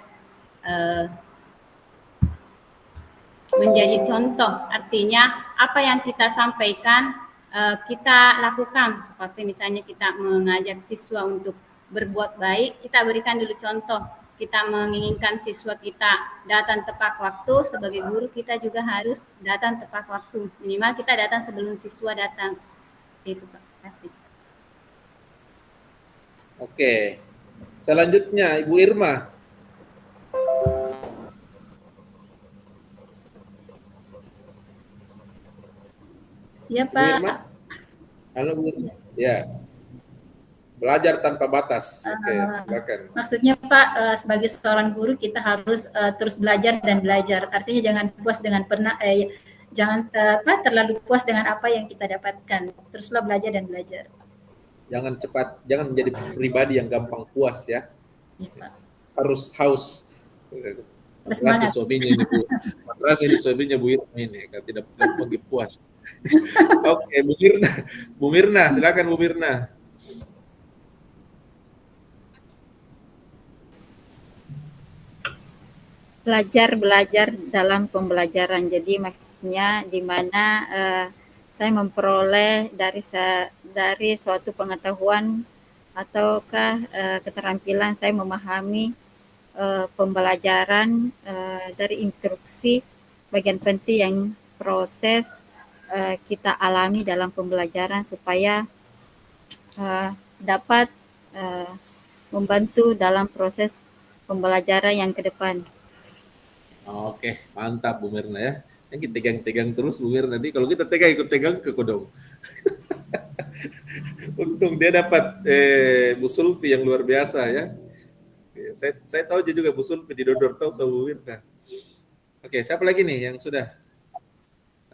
menjadi contoh. Artinya apa yang kita sampaikan kita lakukan. Seperti misalnya kita mengajak siswa untuk berbuat baik, kita berikan dulu contoh. Kita menginginkan siswa kita datang tepat waktu, sebagai guru kita juga harus datang tepat waktu. Minimal kita datang sebelum siswa datang. Itu Pak. Kasih. Oke, selanjutnya Ibu Irma. Ya Ibu Pak. Irma? Halo Bu Irma. Ya. Belajar tanpa batas. Oke, silakan. Maksudnya Pak, sebagai seorang guru kita harus terus belajar dan belajar. Artinya jangan puas dengan jangan terlalu puas dengan apa yang kita dapatkan. Teruslah belajar dan belajar. Jangan menjadi pribadi yang gampang puas ya. Ya, Pak. Harus haus. Madrasah suaminya ini Bu. Madrasah ini suaminya Bu Irma ini kan tidak lagi puas. Oke, Bu Mirna, silakan Bu Mirna. Belajar dalam pembelajaran. Jadi maksudnya di mana saya memperoleh dari suatu pengetahuan ataukah keterampilan saya memahami pembelajaran dari instruksi bagian penting yang proses kita alami dalam pembelajaran supaya dapat membantu dalam proses pembelajaran yang ke depan. Oke, mantap Bu Mirna ya. Yang kita tegang terus Bu Mirna nanti kalau kita ikut tegang ke kodong. Untung dia dapat Bu Sulfi yang luar biasa ya. Saya tahu juga Bu Sulfi di Dodor tahu sama Bu Mirna. Oke, siapa lagi nih yang sudah?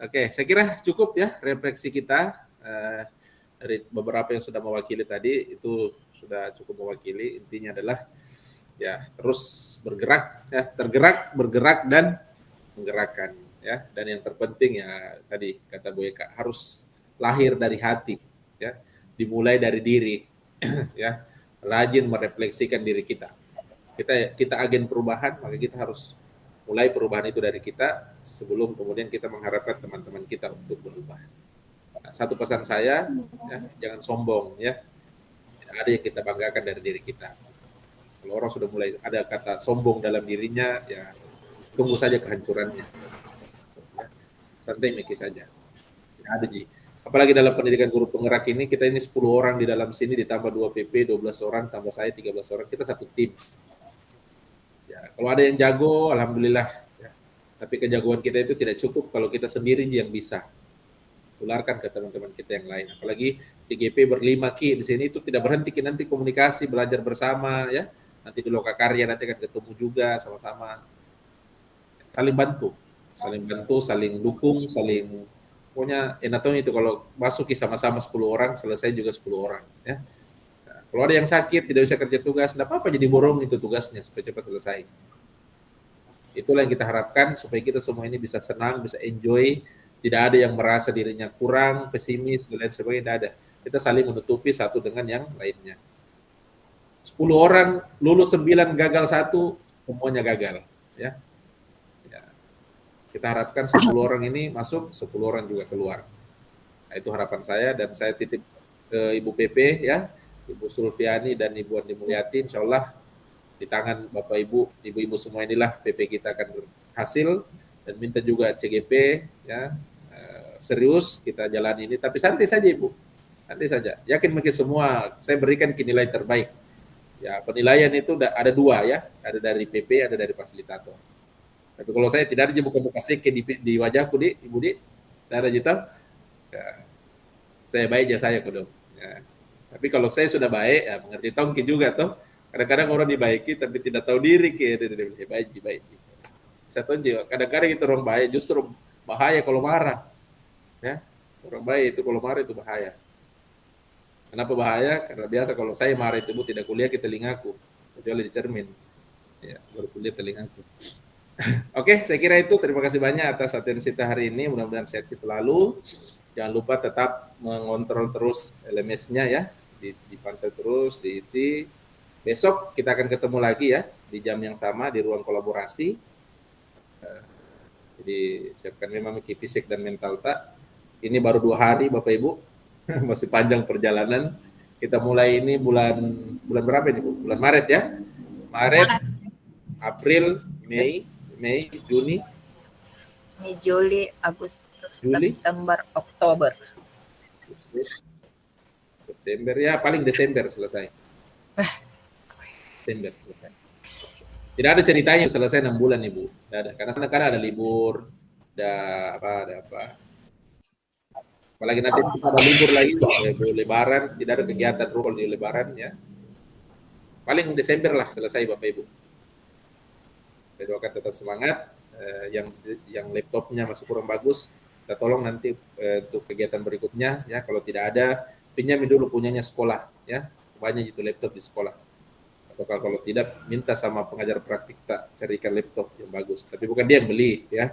Oke, saya kira cukup ya refleksi kita dari beberapa yang sudah mewakili tadi itu sudah cukup mewakili. Intinya adalah ya terus bergerak ya, bergerak dan menggerakkan ya, dan yang terpenting ya tadi kata Bu Eka harus lahir dari hati ya, dimulai dari diri ya, rajin merefleksikan diri kita agen perubahan, maka kita harus mulai perubahan itu dari kita sebelum kemudian kita mengharapkan teman-teman kita untuk berubah. Nah, satu pesan saya ya, jangan sombong ya, tidak ada yang kita banggakan dari diri kita. Kalau orang sudah mulai ada kata sombong dalam dirinya, ya tunggu saja kehancurannya. Ya, santai mikir saja. Ya, ada Ji. Apalagi dalam pendidikan guru penggerak ini, kita ini 10 orang di dalam sini, ditambah 2 PP, 12 orang, tambah saya 13 orang, kita satu tim. Ya, kalau ada yang jago, alhamdulillah. Ya. Tapi kejagoan kita itu tidak cukup kalau kita sendiri yang bisa. Tularkan ke teman-teman kita yang lain. Apalagi CGP berlima Ki di sini itu tidak berhenti, nanti komunikasi, belajar bersama ya. Nanti di Lokakarya nanti akan ketemu juga sama-sama. Saling bantu, saling dukung, saling pokoknya enaknya itu kalau masuk sama-sama 10 orang, selesai juga 10 orang ya. Nah, kalau ada yang sakit tidak bisa kerja tugas, enggak apa-apa jadi borong itu tugasnya supaya cepat selesai. Itulah yang kita harapkan supaya kita semua ini bisa senang, bisa enjoy, tidak ada yang merasa dirinya kurang, pesimis dan lain sebagainya, tidak ada. Kita saling menutupi satu dengan yang lainnya. 10 orang lulus 9 gagal 1, semuanya gagal ya. Kita harapkan 10 orang ini masuk, 10 orang juga keluar. Nah, itu harapan saya dan saya titip ke Ibu PP ya, Ibu Sulfiani dan Ibu Andi Mulyati, insya Allah di tangan Bapak Ibu, Ibu-Ibu semua inilah PP kita akan berhasil, dan minta juga CGP ya serius kita jalan ini, tapi santai saja Ibu, santai saja. Yakin mungkin semua saya berikan nilai terbaik. Ya, penilaian itu ada 2 ya, ada dari PP, ada dari fasilitator. Tapi kalau saya tidak ada bukan muka seke di wajahku Ibu Di, tidak ada hitam, ya, saya baik aja saya kodong. Ya. Tapi kalau saya sudah baik, ya mengerti tongki juga toh. Kadang-kadang orang dibaiki tapi tidak tahu diri baik. Saya tahu juga kadang-kadang itu orang baik justru bahaya kalau marah. Ya, orang baik itu kalau marah itu bahaya. Kenapa bahaya? Karena biasa kalau saya marah itu Bu tidak kuliah ke telingaku, kecuali di cermin. Ya, baru kuliah telingaku. Oke, saya kira itu. Terima kasih banyak atas atensi kita hari ini. Mudah-mudahan sehat selalu. Jangan lupa tetap mengontrol terus LMS-nya ya, dipantau terus, diisi. Besok kita akan ketemu lagi ya di jam yang sama di ruang kolaborasi. Jadi siapkan memang fisik dan mental tak. Ini baru 2 hari Bapak Ibu. Masih panjang perjalanan. Kita mulai ini bulan berapa ini Bu? Bulan Maret ya. Maret, April, Mei, Juni, Juli, Agustus, September, Oktober. September ya, paling Desember selesai. Desember selesai. Tidak ada ceritanya selesai 6 bulan Ibu. Tidak ada, karena ada libur, ada apa. Apalagi nanti kita ada libur lagi, lebaran, tidak ada kegiatan rukun di lebaran ya. Paling Desember lah selesai Bapak Ibu. Saya doakan tetap semangat. Yang laptopnya masih kurang bagus, kita tolong nanti untuk kegiatan berikutnya ya. Kalau tidak ada, pinjam dulu punyanya sekolah ya. Banyak itu laptop di sekolah. Atau kalau tidak, minta sama pengajar praktik tak carikan laptop yang bagus. Tapi bukan dia yang beli ya.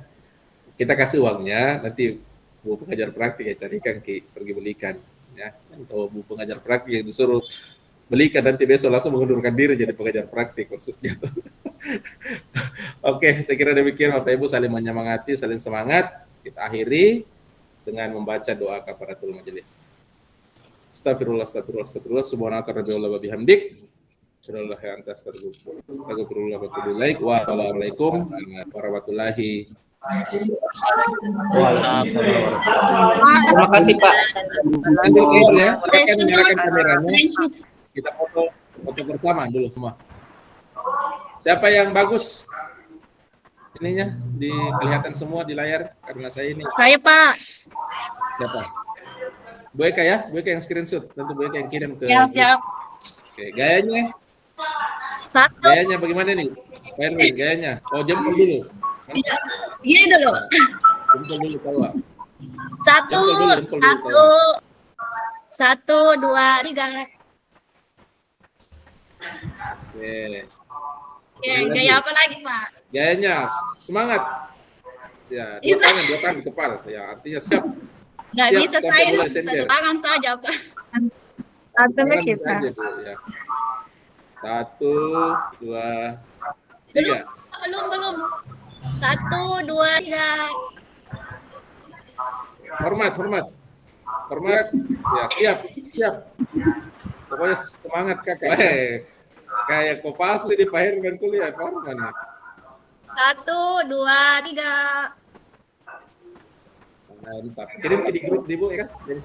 Kita kasih uangnya, nanti Bu pengajar praktik ya carikan pergi belikan ya. Atau Bu pengajar praktik yang disuruh belikan, nanti besok langsung mengundurkan diri jadi pengajar praktik maksudnya. Oke, saya kira demikian Bapak Ibu, saling menyemangati, saling semangat. Kita akhiri dengan membaca doa kafaratul majelis. Astagfirullah, astagfirullah, astagfirullah, subhanaka rabbil wa bihamdik. Subhanallah ya anta astagfirullah wa atubu ilaik. Wassalamualaikum warahmatullahi Terima kasih Pak. Ambil air ya, silakan nyalakan kameranya. Kita foto bersama dulu semua. Siapa yang bagus ininya kelihatan semua di layar karena saya ini. Saya Pak. Siapa? Bu Eka ya, Bu Eka yang screenshot, tentu Bu Eka yang kirim ke. Siap. Oke, gayanya. Satu. Gayanya bagaimana nih? Pak Erwin, gayanya. Oh, jempol dulu. Gini dulu. Jempol dulu tawa. Satu, satu, dua, tiga. Oke. Oke, gaya apa lagi Pak? Gayanya semangat. Ya, dua tangan di kepala. Ya, artinya siap. Nggak Siap, bisa sampai saya mulai satu sender. tangan saja Pak. Tangan bisa aja, Bu, ya. 1, 2, 3. Belum. 1, 2, 3. Hormat. Ya, siap. Pokoknya semangat Kakak. Kayak Kopassus di Pak Herman kuliah, Pak Herman. 1, 2, 3. Mantap. Kirim ke di grup di Bu ya kan? Dan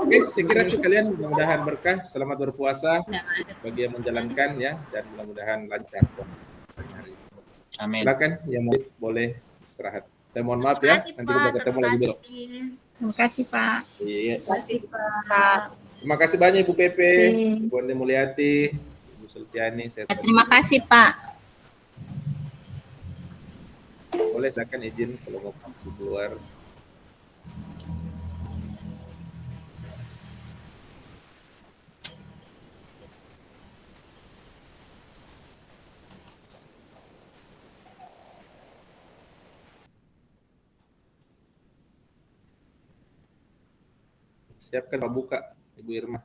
Oke, saya kira sekalian mudah-mudahan berkah, selamat berpuasa bagi yang menjalankan ya, dan mudah-mudahan lancar puasa hari ini. Amin. Silakan yang boleh istirahat. Saya mohon maaf ya, nanti kita ketemu lagi besok. Terima kasih Pak. Iya. Terima kasih Pak. Terima kasih banyak Ibu Pepe, Ibu Andi Mulyati, Ibu Sulfiani. Terima kasih Pak. Boleh silakan izin kalau mau keluar. Siapkan Pak buka, Ibu Irma.